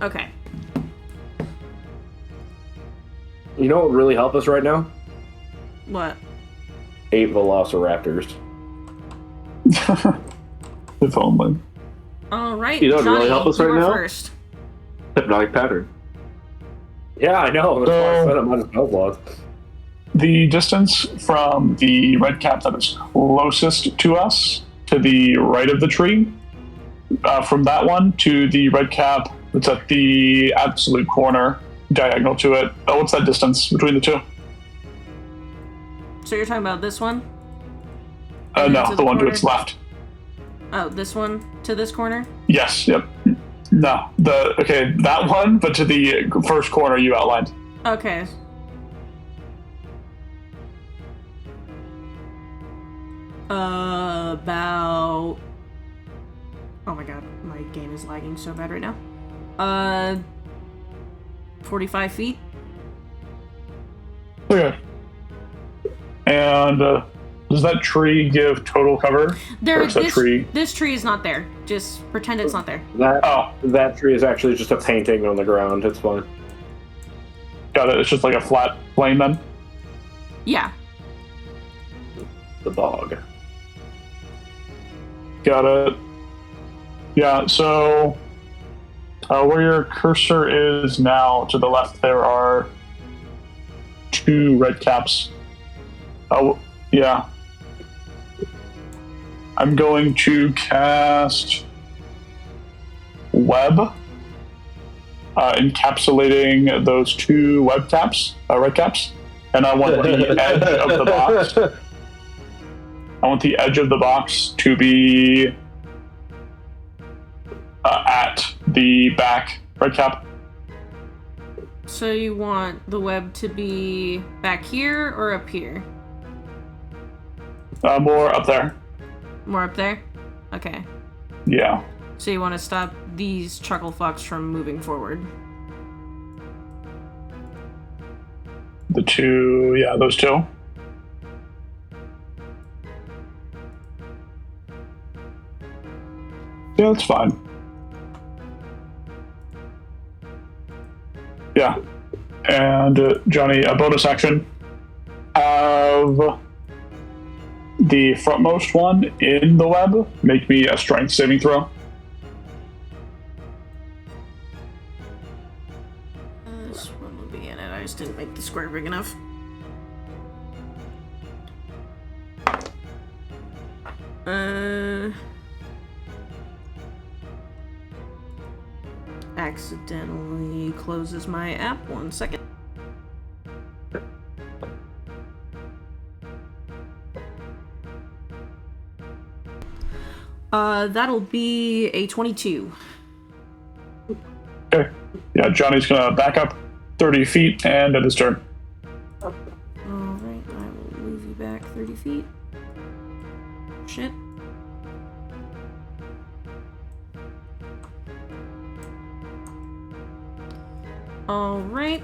Okay. You know what would really help us right now? What? 8 velociraptors. If only. Alright, You know what would Johnny, really help us you right are now? first. Hypnotic pattern. Yeah, I know. That's why I said I'm on spell slots. The distance from the red cap that is closest to us, to the right of the tree, from that one to the red cap that's at the absolute corner, diagonal to it. What's that distance between the two? So you're talking about this one? No, to the one to corner? its left. Oh, this one to this corner? Yes, yep. No, that one, but to the first corner you outlined. Okay. About... Oh my god, my game is lagging so bad right now. 45 feet? Okay. And does that tree give total cover? Or is that tree? This tree is not there. Just pretend it's not there. That tree is actually just a painting on the ground. It's fine. Got it. It's just like a flat plane then? Yeah. The bog. Got it. Yeah, so where your cursor is now, to the left, there are 2 red caps. Oh, yeah. I'm going to cast Web, encapsulating those 2 red caps, and I want the edge of the box. I want the edge of the box to be at the back red cap. So you want the web to be back here or up here? More up there. More up there? Okay. Yeah. So you want to stop these chuckle fucks from moving forward? The 2, yeah, those 2. Yeah, that's fine. Yeah. And Johnny, a bonus action. Have the frontmost one in the web make me a strength saving throw. This one will be in it. I just didn't make the square big enough. Accidentally closes my app. 1 second. That'll be a 22. Okay. Yeah, Johnny's gonna back up 30 feet and end his turn. Alright, I will move you back 30 feet. Shit. Alright.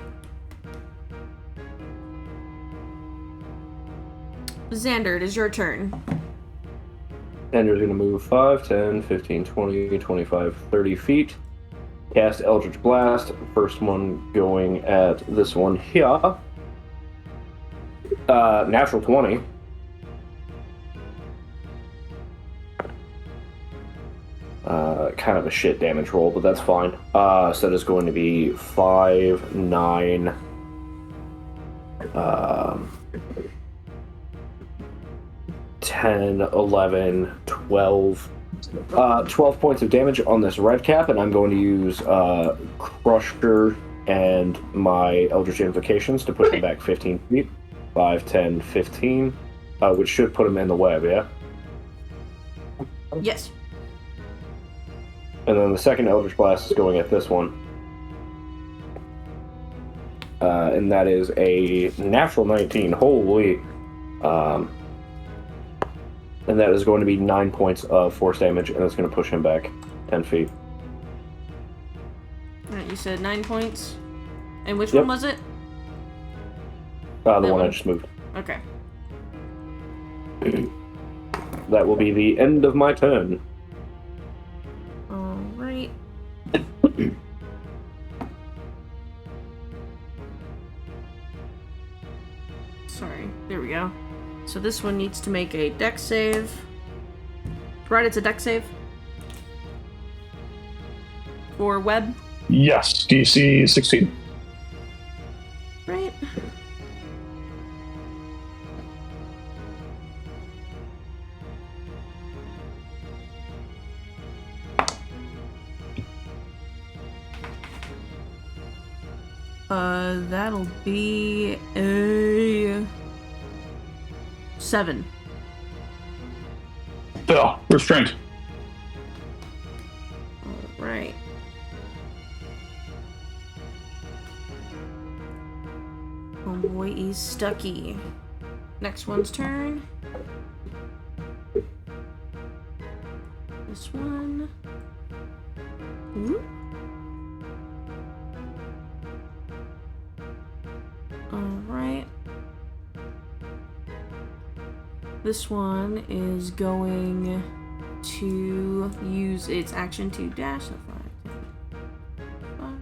Xander, it is your turn. Xander's going to move 5, 10, 15, 20, 25, 30 feet. Cast Eldritch Blast. First one going at this one here. Natural 20. Kind of a shit damage roll, but that's fine. So that is going to be 5, 9, 10, 11, 12. 12 points of damage on this red cap, and I'm going to use Crusher and my Eldritch Invocations to push him back 15 feet. 5, 10, 15, which should put him in the web, yeah? Yes. And then the second Eldritch Blast is going at this one. And that is a natural 19. Holy. And that is going to be 9 points of force damage, and it's going to push him back 10 feet. Alright, you said 9 points. And which Yep. one was it? The That one I one? just moved. Okay. That will be the end of my turn. Alright. Sorry, there we go. So this one needs to make a dex save. Right, it's a dex save. For web. Yes, DC 16. Right. That'll be a 7. Bill, restraint. Alright. Oh boy, he's stucky. Next one's turn. This one. Whoop. Alright. This one is going to use its action to dash. So 5, 10, 5.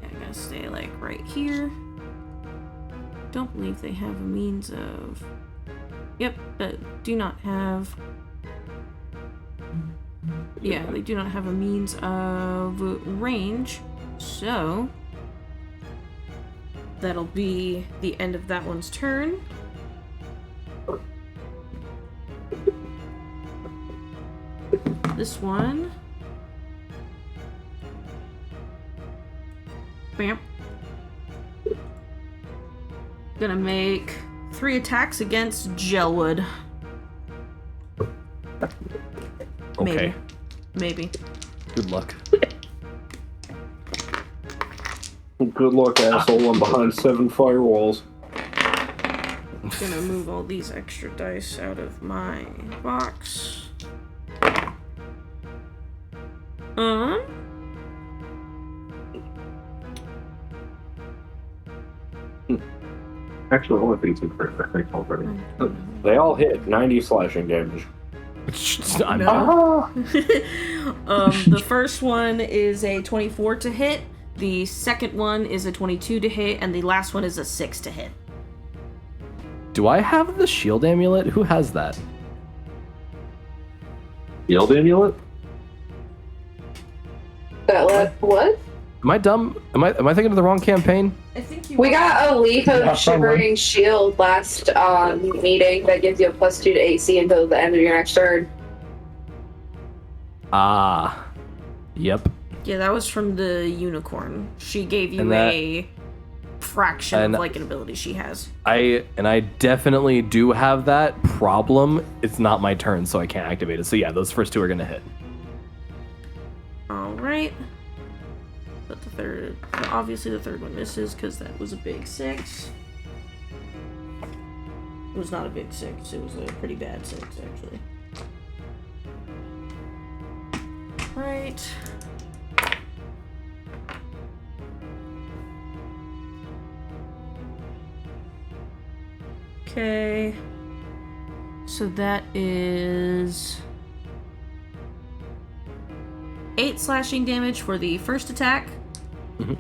Yeah, I gotta stay like right here. Don't believe they have a means of. Yep, do not have. Yeah, they do not have a means of range, so that'll be the end of that one's turn. This one. Bam. Gonna make 3 attacks against Gelwood. Okay. Maybe. Good luck. Good luck, asshole. I'm behind 7 firewalls. Gonna move all these extra dice out of my box. Actually, all of these are correct, I think, already. They all hit 90 slashing damage. No. The first one is a 24 to hit, the second one is a 22 to hit, and the last one is a 6 to hit. Do I have the shield amulet? Who has that? Shield amulet? What? Am I dumb? Am I thinking of the wrong campaign? I think you We got a Leaf Yeah, of Shivering Shield last meeting that gives you a +2 to AC until the end of your next turn. Ah. Yep. Yeah, that was from the unicorn. She gave you And that- a fraction of and- like an ability she has. I definitely do have that problem. It's not my turn, so I can't activate it. So yeah, those first two are gonna hit. Alright. But obviously the third one misses because that was a big 6. It was not a big 6, it was a pretty bad 6 actually. Right. Okay. So that is 8 slashing damage for the first attack. Mhm.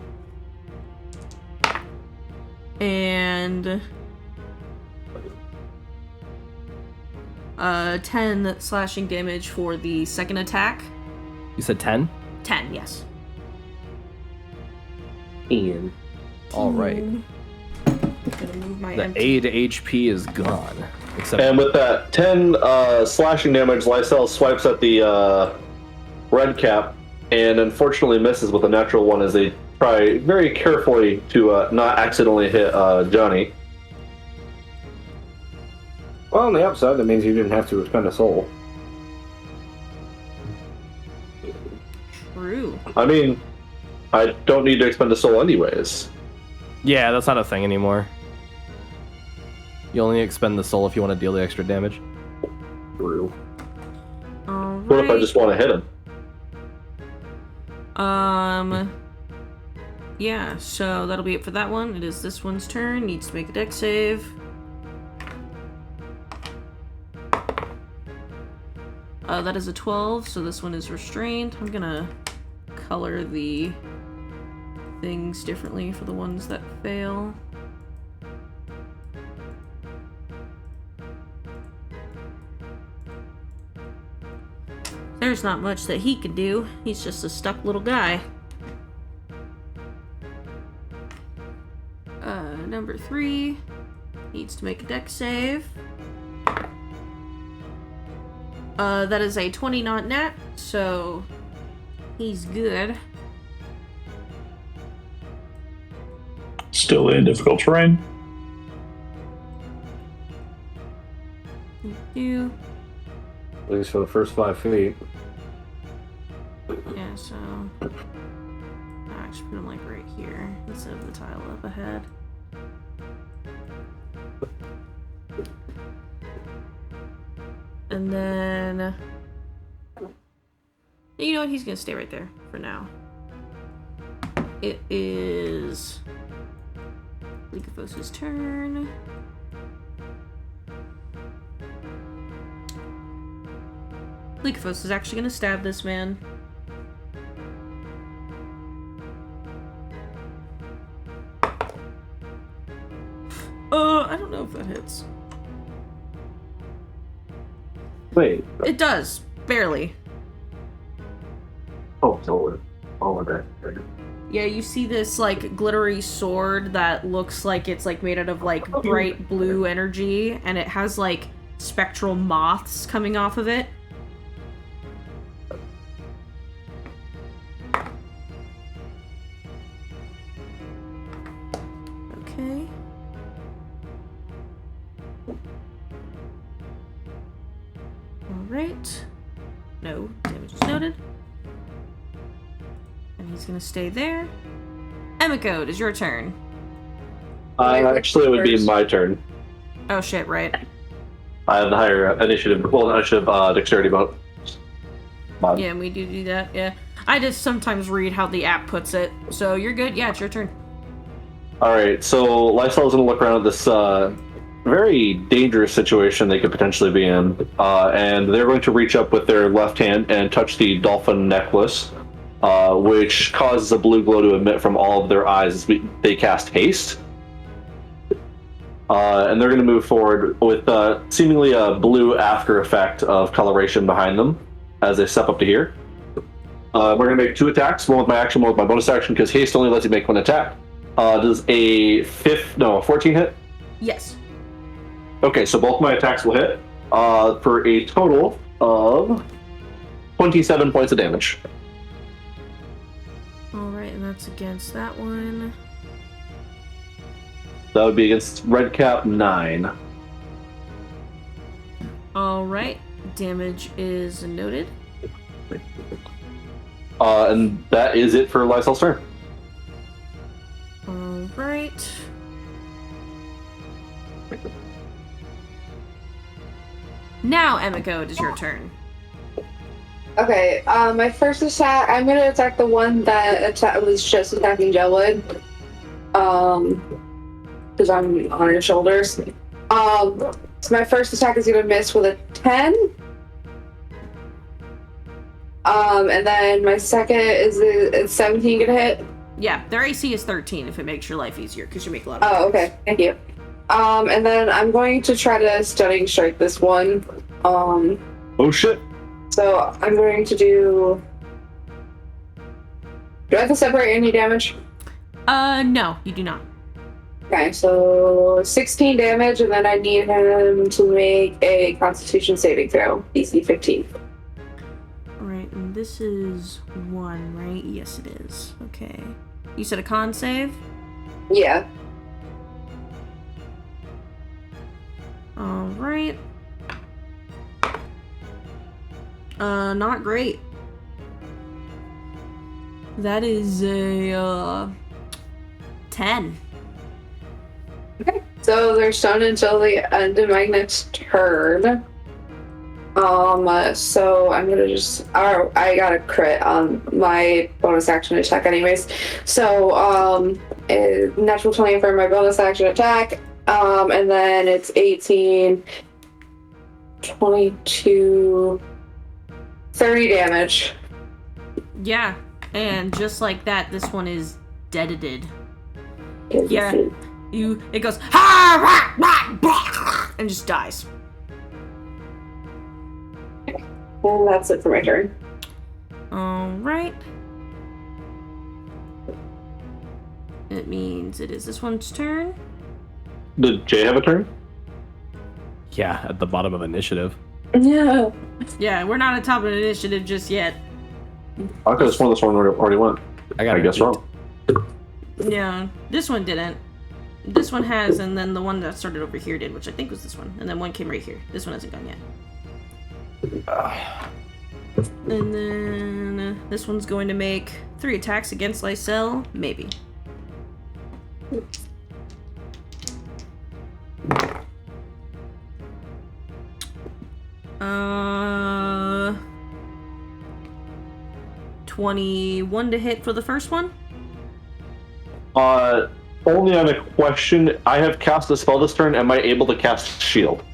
And 10 slashing damage for the second attack. You said 10? 10, yes. Ian. All right. Gonna move my The empty. 8 HP is gone. Except And with that 10 slashing damage, Lysel swipes at the red cap and unfortunately misses with a natural 1 as they try very carefully to not accidentally hit Johnny. Well, on the upside, that means you didn't have to expend a soul. True. I mean, I don't need to expend a soul anyways. yeah, that's not a thing anymore. You only expend the soul if you want to deal the extra damage. True. Alright. What if I just want to hit him? Yeah, so that'll be it for that one. It is this one's turn. Needs to make a dex save. That is a 12, so this one is restrained. I'm gonna color the things differently for the ones that fail. There's not much that he can do. He's just a stuck little guy. Number 3 needs to make a dex save. That is a 20 not nat, so he's good. Still in difficult terrain. Thank you. At least for the first 5 feet. Yeah, so I actually put him like right here instead of the tile up ahead. And then you know what? He's gonna stay right there for now. It is Lycophos's turn. Lycophos is actually gonna stab this man. I don't know if that hits. Wait. It does, barely. Oh, no. Oh, okay. Yeah, you see this like glittery sword that looks like it's like made out of like bright blue energy, and it has like spectral moths coming off of it. Okay. Alright. No damage is noted. And he's gonna stay there. Emiko, it is your turn. Actually, it would be my turn. Oh shit, right. I have the higher initiative. Well, initiative dexterity mod. Yeah, we do that, yeah. I just sometimes read how the app puts it. So you're good. Yeah, it's your turn. Alright, so Lysol's gonna look around at this very dangerous situation they could potentially be in, and they're going to reach up with their left hand and touch the dolphin necklace, which causes a blue glow to emit from all of their eyes as they cast haste. And they're going to move forward with seemingly a blue after effect of coloration behind them as they step up to here. We're going to make 2 attacks, one with my action, one with my bonus action, because haste only lets you make 1 attack. Does a 14 hit? Yes. Okay, so both my attacks will hit for a total of 27 points of damage. Alright, and that's against that one. That would be against Redcap 9. Alright, damage is noted. And that is it for Lysol's turn. Alright. Now, Emiko, it is your turn. Okay, my first attack, I'm gonna attack the one that was just attacking Jelwood. Because I'm on his shoulders. So my first attack is gonna miss with a 10. And then my second is 17 gonna hit. Yeah, their AC is 13 if it makes your life easier, because you make a lot of Oh, okay, thank you. And then I'm going to try to stunning strike this one. Oh shit. So I'm going to do I have to separate any damage? No, you do not. Okay, so 16 damage, and then I need him to make a Constitution saving throw, DC 15. Alright, and this is 1, right? Yes, it is. Okay. You said a con save? Yeah. Alright. Not great. That is a, 10. Okay, so they're stunned until the end of my next turn. So I'm gonna just, I got a crit on my bonus action attack anyways. So, natural 20 for my bonus action attack, and then it's 18, 22, 30 damage. Yeah, and just like that, this one is deaded. Yeah, it goes, ha, rah, rah, blah, and just dies. And that's it for my turn. Alright. It means it is this one's turn. Did Jay have a turn? Yeah, at the bottom of initiative. Yeah. Yeah, we're not on top of initiative just yet. I could have sworn this one already went. I guess wrong. Yeah, this one didn't. This one has, and then the one that started over here did, which I think was this one. And then one came right here. This one hasn't gone yet. And then this one's going to make 3 attacks against Lysel, maybe. Uh, 21 to hit for the first one. Only on a question. I have cast a spell this turn. Am I able to cast shield?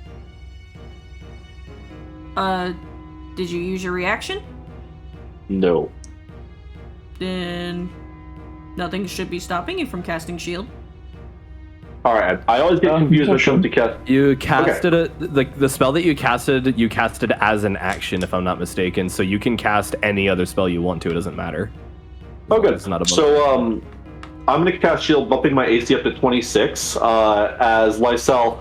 Did you use your reaction? No. Then nothing should be stopping you from casting shield. All right. I always get confused with shield to cast. You casted it. The spell that you casted as an action, if I'm not mistaken. So you can cast any other spell you want to. It doesn't matter. Oh, good. It's not a So I'm going to cast shield, bumping my AC up to 26. As Lysel,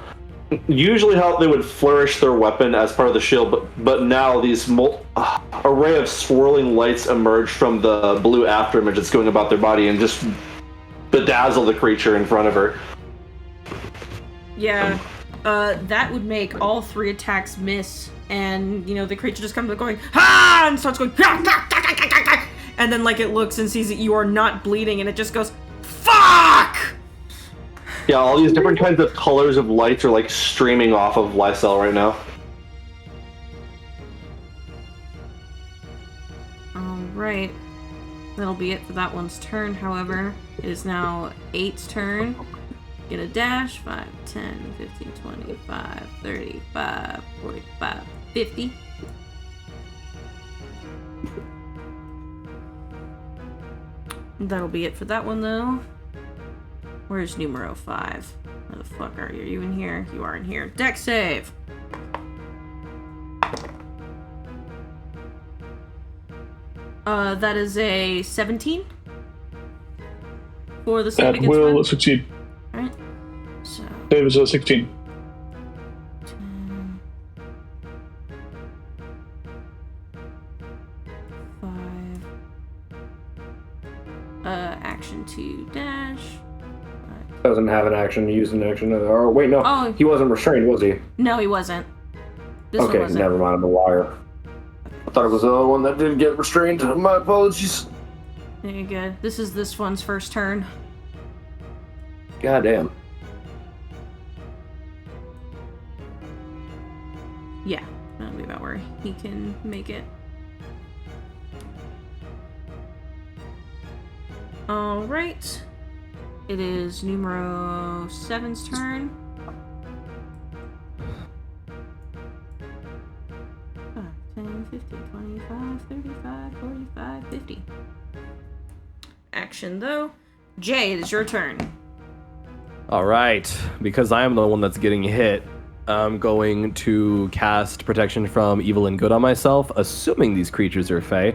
usually how they would flourish their weapon as part of the shield, but now these array of swirling lights emerge from the blue afterimage that's going about their body and just bedazzle the creature in front of her. Yeah, that would make all 3 attacks miss, and, you know, the creature just comes up going, ha! And starts going, and then, like, it looks and sees that you are not bleeding, and it just goes, fuck! Yeah, all these different kinds of colors of lights are, like, streaming off of Lysel right now. Alright. That'll be it for that one's turn, however. It is now 8's turn. Get a dash. 5, 10, 15, 25, 35, 45, 50. That'll be it for that one, though. Where's numero 5? Where the fuck are you? Are you in here? You are in here. Dex save! That is a 17 for the save That against will one. succeed. Alright. So, Save is a 16. 10, 5. Action to dash. Doesn't have an action to use an action. Or wait, no. Oh. He wasn't restrained, was he? No, he wasn't. This Okay, one wasn't. never mind. I'm a liar. I thought it was the other one that didn't get restrained. My apologies. Very good. This is this one's first turn. Goddamn. Yeah, that'll be about where he can make it. Alright. It is numero 7's turn. 5, 10, 15, 25, 35, 45, 50. Action though. Jay, it is your turn. All right, because I am the one that's getting hit, I'm going to cast protection from evil and good on myself, assuming these creatures are Fey.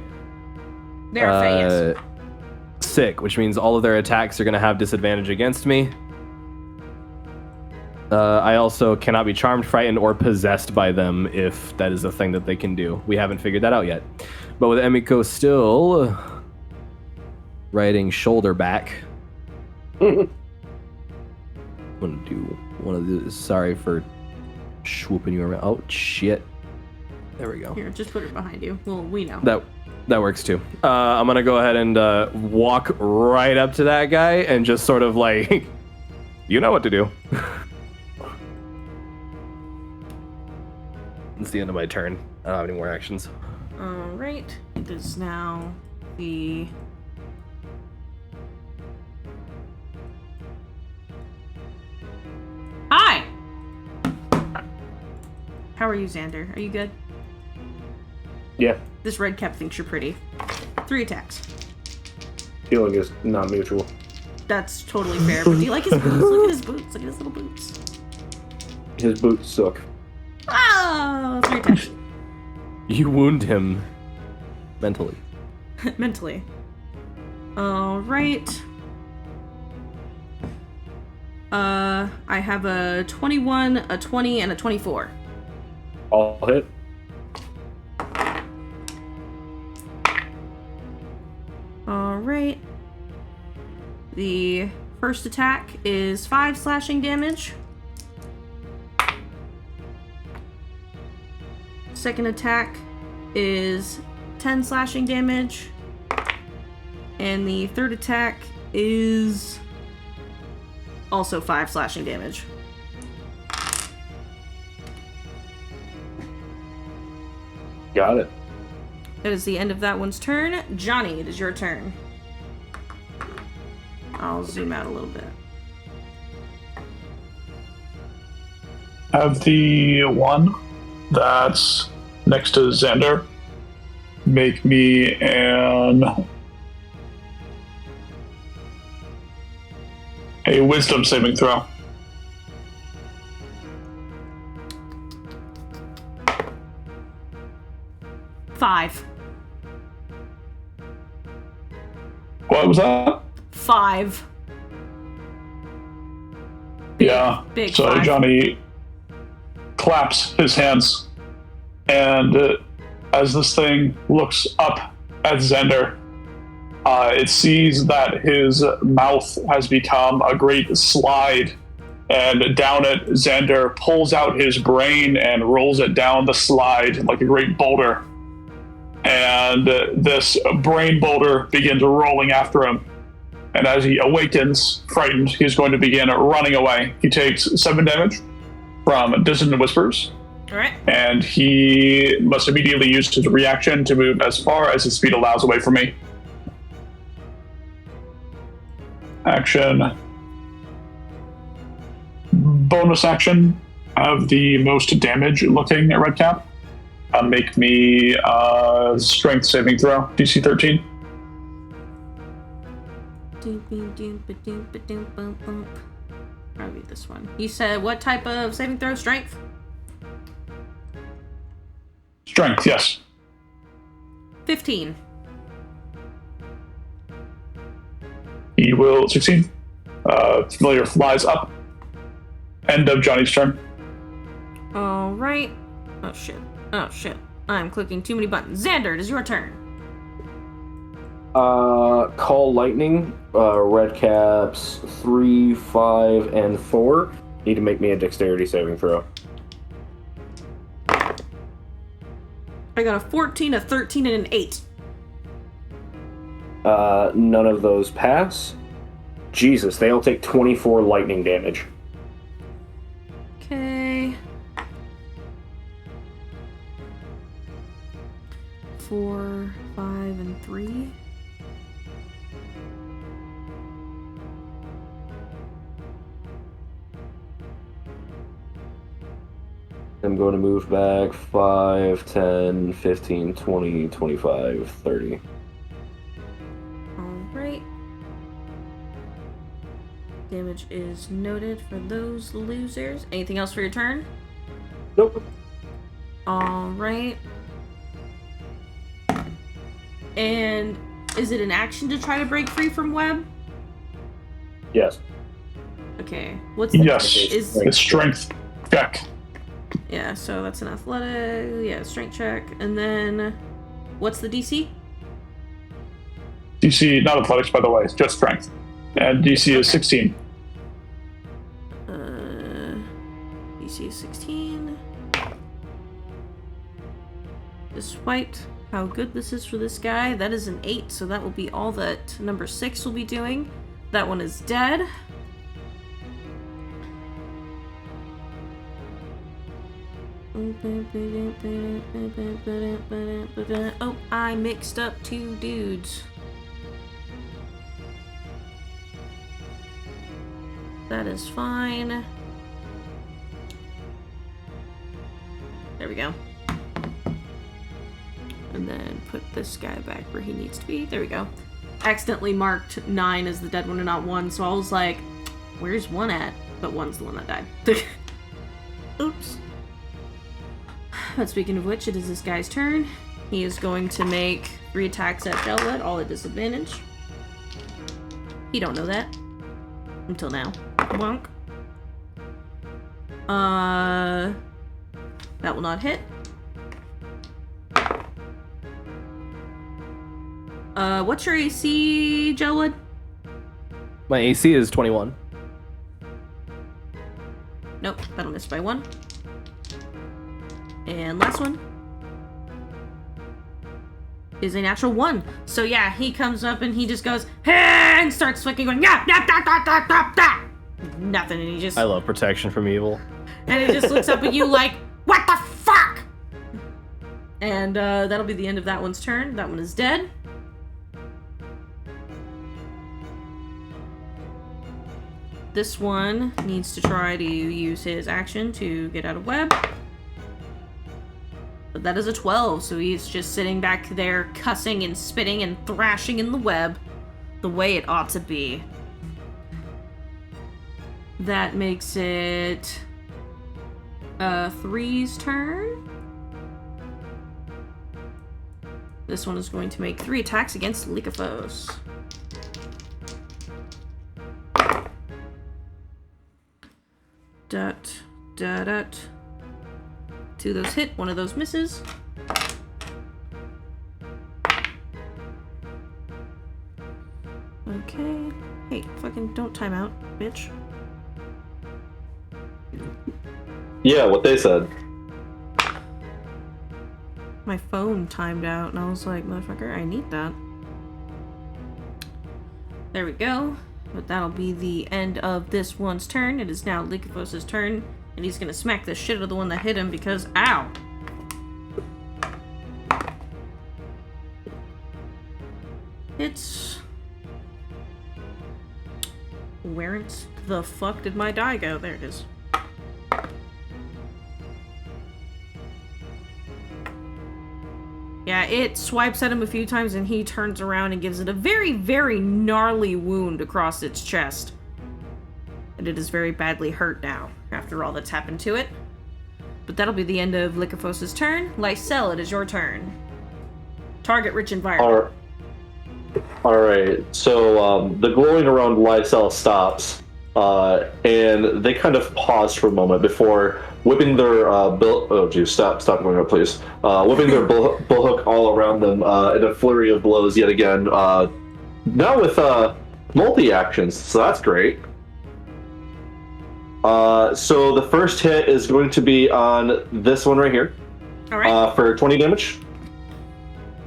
They're Fey, yes. Sick, which means all of their attacks are going to have disadvantage against me. I also cannot be charmed, frightened, or possessed by them if that is a thing that they can do. We haven't figured that out yet. But with Emiko still riding shoulder back, I'm going to do one of these. Sorry for swooping you around. Oh, shit. There we go. Here, just put it behind you. Well, we know. That works too. I'm gonna go ahead and walk right up to that guy and just sort of like, you know what to do. It's the end of my turn. I don't have any more actions. Alright. It is now the... Hi! How are you, Xander? Are you good? Yeah, This red cap thinks you're pretty. 3 attacks. healing is not mutual. That's totally fair, but do you like his boots? Look at his boots. Look at his little boots. His boots suck. Oh, 3 attacks. You wound him mentally. Mentally. Alright. I have a 21, a 20, and a 24. All hit. Alright. The first attack is 5 slashing damage. Second attack is 10 slashing damage. And the third attack is also 5 slashing damage. Got it. That is the end of that one's turn. Johnny, it is your turn. I'll zoom out a little bit. Have the one that's next to Xander make me a wisdom saving throw. Five. What was that? 5. Yeah. Big So 5. Johnny claps his hands, and as this thing looks up at Xander, it sees that his mouth has become a great slide, and down it, Xander pulls out his brain and rolls it down the slide like a great boulder. And this brain boulder begins rolling after him. And as he awakens, frightened, he's going to begin running away. He takes 7 damage from Dissonant Whispers. Alright. And he must immediately use his reaction to move as far as his speed allows away from me. action. Bonus action. Have the most damage looking at Redcap. Make me strength saving throw, DC 13. Probably this one. You said what type of saving throw? Strength? Strength, yes. 15. He will succeed. Familiar flies up. End of Johnny's turn. Alright. Oh shit. Oh shit. I'm clicking too many buttons. Xander, it is your turn. Call lightning. Red caps 3, 5, and 4 need to make me a dexterity saving throw. I got a 14, a 13, and an 8. None of those pass. Jesus, they all take 24 lightning damage. Okay. 4, 5, and 3. I'm going to move back 5, 10, 15, 20, 25, 30. Alright. Damage is noted for those losers. Anything else for your turn? Nope. Alright. And is it an action to try to break free from web? Yes. Okay. What's the Yes. is Strength check. Yeah, so that's an athletic, strength check. And then what's the DC? DC, not athletics, by the way, it's just strength. And DC is 16. DC is 16. Despite how good this is for this guy, that is an 8, so that will be all that number 6 will be doing. That one is dead. Oh, I mixed up 2 dudes. That is fine. There we go. And then put this guy back where he needs to be. There we go. Accidentally marked 9 as the dead one and not 1, so I was like, where's 1 at? But 1's the one that died. Oops. But speaking of which, it is this guy's turn. He is going to make 3 attacks at Jelwood, all at disadvantage. He don't know that. Until now. Bonk. That will not hit. What's your AC, Jelwood? My AC is 21. Nope, that'll miss by 1. And last one is a natural 1. So yeah, he comes up and he just goes, hey, and starts flicking, going, yeah, nothing, and he just... I love protection from evil. And he just looks up at you like, what the fuck? And that'll be the end of that one's turn. That one is dead. This one needs to try to use his action to get out of web. But that is a 12, so he's just sitting back there cussing and spitting and thrashing in the web the way it ought to be. That makes it 3's turn. This one is going to make 3 attacks against Lycophos. Dot, dot, dot. 2 of those hit, 1 of those misses. Okay. Hey, fucking don't time out, bitch. Yeah, what they said. My phone timed out, and I was like, motherfucker, I need that. There we go. But that'll be the end of this one's turn. It is now Lycophos' turn, and he's gonna smack the shit out of the one that hit him because, ow! It's Where the fuck did my die go? There it is. Yeah, it swipes at him a few times and he turns around and gives it a very, very gnarly wound across its chest. And it is very badly hurt now, after all that's happened to it. But that'll be the end of Lycophos's turn. Lysel, it is your turn. Target-rich environment. Alright, so the glowing around Lysel stops, and they kind of pause for a moment before whipping their stop going up, please. Whipping their bullhook all around them in a flurry of blows yet again. Now with multi-actions, so that's great. So the first hit is going to be on this one right here. Alright. For 20 damage.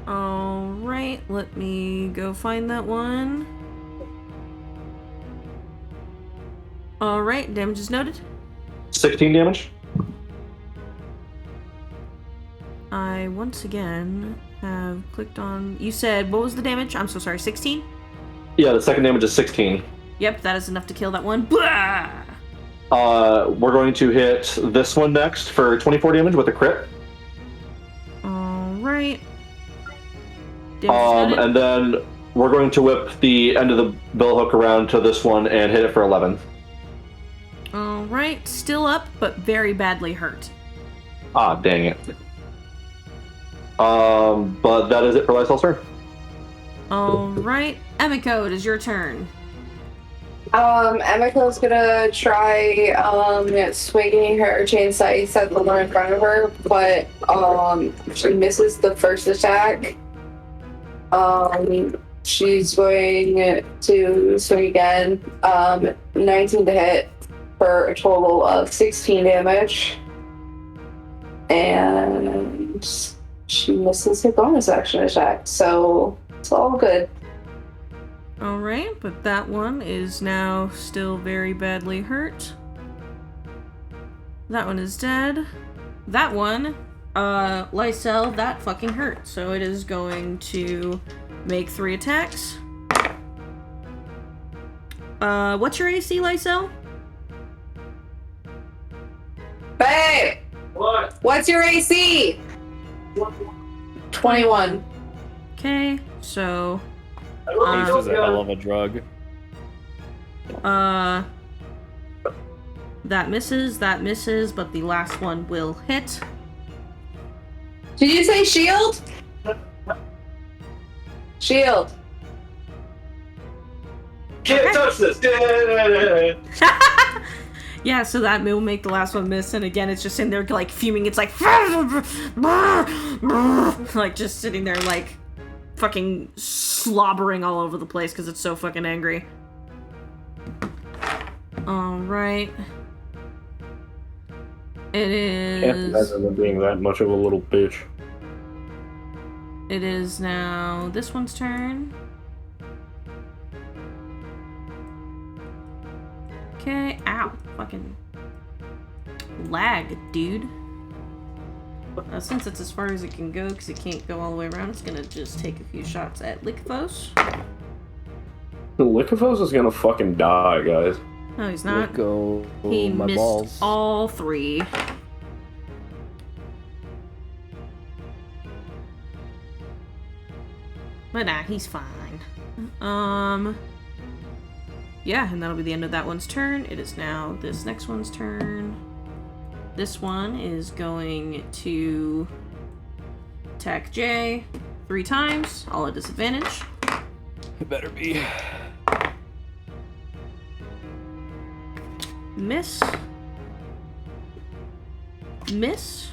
Alright, let me go find that one. Alright, damage is noted. 16 damage. I once again have clicked on... You said, what was the damage? I'm so sorry, 16? Yeah, the second damage is 16. Yep, that is enough to kill that one. Blah! We're going to hit this one next for 24 damage with a crit. Alright. And then we're going to whip the end of the billhook around to this one and hit it for 11. Alright, still up, but very badly hurt. Ah, dang it. But that is it for Lysel's turn. Alright, Emiko, it is your turn. Emiko's gonna try swinging her chain sights at the one in front of her, but she misses the first attack. She's going to swing again. 19 to hit for a total of 16 damage. And she misses her bonus action attack, so it's all good. Alright, but that one is now still very badly hurt. That one is dead. That one, Lysel, that fucking hurt. So it is going to make 3 attacks. What's your AC, Lysel? Babe! What? What's your AC? 21. Okay, so... Ace is a hell of a drug. That misses, but the last one will hit. Did you say shield? Shield. Can't touch this! Yeah, so that will make the last one miss, and again, it's just in there, like, fuming. It's like... like, just sitting there, like, fucking slobbering all over the place because it's so fucking angry. Alright. It is... Can't imagine them being that much of a little bitch. It is now this one's turn. Okay, ow. Fucking lag, dude. Since it's as far as it can go, because it can't go all the way around, it's gonna just take a few shots at Lycophos. Lycophos is gonna fucking die, guys. No, he's not. Go. He My missed balls. all 3. But nah, he's fine. Yeah, and that'll be the end of that one's turn. It is now this next one's turn. This one is going to attack Jay 3 times, all at disadvantage. It better be. Miss. Miss.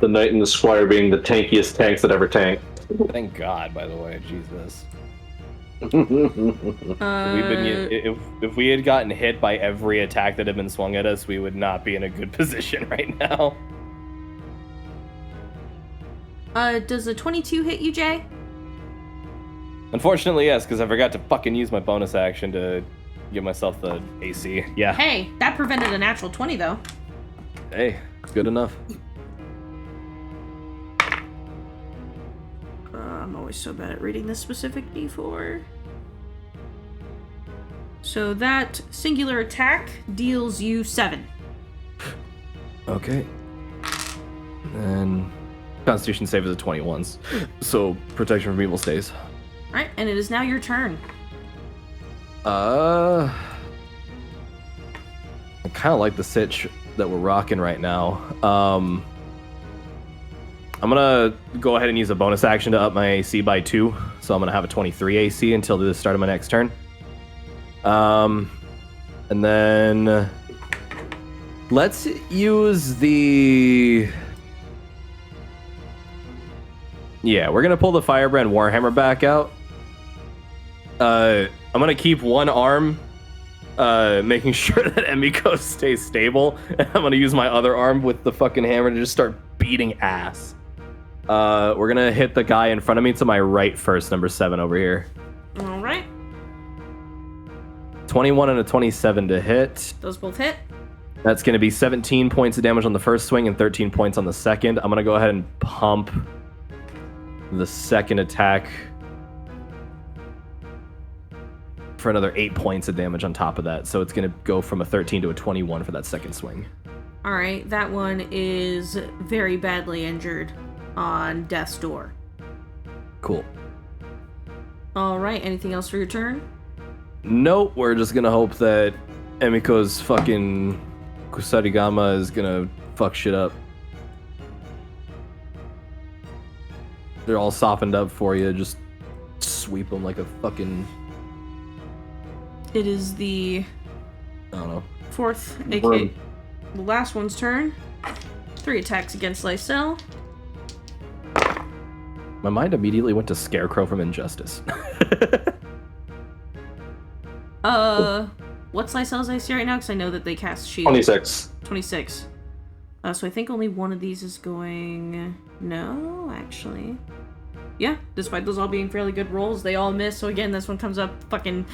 The Knight and the Squire being the tankiest tanks that ever tanked. Thank God, by the way. Jesus. We've Uh, been, if we had gotten hit by every attack that had been swung at us, we would not be in a good position right now. Does a 22 hit you, Jay? Unfortunately, yes, because I forgot to fucking use my bonus action to give myself the AC. Yeah. Hey, that prevented a natural 20, though. Hey, it's good enough. I'm always so bad at reading this specific D4. So that singular attack deals you 7. Okay. And Constitution save is a 21s. So protection from evil stays. Alright, and it is now your turn. I kind of like the sitch that we're rocking right now. I'm gonna go ahead and use a bonus action to up my AC by 2. So I'm gonna have a 23 AC until the start of my next turn. And then let's use the... Yeah, we're gonna pull the Firebrand Warhammer back out. I'm gonna keep one arm, making sure that Emiko stays stable. And I'm gonna use my other arm with the fucking hammer to just start beating ass. We're gonna hit the guy in front of me to my right first, number 7 over here. All right. 21 and a 27 to hit. Those both hit. That's gonna be 17 points of damage on the first swing and 13 points on the second. I'm gonna go ahead and pump the second attack for another 8 points of damage on top of that. So it's gonna go from a 13 to a 21 for that second swing. All right, that one is very badly injured on death's door. Cool. All right, anything else for your turn? Nope, we're just gonna hope that Emiko's fucking Kusarigama is gonna fuck shit up. They're all softened up for you, just sweep them like a fucking... It is the... I don't know. 4th, aka the last one's turn. 3 attacks against Lysel. My mind immediately went to Scarecrow from Injustice. What's Lysel's AC right now? Because I know that they cast shield. 26. 26. So I think only one of these is going... No, actually. Yeah, despite those all being fairly good rolls, they all miss. So again, this one comes up fucking...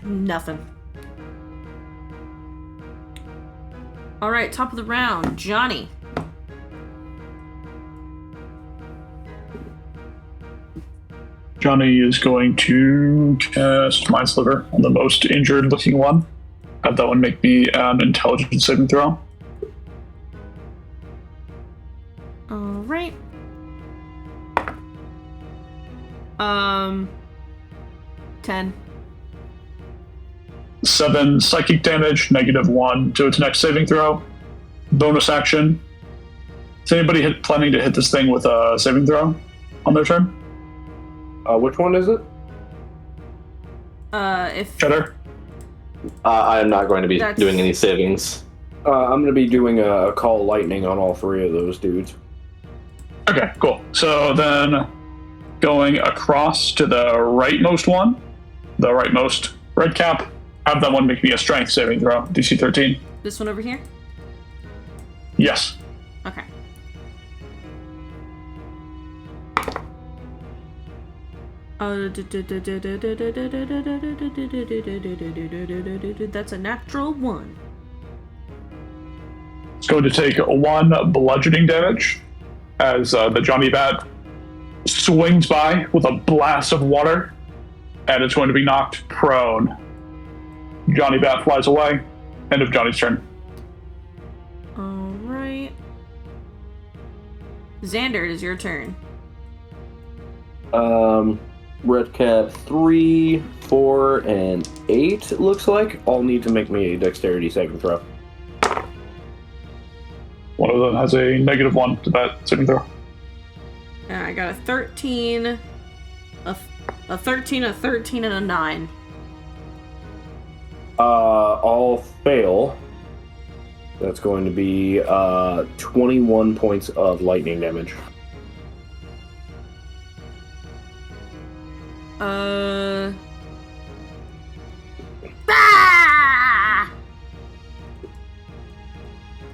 Nothing. Alright, top of the round. Johnny. Johnny is going to cast Mind Sliver on the most injured looking one. Have that one make me an intelligence saving throw. Alright. 10. 7 psychic damage, -1 to its next saving throw. Bonus action. Is anybody planning to hit this thing with a saving throw on their turn? Which one is it? If... Cheddar? I am not going to be That's- doing any savings. I'm going to be doing a Call Lightning on all 3 of those dudes. Okay, cool. So then going across to the rightmost one, the rightmost red cap, have that one make me a strength saving throw, DC 13. This one over here? Yes. Okay. That's a natural 1. It's going to take 1 bludgeoning damage as the Johnny Bat swings by with a blast of water, and it's going to be knocked prone. Johnny Bat flies away. End of Johnny's turn. Alright. Xander, it is your turn. Red Cap 3, 4, and 8, it looks like. All need to make me a dexterity saving throw. One of them has a -1 to that saving throw. I got a 13, a 13, a 13, and a 9. All fail. That's going to be 21 points of lightning damage.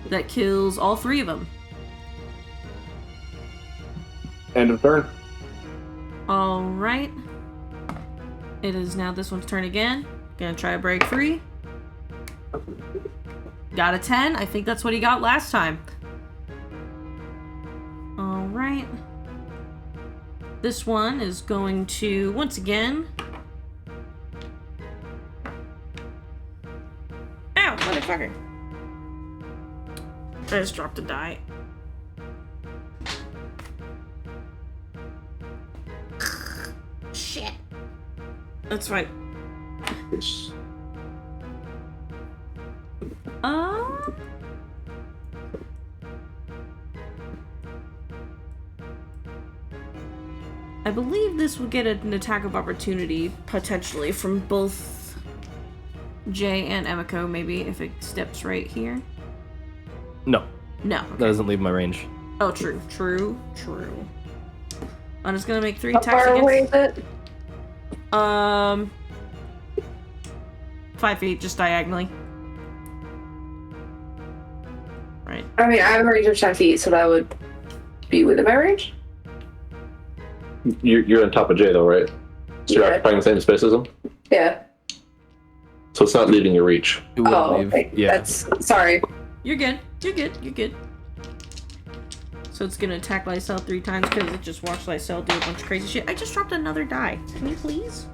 That kills all 3 of them. End of turn. Alright. It is now this one's turn again. Gonna try a break free. Got a 10. I think that's what he got last time. Alright. This one is going to, once again, motherfucker. I just dropped a die. Shit. That's fine. I believe this would get an attack of opportunity, potentially, from both Jay and Emiko, maybe, if it steps right here. No. No. Okay. That doesn't leave my range. Oh, true. I'm just gonna make 3 How attacks far against... away is it? 5 feet, just diagonally. Right. I mean, I have a range of 10 feet, so that would be within my range. You're on top of Jay, though, right? So you're occupying the same space as him? Yeah. So it's not leaving your reach. It wouldn't Oh, leave. okay. Yeah. That's... Sorry. You're good. So it's gonna attack Lysel 3 times because it just watched Lysel do a bunch of crazy shit. I just dropped another die. Can you please?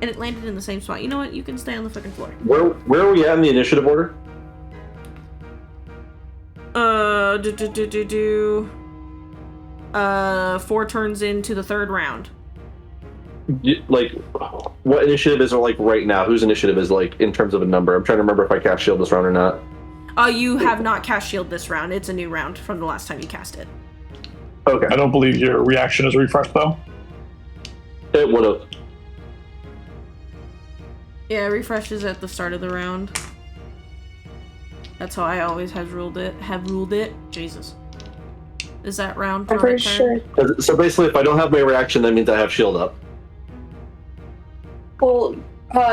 And it landed in the same spot. You know what? You can stay on the fucking floor. Where are we at in the initiative order? 4 turns into the 3rd round. Like, what initiative is it like right now? Whose initiative is like in terms of a number? I'm trying to remember if I cast shield this round or not. You have not cast shield this round. It's a new round from the last time you cast it. Okay. I don't believe your reaction is refreshed, though. It would have. Yeah, it refreshes at the start of the round. That's how I always have ruled it. Jesus. Is that round? I'm pretty sure. So basically, if I don't have my reaction, that means I have shield up. Well,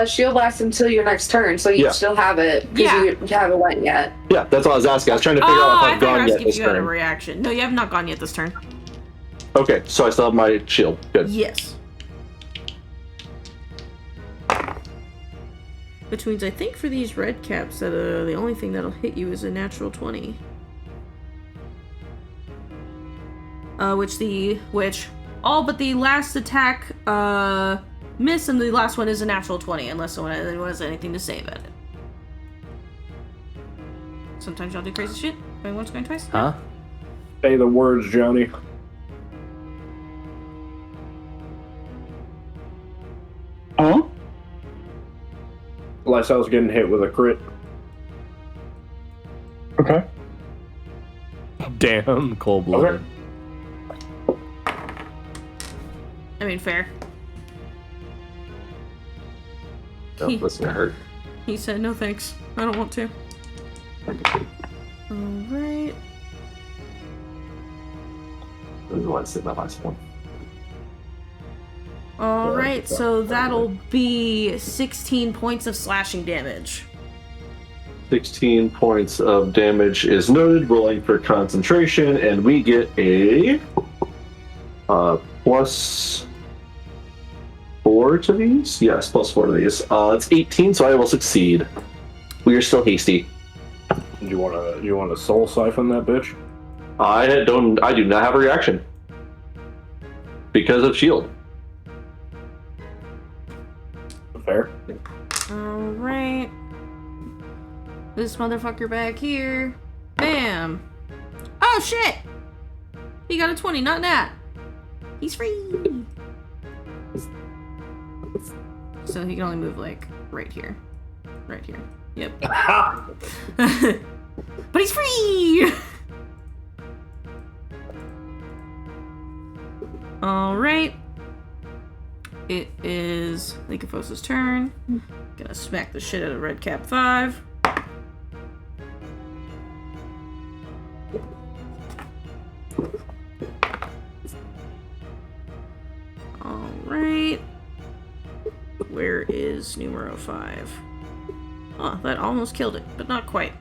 shield lasts until your next turn, so you still have it because you haven't went yet. Yeah, that's what I was asking. I was trying to figure out if I've gone yet this you had a turn. reaction. No, you have not gone yet this turn. Okay, so I still have my shield. Good. Yes. Which means I think for these red caps that the only thing that'll hit you is a natural 20. Which all but the last attack miss, and the last one is a natural 20 unless anyone has anything to say about it. Sometimes y'all do crazy shit. Going once, going twice. Huh? Say the words, Joni. Huh? Lysel's getting hit with a crit. Okay. Damn, cold blooded. Okay. I mean, fair. Oh, that's gonna hurt. He said, no thanks. I don't want to. Alright. I don't want to sit my last one. Alright, so that'll be 16 points of slashing damage. 16 points of damage is noted, rolling for concentration, and we get a plus 4 to these? Yes, plus 4 to these. It's 18, so I will succeed. We are still hasty. You want to soul siphon that bitch? I do not have a reaction. Because of shield. Fair. Alright. This motherfucker back here. Bam! Oh shit! He got a 20, not that. He's free! So he can only move like right here. Right here. Yep. But he's free! Alright. It is Lycophos's turn. Gonna smack the shit out of Red Cap 5. Alright. Where is numero 5? Oh, that almost killed it, but not quite.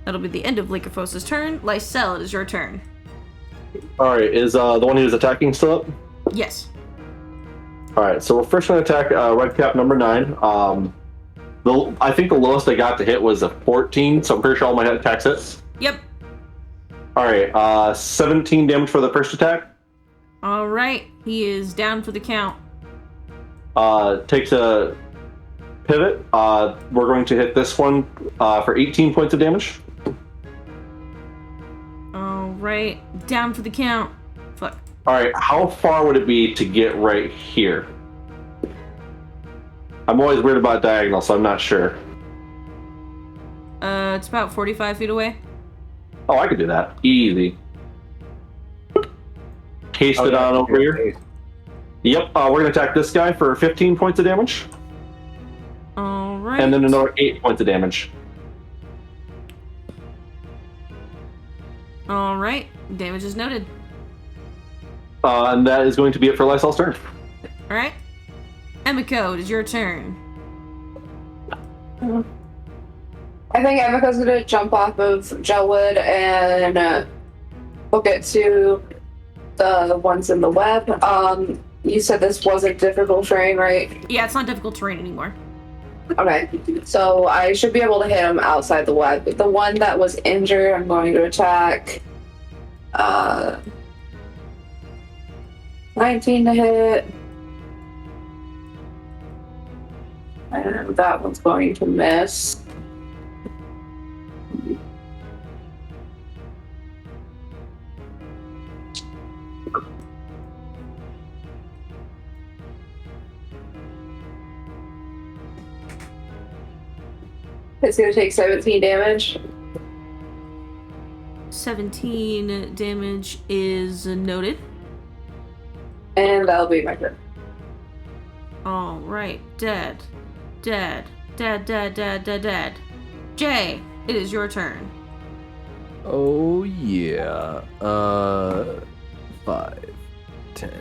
That'll be the end of Lycophos's turn. Lysel, it is your turn. Alright, is the one who's attacking still up? Yes. Alright, so we're first going to attack Red Cap number 9. I think the lowest I got to hit was a 14, so I'm pretty sure all my attacks hit. Yep. Alright, 17 damage for the first attack. Alright, he is down for the count. Takes a pivot. We're going to hit this one for 18 points of damage. Alright, down for the count. Fuck. Alright, how far would it be to get right here? I'm always weird about diagonal, so I'm not sure. It's about 45 feet away. Oh, I could do that. Easy. Haste it on over here. Yep, we're going to attack this guy for 15 points of damage. Alright. And then another 8 points of damage. Alright, damage is noted. And that is going to be it for Lysol's turn. Alright. Emiko, it is your turn. I think Emiko's gonna jump off of Gelwood and book it to the ones in the web. You said this wasn't difficult terrain, right? Yeah, it's not difficult terrain anymore. Okay, so I should be able to hit him outside the web. The one that was injured, I'm going to attack. 19 to hit. And that one's going to miss. It's going to take 17 damage. 17 damage is noted. And that'll be my turn. Alright, dead. Dead. Dead, dead, dead, dead, dead. Jay, it is your turn. Oh, yeah. 5, 10,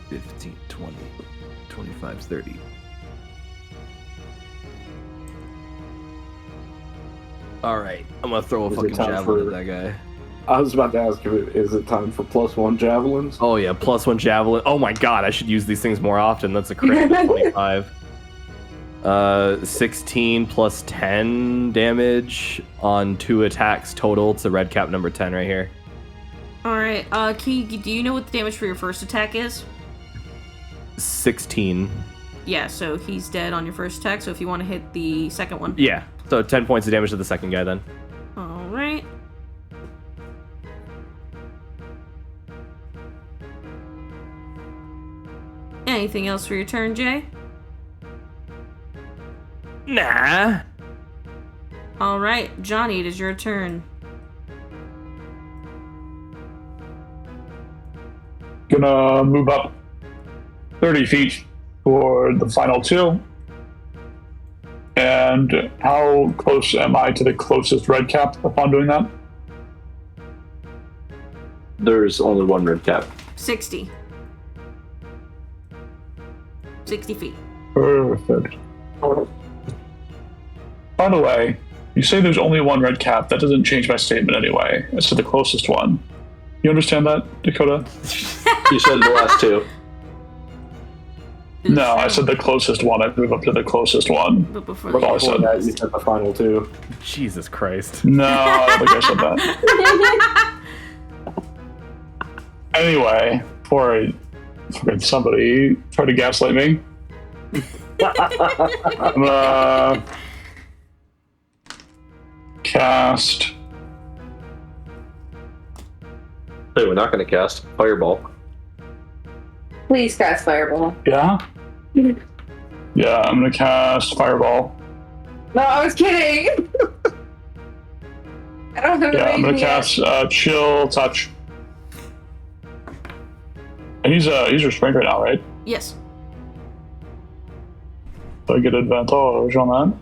15, 20, 25, 30. Alright, I'm gonna throw a fucking javelin at that guy. I was about to ask if is it time for +1 javelins? Oh yeah, +1 javelin. Oh my god, I should use these things more often. That's a crit. 25. 16 plus 10 damage on 2 attacks total. It's a red cap number 10 right here. Alright, do you know what the damage for your first attack is? 16. Yeah, so he's dead on your first attack, so if you want to hit the second one. Yeah, so 10 points of damage to the second guy then. Alright. Anything else for your turn, Jay? Nah. Alright, Johnny, it is your turn. Gonna move up 30 feet for the final 2. And how close am I to the closest red cap upon doing that? There's only one red cap. 60. 60 feet. Perfect. By the way, you say there's only one red cap. That doesn't change my statement anyway. As to the closest one. You understand that, Dakota? You said the last 2. No, I said the closest one. I move up to the closest one. But before That's all I said. That, you said the final 2. Jesus Christ. No, I don't think I said that. Anyway, before somebody try to gaslight me, I'm gonna cast. Hey, we're not going to cast Fireball. Please cast Fireball. Yeah? Yeah, I'm gonna cast Fireball. No, I was kidding! I don't have Yeah, I'm gonna anything yet. cast Chill Touch. And he's restrained right now, right? Yes. So I get advantage on that.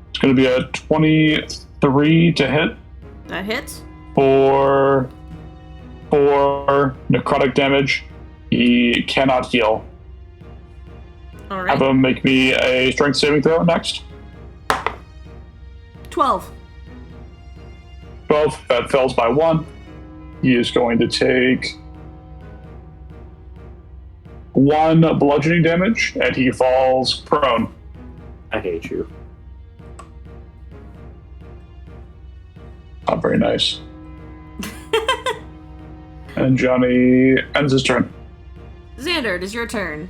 It's gonna be a 23 to hit That hits. for necrotic damage. He cannot heal. Alright. Have him make me a strength saving throw next. 12. 12, that fails by 1. He is going to take 1 bludgeoning damage, and he falls prone. I hate you. Not very nice. And Johnny ends his turn. Xander, it is your turn.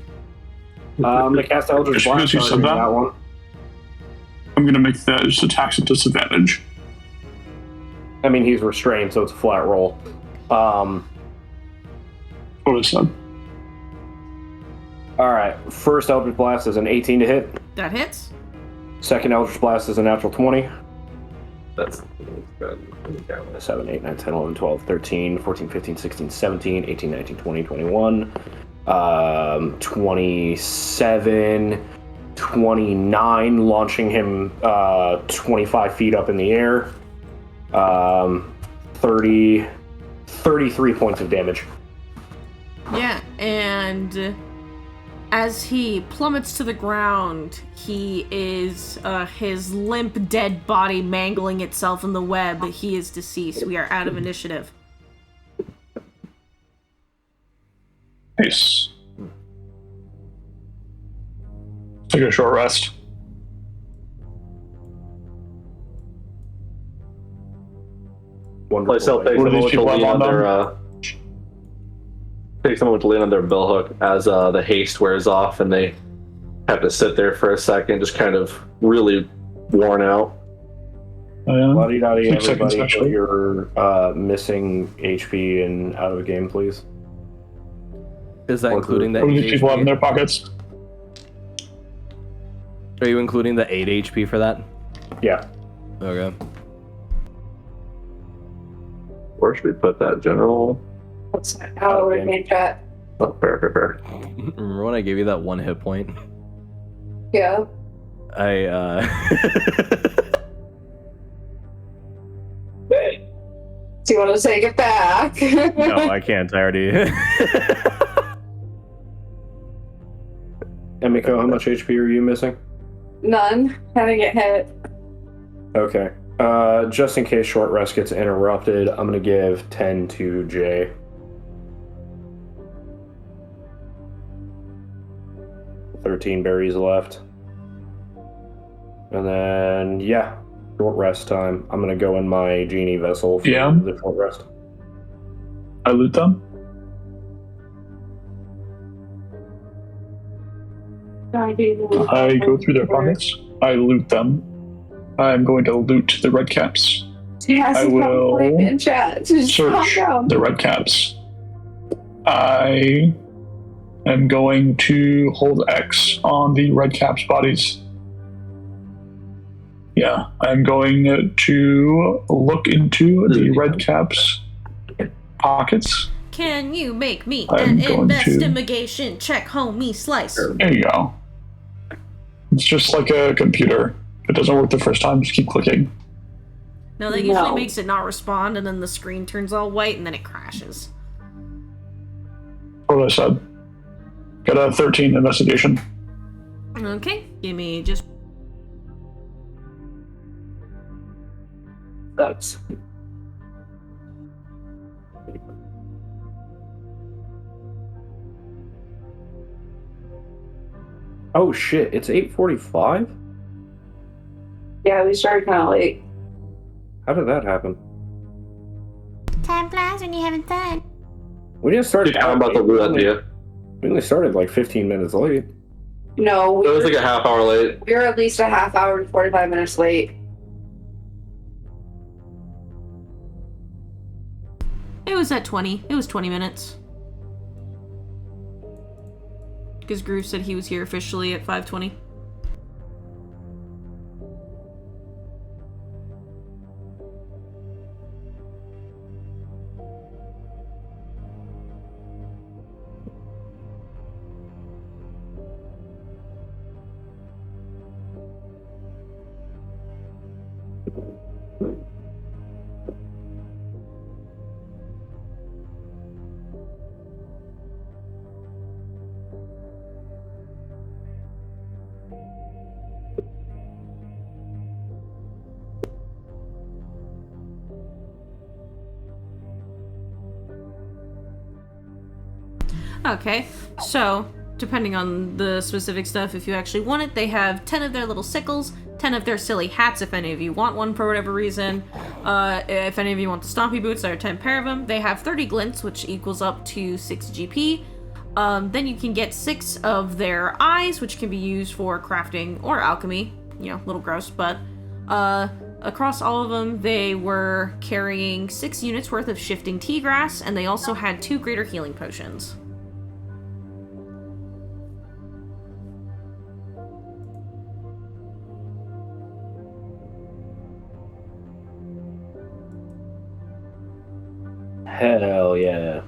I'm gonna cast Eldritch Just because Blast you said targeting that? that one. I'm gonna make those attacks a disadvantage. I mean, he's restrained, so it's a flat roll. What I said. Alright, first Eldritch Blast is an 18 to hit. That hits. Second Eldritch Blast is a natural 20. That's good. 7, 8, 9, 10, 11, 12, 13, 14, 15, 16, 17, 18, 19, 20, 21, 27, 29, launching him 25 feet up in the air. 33 points of damage. Yeah, and as he plummets to the ground, he is, his limp, dead body mangling itself in the web. He is deceased. We are out of initiative. Nice. Take a short rest. Place out, Wonderful. take What do these someone to people lean have on on their take someone to lean on their billhook as the haste wears off and they have to sit there for a second, just kind of really worn out. La-di-da-di, 6 seconds, everybody, actually. put your missing HP and out of the game, please. Is that including the What do 8 these people have in HP? their pockets? Are you including the 8 HP for that? Yeah. Okay. Where should we put that, General? That's how we're in chat. Oh, fair. Remember when I gave you that 1 hit point? Yeah. I Do you want to take it back? No, I can't. I already Emiko, how much HP are you missing? None. How to get hit. Okay. Just in case short rest gets interrupted, I'm gonna give 10 to Jay. $13 berries left. And then, yeah, short rest time. I'm gonna go in my genie vessel for Yeah. the short rest. I loot them. I go through their pockets. I loot them. I'm going to loot the red caps. Yes, I will in chat. Just calm Search down. the red caps. I am going to hold X on the red caps' bodies. Yeah, I'm going to look into the red caps' pockets. Can you make me I'm an going to- investigation check, homie slice? There you go. It's just like a computer. If it doesn't work the first time, just keep clicking. No, that usually No. makes it not respond, and then the screen turns all white, and then it crashes. What I said. Got a 13 investigation. Okay, give me just... That's Oh shit, it's 8:45? Yeah, we started kind of late. How did that happen? Time flies when you're having fun. We didn't start. yeah, I'm about to do that to you. We only started like 15 minutes late. No, It was like a half hour late. we were at least a half hour and 45 minutes late. It was at 20. It was 20 minutes. Because Groove said he was here officially at 5:20. Okay, so depending on the specific stuff, if you actually want it, they have 10 of their little sickles, 10 of their silly hats if any of you want one for whatever reason. If any of you want the stompy boots, there are 10 pair of them. They have 30 glints, which equals up to 6 GP. Then you can get 6 of their eyes, which can be used for crafting or alchemy. You know, a little gross, but across all of them, they were carrying 6 units worth of shifting tea grass, and they also had 2 greater healing potions. Hell yeah.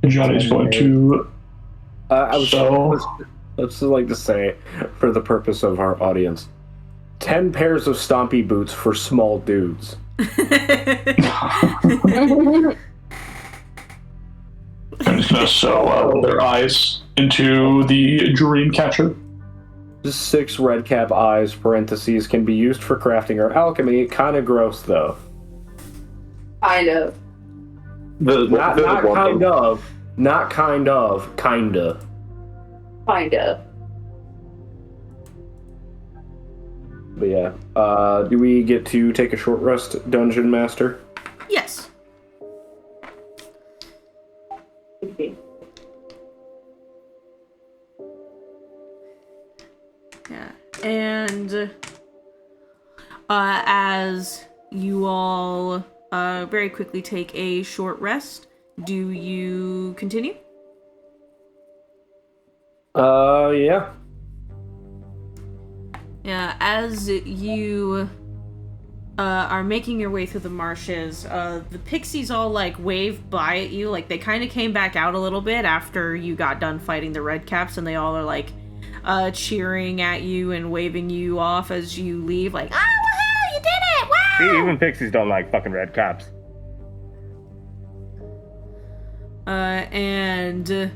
Johnny's going to. I was So- let's just like to say, for the purpose of our audience, 10 pairs of stompy boots for small dudes. I'm just going to sew their eyes into the dream catcher. Just 6 red cap eyes, parentheses, can be used for crafting or alchemy. Kind of gross, though. Kind of. Not kind of. Not kind of. Kinda. Kind of. But yeah. Do we get to take a short rest, Dungeon Master? Yes. Yeah, and as you all very quickly take a short rest, do you continue? Yeah. Yeah, as you are making your way through the marshes, the pixies all like wave by at you, like they kind of came back out a little bit after you got done fighting the red caps, and they all are like cheering at you and waving you off as you leave, like, oh, woohoo, you did it, wow! See, even pixies don't like fucking red caps. And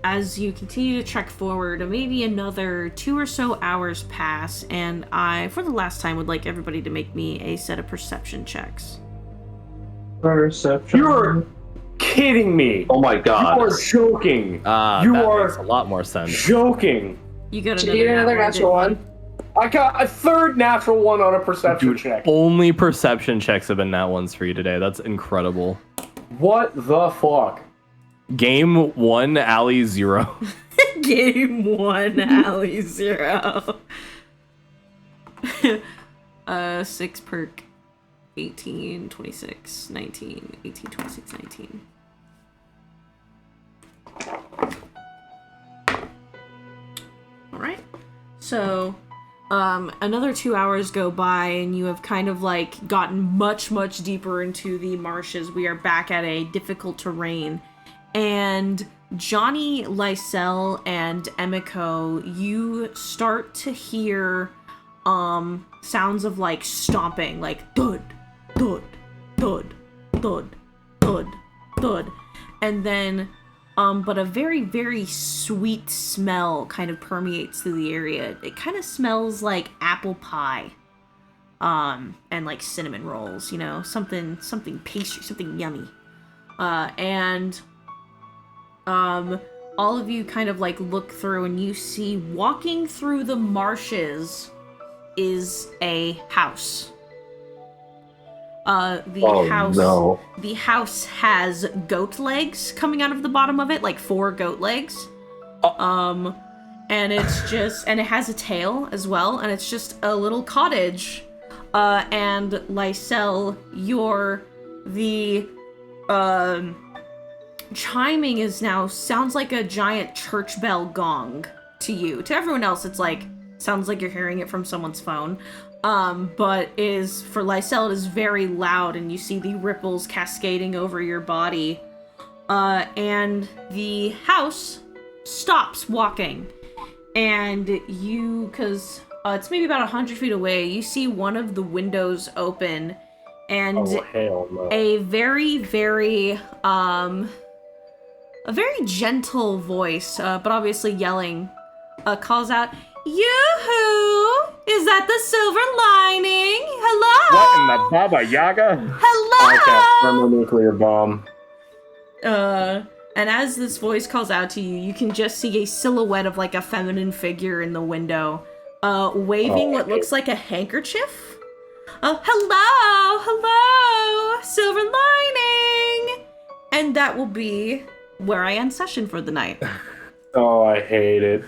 as you continue to trek forward, maybe another 2 or so hours pass, and I, for the last time, would like everybody to make me a set of perception checks. Perception. You're kidding me. Oh my god. You are joking. You that are makes a lot more sense. joking. You got Did you get another natural one? I got a 3rd natural one on a perception check. Only perception checks have been nat ones for you today. That's incredible. What the fuck? Game 1, Alley 0. Game 1, Alley 0. 6 perk, 18, 26, 19, 18, 26, 19. Alright. So, another 2 hours go by, and you have kind of like gotten much, much deeper into the marshes. We are back at a difficult terrain. And Johnny, Lysel, and Emiko, you start to hear sounds of like stomping, like thud, thud, thud, thud, thud, thud. And then but a very, very sweet smell kind of permeates through the area. It kind of smells like apple pie. And like cinnamon rolls, you know, something pastry, something yummy. All of you kind of like look through, and you see walking through the marshes is a house. The house has goat legs coming out of the bottom of it, like 4 goat legs. And it's just, and it has a tail as well, and it's just a little cottage. And Lysel, the chiming is now sounds like a giant church bell gong to you. To everyone else, it's like sounds like you're hearing it from someone's phone. But is for Lysel, it is very loud, and you see the ripples cascading over your body. And the house stops walking, and you, because it's maybe about 100 feet away, you see one of the windows open, and hell no. a very, very gentle voice, but obviously yelling, calls out, "Yoo-hoo! Is that the silver lining? Hello? What in the Baba Yaga? Hello?" Thermonuclear bomb. And as this voice calls out to you, you can just see a silhouette of like a feminine figure in the window, waving what looks like a handkerchief. Hello, hello, silver lining. And that will be where I end session for the night. Oh, I hate it.